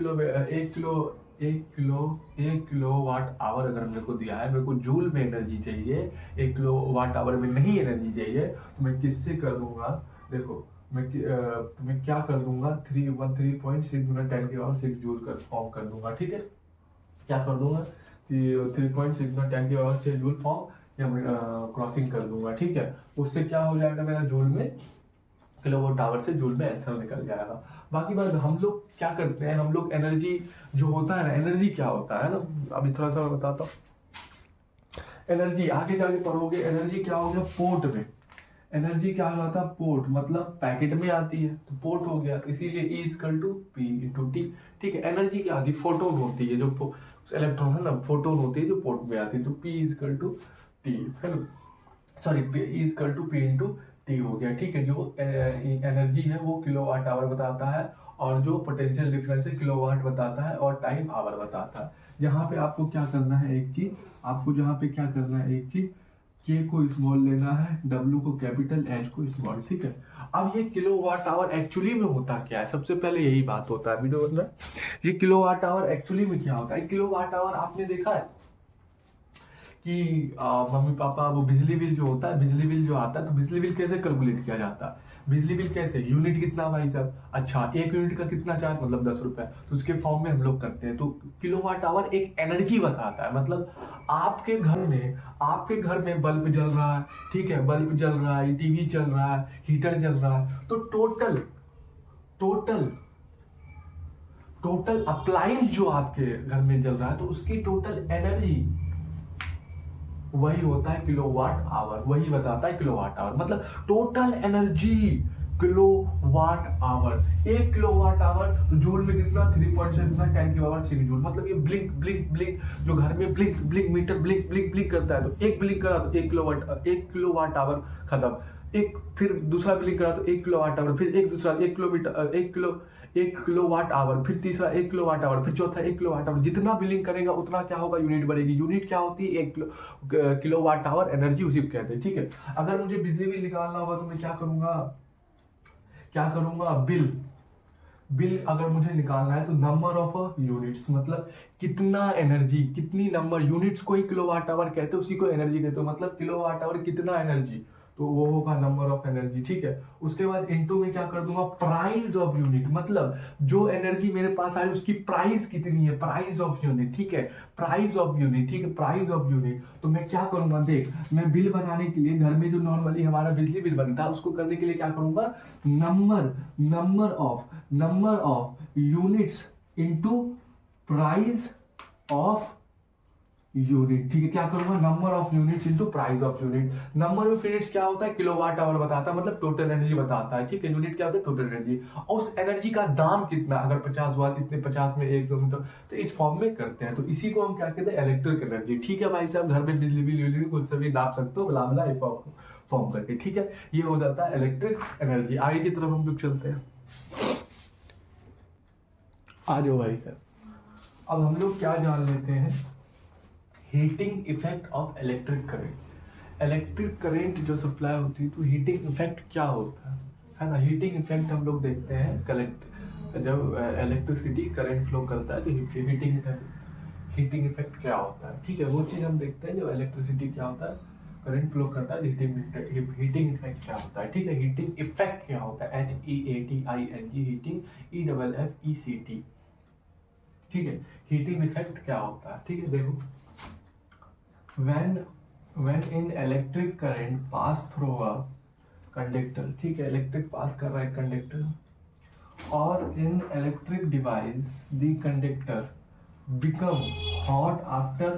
किलो एक किलो वाट आवर अगर मेरे को दिया है, मेरे को जूल में एनर्जी चाहिए, 1 किलो वाट आवर में नहीं एनर्जी चाहिए, तो मैं किससे कर दूंगा? देखो मैं क्या कर दूंगा, 3.6 गुना 10 की पावर 6 जूल कर फॉर्म कर दूंगा। ठीक है, क्या कर दूंगा कि 3.6 गुना 10 की पावर 6 जूल फॉर्म या क्रॉसिंग कर दूंगा। ठीक है, उससे क्या हो जाएगा, मेरा जूल में किलोवाट आवर से जूल में आंसर निकल जाएगा। बाकी बात हम लोग क्या करते हैं, हम लोग एनर्जी जो होता है ना, एनर्जी क्या होता है ना, अभी थोड़ा सा मैं बताता हूँ। एनर्जी आगे जाके पढ़ोगे, एनर्जी क्या हो गया पोर्ट में, एनर्जी क्या होता है पोर्ट, मतलब पैकेट में आती है तो पोर्ट हो गया, इसीलिए E equal to P into T. ठीक है, एनर्जी क्या आती है, फोटोन होती है, जो इलेक्ट्रॉन है ना, फोटोन होती है जो पोर्ट में आती है, तो P इक्वल टू टी, है ना, sorry E equal to P into T हो गया। ठीक है, जो एनर्जी है वो किलोवाट आवर बताता है, और जो पोटेंशियल डिफरेंस है किलोवाट बताता है, और टाइम आवर बताता है। जहाँ पे आपको क्या करना है, एक चीज आपको जहाँ पे क्या करना है, एक चीज के को स्मॉल लेना है, डब्ल्यू को कैपिटल, एच को स्मॉल। ठीक है, अब ये किलोवाट आवर एक्चुअली में होता क्या है, सबसे पहले यही बात होता है वीडियो में, ये किलोवाट आवर एक्चुअली में क्या होता है। किलोवाट आवर आपने देखा है कि मम्मी पापा वो बिजली बिल जो होता है, बिजली बिल जो आता है, तो बिजली बिल कैसे कैलकुलेट किया जाता है, बिजली बिल कैसे, यूनिट कितना भाई साहब, अच्छा 1 यूनिट का कितना चार्ज, मतलब 10 रुपए, तो उसके फॉर्म में हम लोग करते हैं। तो किलोवाट आवर एक एनर्जी बताता है, मतलब आपके घर में बल्ब जल रहा है, ठीक है, बल्ब जल रहा है, टीवी चल रहा है, हीटर जल रहा है, तो टोटल टोटल टोटल अप्लायंस जो आपके घर में जल रहा है, तो उसकी टोटल एनर्जी वही होता है किलोवाट आवर, वही बताता है किलोवाट आवर, मतलब total energy kilowatt hour. 1 kilowatt hour तो जूल में कितना, 3.7 गुना 10 की पावर 6 जूल, मतलब ये ब्लिंक ब्लिंक ब्लिंक, जो घर में blink blink meter blink blink blink करता है, तो एक ब्लिंक करा तो 1 किलोवाट आवर खत्म, एक फिर दूसरा ब्लिंक करा तो 1 किलोवाट आवर, फिर एक दूसरा 1 किलोमीटर 1 किलोवाट आवर, फिर तीसरा 1 किलोवाट आवर, फिर चौथा 1 किलोवाट आवर, जितना बिलिंग करेगा उतना क्या होगा, यूनिट बढ़ेगी। यूनिट क्या होती है, 1 किलोवाट आवर एनर्जी, उसी को कहते हैं। ठीक है, अगर मुझे बिजली बिल निकालना होगा तो मैं क्या करूंगा, बिल अगर मुझे निकालना है तो नंबर ऑफ यूनिट्स, मतलब कितना एनर्जी, कितनी नंबर यूनिट्स को ही किलोवाट आवर कहते हैं, उसी को एनर्जी कहते हैं, मतलब किलोवाट आवर कितना एनर्जी, तो वो होगा नंबर ऑफ एनर्जी। ठीक है, उसके बाद इनटू में क्या कर दूंगा, प्राइस ऑफ यूनिट, मतलब जो एनर्जी मेरे पास आ रही है उसकी प्राइस कितनी है, प्राइस ऑफ यूनिट। ठीक है, प्राइस ऑफ यूनिट, ठीक है, प्राइस ऑफ यूनिट। तो मैं क्या करूंगा, देख मैं बिल बनाने के लिए, घर में जो नॉर्मली हमारा बिजली बिल बनता है उसको करने के लिए क्या करूंगा, number of units into price of unit. ठीक है, क्या करूंगा, number of units into price of unit. Number of units क्या होता है, किलोवाट आवर बताता है, मतलब टोटल एनर्जी बताता है। ठीक है, यूनिट क्या होता है, टोटल एनर्जी, और उस एनर्जी का दाम कितना, अगर 50 वाट इतने 50 में 1 जूल, तो इस फॉर्म में करते हैं, तो इसी को हम क्या कहते हैं, इलेक्ट्रिक एनर्जी। ठीक है भाई साहब, घर में बिजली बिल खुद से भी नाप सकते हो, बला बला फॉर्म करके। ठीक है, ये हो जाता है इलेक्ट्रिक एनर्जी। आगे की तरफ हम लोग चलते हैं, आ जाओ भाई साहब। अब हम लोग क्या जान लेते हैं, heating effect of electric current. Electric current जो सप्लाई होती है, तो हीटिंग इफेक्ट क्या होता है ना, हीटिंग इफेक्ट हम लोग देखते हैं जब इलेक्ट्रिसिटी करंट फ्लो करता है, तो हीटिंग इफेक्ट क्या होता है। ठीक है, वो चीज हम देखते हैं, जब इलेक्ट्रिसिटी क्या होता है, करंट फ्लो करता है, हीटिंग इफेक्ट क्या होता है। ठीक है, हीटिंग इफेक्ट क्या होता है, HEATING, हीटिंग EFFECT। ठीक है, हीटिंग इफेक्ट क्या होता है। ठीक है, देखो when in electric current pass through a conductor, ठीक है, इलेक्ट्रिक पास कर रहा है कंडक्टर, और in electric device the conductor become hot after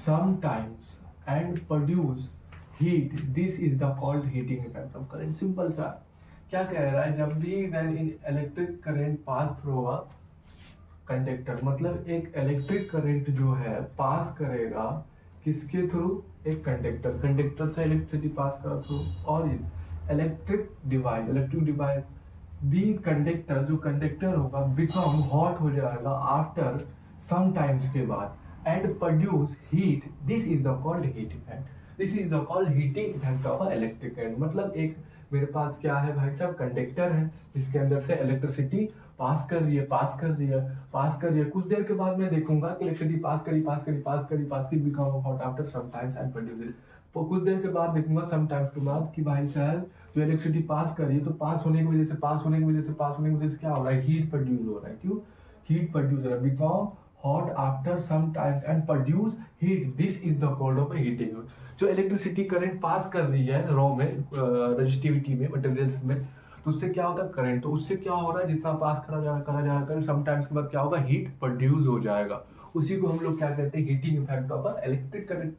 some times and produce heat, this is the called heating effect of current। Simple सा क्या कह रहा है, जब भी when in electric current pass through a conductor, मतलब एक इलेक्ट्रिक करंट जो है पास करेगा किसके थ्रू, एक कंडक्टर से इलेक्ट्रिसिटी पास कर थ्रू, और इलेक्ट्रिक डिवाइस दी कंडक्टर, जो कंडक्टर होगा बिकम हॉट हो जाएगा आफ्टर सम टाइम्स के बाद, and produce heat, this is the called heat effect, this is the called heating effect of electric current. मतलब एक मेरे पास क्या है भाई साहब, कंडक्टर है जिसके अंदर से इलेक्ट्रिसिटी पास कर रही है, पास कर रही है, पास कर रही है। कुछ देर के बाद मैं देखूंगा कि इलेक्ट्रिसिटी पास करी, पास करी, पास करी, पास करी, become hot after some times and produce it. तो कुछ देर के बाद देखूंगा सम टाइम्स के बाद कि भाई साहब जो इलेक्ट्रिसिटी पास करी है, तो पास होने की वजह से, पास होने की वजह से, पास होने की वजह से क्या हो रहा है, हीट प्रोड्यूस हो रहा है। क्यों हीट प्रोड्यूस हो रहा है? Become hot after some times and produce heat, this is the called of heating. जो इलेक्ट्रिसिटी करंट पास कर रही है रॉ में, रेजिस्टिविटी में, मटेरियल्स में, तो उससे क्या होता है करंट, तो उससे क्या हो रहा है, जितना पास करा जा रहा है समटाइम्स के बाद क्या होगा, हीट प्रोड्यूस हो जाएगा। उसी को हम लोग क्या कहते हैं, heating effect of electric current.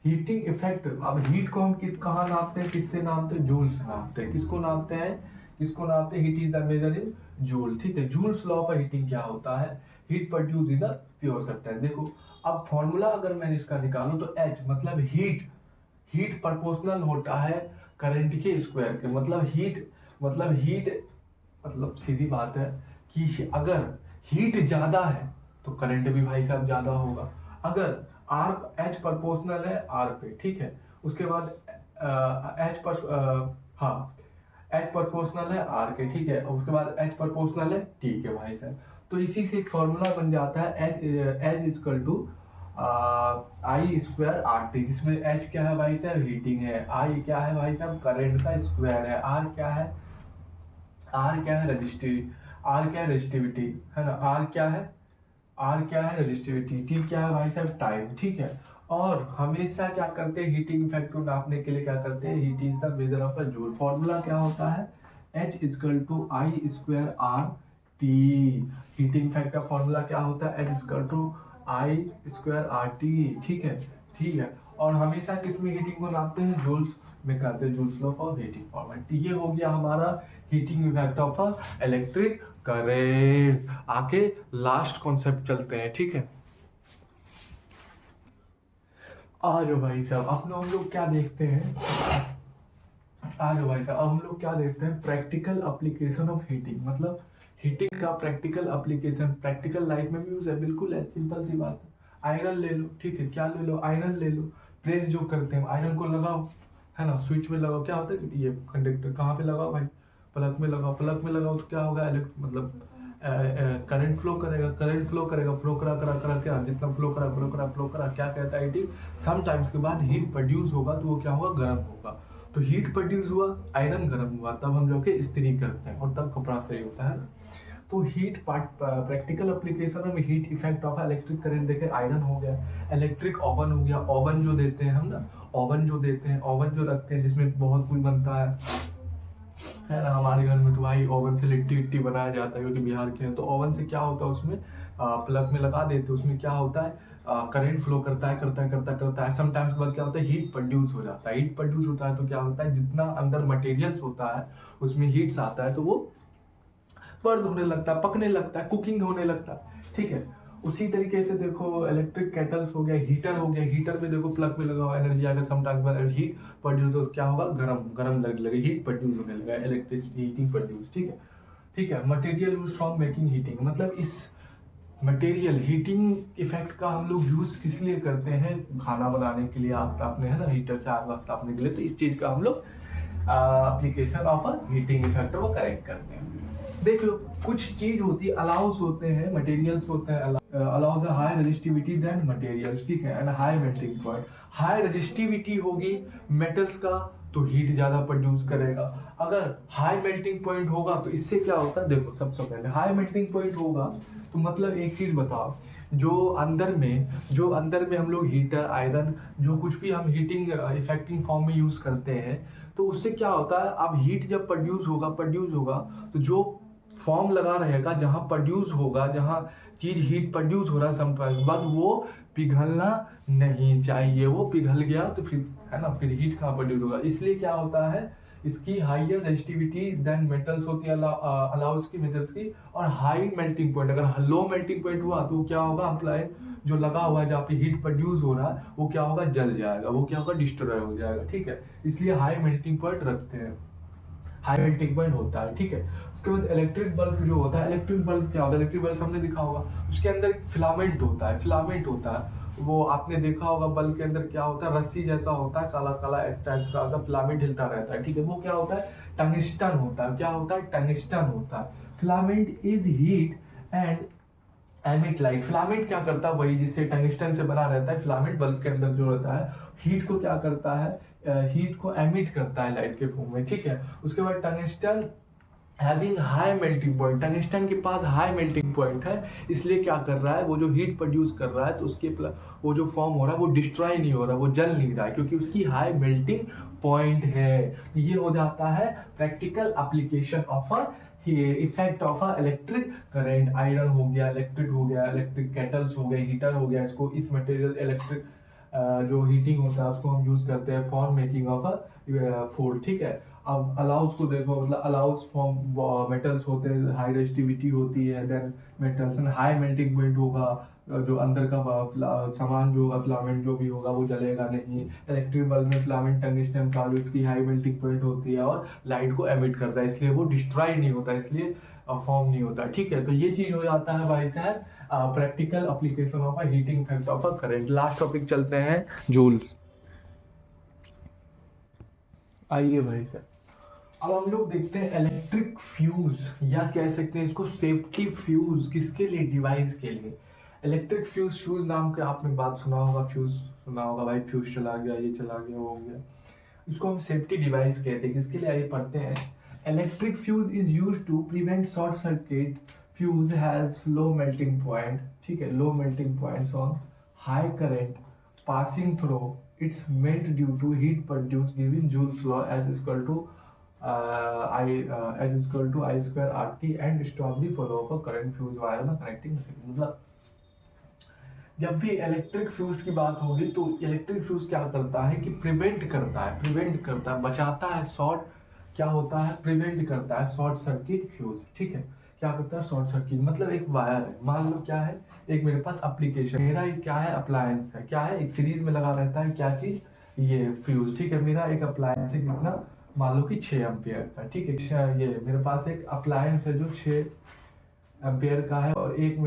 Heating effect, अब हीट को हम कहाँ नापते हैं, किससे नापते हैं, जूल से नापते हैं। किसको नापते हैं, किसको नापते हैं, heat is the measure in joule. ठीक है, जूल्स लॉ ऑफ हीटिंग क्या होता है, heat produce in the pure substance. देखो अब फॉर्मूला अगर मैं इसका निकालूं तो H मतलब हीट, हीट प्रोपोर्शनल होता है करंट के स्क्वायर के। मतलब हीट मतलब सीधी बात है कि अगर हीट ज्यादा है तो करंट भी भाई साहब ज्यादा होगा। अगर आर एच प्रोपोर्शनल है आर पे, ठीक है, उसके बाद एच पर हाँ एच प्रोपोर्शनल है आर के, ठीक है, उसके बाद एच प्रोपोर्शनल है टी के भाई साहब। तो इसी से एक फॉर्मूला बन जाता है H equal to I square R T, जिसमें एच क्या है भाई साहब, हीटिंग है, आई क्या है भाई साहब, करंट का स्क्वायर है, आर क्या है, आर क्या है रेजिस्टिविटी, आर क्या है रेजिस्टिविटी, है ना, आर क्या है, आर क्या है रेजिस्टिविटी, टी क्या है भाई साहब टाइम। ठीक है, और हमेशा क्या करते हैं, हीटिंग इफेक्ट को नापने के लिए क्या करते हैं, heat is the measure of a joule. Formula क्या होता है, H equal to I square R T. Heating effect का फॉर्मूला क्या होता है, H equal to I square R T. ठीक है, ठीक है, और हमेशा किसमें हीटिंग को नापते हैं, जूल्स में करते हैं, joules law of heating formula. ये हो गया हमारा heating effect of a electric current. आगे लास्ट कॉन्सेप्ट चलते हैं, ठीक है। आ जाओ भाई साहब, अब हम लोग क्या देखते हैं, आ जाओ भाई साहब, अब हम लोग क्या देखते हैं, प्रैक्टिकल एप्लीकेशन ऑफ हीटिंग। मतलब हीटिंग का प्रैक्टिकल एप्लीकेशन, प्रैक्टिकल लाइफ में भी यूज है। बिल्कुल है, सिंपल सी बात है। आयरन ले लो, ठीक है, क्या ले लो, आयरन ले लो। प्रेस जो करते हैं, आयरन को लगाओ, है ना, स्विच में लगाओ, क्या होता है, ये कंडक्टर कहाँ पे लगाओ भाई, प्लग में लगाओ, प्लग में लगाओ तो क्या होगा, मतलब करंट फ्लो करेगा, करंट फ्लो करेगा, फ्लो करा करा करा क्या, जितना फ्लो करा फ्लो करा फ्लो करा, क्या कहता है हीटिंग। सम टाइम्स के बाद हीट प्रोड्यूस होगा, तो वो क्या होगा, गर्म होगा। तो हीट प्रोड्यूस हुआ, आयरन गर्म हुआ, तब हम लोग के इस्त्री करते हैं और तब कपड़ा सही होता है। तो हीट पार्ट, प्रैक्टिकल एप्लीकेशन में heat effect of electric current देखे, आयरन हो गया, इलेक्ट्रिक ओवन हो गया, ओवन जो देते हैं हम ना, ओवन जो देते हैं, ओवन जो रखते हैं जिसमें बहुत कुछ बनता है ना। हमारे घर में तो भाई ओवन से लिट्टी विट्टी बनाया जाता है, क्योंकि बिहार के हैं। तो ओवन से क्या होता है, उसमें प्लग में लगा देते, उसमें क्या होता है, करंट फ्लो करता है, करता है। समटाइम्स बाद क्या होता है, हीट प्रोड्यूस हो जाता है। हीट प्रोड्यूस होता है तो क्या होता है, जितना अंदर मटेरियल्स होता है उसमें हीट्स आता है, तो वो बर्न होने लगता है, पकने लगता है, कुकिंग होने लगता है। ठीक है, उसी तरीके से देखो इलेक्ट्रिक केटल्स हो गया, हीटर हो गया, हीटर में देखो प्लग में लगा हुआ एनर्जी आकर समटाइम्स बाद हीट प्रोड्यूस हो, क्या होगा, गरम गरम लगने लगे, हीट प्रोड्यूस होने लगा, इलेक्ट्रिसिटी हीटिंग प्रोड्यूस। ठीक है, ठीक है, material use from making heating. मतलब इस मटेरियल हीटिंग इफेक्ट का हम लोग यूज किस लिए करते हैं, खाना बनाने के लिए, आग तापने, है ना, हीटर से आग तापने के लिए। तो इस चीज का हम लोग एप्लीकेशन ऑफ हीटिंग इफेक्ट को करेक्ट करते हैं। देख लो, कुछ चीज होती है, अलाउस होते हैं, मटेरियल्स होते हैं, allows high resistivity than materials, ठीक है, and high melting point. High resistivity होगी मेटल्स का तो हीट ज्यादा प्रोड्यूस करेगा। अगर हाई मेल्टिंग पॉइंट होगा तो इससे क्या होता है, देखो सबसे पहले हाई मेल्टिंग पॉइंट होगा तो मतलब एक चीज बताओ, जो अंदर में हम लोग हीटर, आयरन, जो कुछ भी हम हीटिंग इफेक्टिंग फॉर्म में यूज करते हैं, तो उससे क्या होता है, अब हीट जब प्रोड्यूस होगा तो जो फॉर्म लगा रहेगा, जहां प्रोड्यूस होगा, जहां चीज हीट प्रोड्यूस हो रहा है समटाइम्स बाद, वो पिघलना नहीं चाहिए। वो पिघल गया तो फिर, है ना, फिर हीट कहाँ प्रोड्यूस होगा। इसलिए क्या होता है, इसकी हाइयर रेजिस्टिविटी देन मेटल्स होती है, अलाउस की मेटल्स की, और हाई मेल्टिंग पॉइंट। अगर लो मेल्टिंग पॉइंट हुआ तो क्या होगा, अप्लाई जो लगा हुआ है जहाँ पे हीट प्रोड्यूस हो रहा है, वो क्या होगा, जल जाएगा, वो क्या होगा, डिस्ट्रॉय हो जाएगा। ठीक है, इसलिए हाई मेल्टिंग पॉइंट रखते हैं, हाई मेल्टिंग पॉइंट होता है। ठीक है, उसके बाद इलेक्ट्रिक बल्ब जो होता है, इलेक्ट्रिक बल्ब क्या होता है, इलेक्ट्रिक बल्ब हमने दिखा होगा, उसके अंदर फिलामेंट होता है, वो आपने देखा होगा बल्ब के अंदर क्या होता है, रस्सी जैसा होता है, काला काला इस टाइप का ऐसा फिलामेंट हिलता रहता है, ठीक है, वो क्या होता है, टंगस्टन होता है। क्या होता है, टंगस्टन होता है। Filament is heat and emit light. Filament क्या करता है, वही जिससे टंगस्टन से बना रहता है, फिलामेंट बल्ब के अंदर जो रहता है, हीट को क्या करता है, हीट को एमिट करता है लाइट के फॉर्म में, ठीक है। उसके बाद tungsten having high melting point, tungsten के पास हाई मेल्टिंग पॉइंट है, इसलिए क्या कर रहा है, वो जो हीट प्रोड्यूस कर रहा है तो उसके वो जो फॉर्म हो रहा है वो डिस्ट्रॉय नहीं हो रहा, वो जल नहीं रहा है, क्योंकि उसकी हाई मेल्टिंग पॉइंट है। ये हो जाता है practical application of a effect of a electric current. Iron हो गया, इलेक्ट्रिक हो गया, इलेक्ट्रिक केटल्स हो गए, हीटर हो गया, इसको इस मटेरियल इलेक्ट्रिक जो हीटिंग होता है उसको हम यूज करते हैं for making of a food, ठीक है। अब अलाउस को देखो, मतलब अलाउस फॉर्म मेटल्स होते हैं, हाई रेजिस्टिविटी होती है, than metals and high melting point होगा, जो अंदर का सामान जो होगा, फिलामेंट जो भी होगा वो जलेगा नहीं। इलेक्ट्रिक बल्ब में फिलामेंट टंगस्टन का जो इसकी हाई मेल्टिंग पॉइंट होती है और लाइट को एमिट करता है, इसलिए वो डिस्ट्रॉय नहीं होता, इसलिए फॉर्म नहीं होता, ठीक है। तो ये चीज हो जाता है भाई साहब practical application of a heating effect of a current. Last topic चलते हैं, जूल्स। आइए भाई साहब, अब हम लोग देखते हैं इलेक्ट्रिक फ्यूज, या कह सकते हैं इसको सेफ्टी फ्यूज। किसके लिए, डिवाइस के लिए। इलेक्ट्रिक फ्यूज, फ्यूज नाम का आपने बात सुना होगा, फ्यूज सुना होगा भाई, फ्यूज चला गया, ये चला गया, वो हो गया, इसको हम सेफ्टी डिवाइस कहते हैं। किसके लिए, आइए पढ़ते हैं। Electric fuse is use to prevent short circuit. Fuse has low melting point, ठीक है, low melting points on high current passing through its melt due to heat produced, giving Joule's law as is equal to as is equal to I square RT and stop the flow of a current fuse via the connecting signal। मतलब जब भी इलेक्ट्रिक फ्यूज की बात होगी तो इलेक्ट्रिक फ्यूज क्या करता है कि प्रिवेंट करता है, बचाता है शॉर्ट, क्या होता है, प्रिवेंट करता है शॉर्ट सर्किट फ्यूज, ठीक है। क्या करता है, शॉर्ट सर्किट, मतलब एक वायर है, मान लो क्या है, एक मेरे पास एप्लीकेशन, मेरा एक क्या है, अप्लायंस है, क्या है, एक सीरीज में लगा रहता है, क्या चीज, ये फ्यूज, ठीक है। मेरा एक अप्लायंस है, कितना, मान लो कि 6 एम्पियर का, ठीक है। ये मेरे पास एक अप्लायंस है जो 6 एम्पियर का है, और एक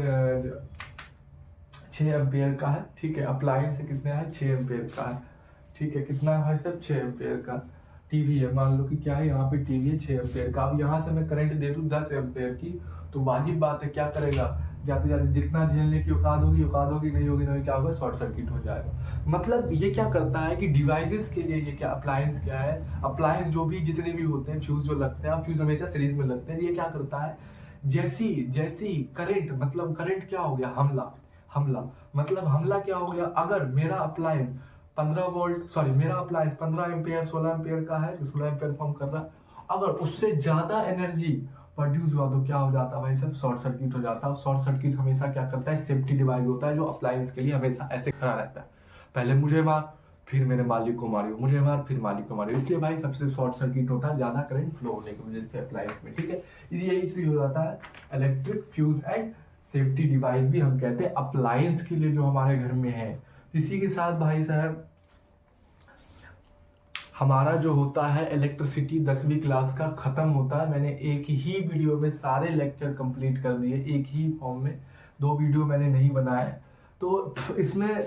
6 एम्पियर का है, ठीक है। अप्लायंस से कितने है, 6 एम्पियर का है, ठीक है। कितना है सर, 6 एम्पियर का। टीवी है, मान लो कि क्या है, यहाँ पे टीवी है 6 एम्पियर का। अब यहाँ से मैं करंट दे दूँ 10 एम्पियर की, तो वाजिब बात है, क्या करेगा, जाते जाते जितना झेलने की औकात होगी, नहीं होगी, क्या होगा, शॉर्ट सर्किट हो जाएगा। मतलब ये क्या करता है कि डिवाइसेस के लिए, ये क्या अप्लायंस क्या है, अप्लायंस जो भी जितने भी होते हैं, फ्यूज जो लगते हैं, फ्यूज हमेशा सीरीज में लगते हैं, ये क्या करता है, जैसी जैसी करंट, मतलब करंट क्या हो गया, हमला, मतलब हमला क्या हो गया, अगर मेरा अप्लायंस 15 वोल्ट, सॉरी मेरा अप्लायंस 15 एम्पियर 16 एम्पियर का है, जो 16 एम्पियर फॉर्म कर रहा है, अगर उससे ज्यादा एनर्जी प्रोड्यूस हुआ तो क्या हो जाता है भाई साहब, शॉर्ट सर्किट हो जाता है। शॉर्ट सर्किट हमेशा क्या करता है, सेफ्टी डिवाइस होता है जो अप्लायंस के लिए हमेशा ऐसे खड़ा रहता है, पहले मुझे मार, फिर मेरे मालिक को मारियो, मुझे मार, फिर मालिक को मारियो, इसलिए भाई सबसे शॉर्ट सर्किट होता है ज्यादा करंट फ्लो होने की वजह से अप्लायंस में, ठीक है। यही चीज हो जाता है electric fuse and safety device भी हम कहते हैं अप्लायंस के लिए जो हमारे घर में है। इसी के साथ भाई साहब हमारा जो होता है इलेक्ट्रिसिटी 10वीं क्लास का खत्म होता है। मैंने एक ही वीडियो में सारे लेक्चर कंप्लीट कर दिए, एक ही फॉर्म में, 2 वीडियो मैंने नहीं बनाए, तो इसमें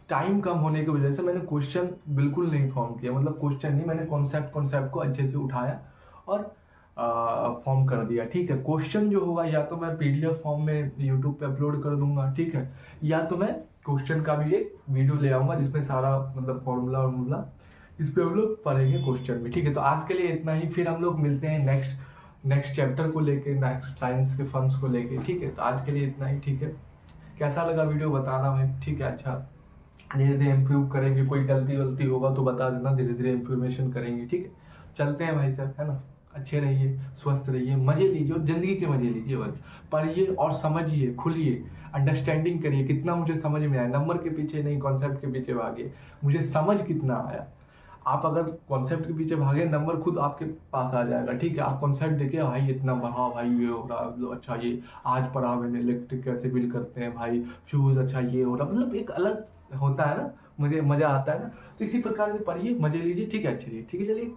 टाइम कम होने की वजह से मैंने क्वेश्चन बिल्कुल नहीं फॉर्म किया, मतलब क्वेश्चन नहीं, मैंने कॉन्सेप्ट को अच्छे से उठाया और फॉर्म कर दिया, ठीक है। क्वेश्चन जो होगा या तो मैं पीडीएफ फॉर्म में यूट्यूब पे अपलोड कर दूंगा, ठीक है, या तो मैं क्वेश्चन का भी एक वीडियो ले आऊंगा जिसमें सारा मतलब फॉर्मूला इस पे हम लोग पढ़ेंगे क्वेश्चन में, ठीक है। तो आज के लिए इतना ही, फिर हम लोग मिलते हैं नेक्स्ट चैप्टर को लेके, नेक्स्ट साइंस के फंड्स को लेके, ठीक है। तो आज के लिए इतना ही, ठीक है। कैसा लगा वीडियो बताना भाई, ठीक है। अच्छा, धीरे धीरे इम्प्रूव करेंगे, कोई गलती होगा तो बता देना, धीरे धीरे इम्प्रूवेशन करेंगे, ठीक है। चलते हैं भाई साहब, है ना। अच्छे रहिए, स्वस्थ रहिए, मजे लीजिए और जिंदगी के मजे लीजिए, बस पढ़िए और समझिए, खुलिए, अंडरस्टैंडिंग करिए, कितना मुझे समझ में आया, नंबर के पीछे नहीं कॉन्सेप्ट के पीछे भागे, मुझे समझ कितना आया। आप अगर कॉन्सेप्ट के पीछे भागे, नंबर खुद आपके पास आ जाएगा, ठीक है। आप कॉन्सेप्ट देखे, भाई इतना बढ़ा, भाई ये हो रहा, मतलब अच्छा ये आज पढ़ा मैंने इलेक्ट्रिक कैसे बिल करते हैं भाई, फ्यूज, अच्छा ये हो रहा, मतलब एक अलग होता है ना, मुझे मजा आता है ना। तो इसी प्रकार से पढ़िए, मजे लीजिए, ठीक है, अच्छी, ठीक है, चलिए।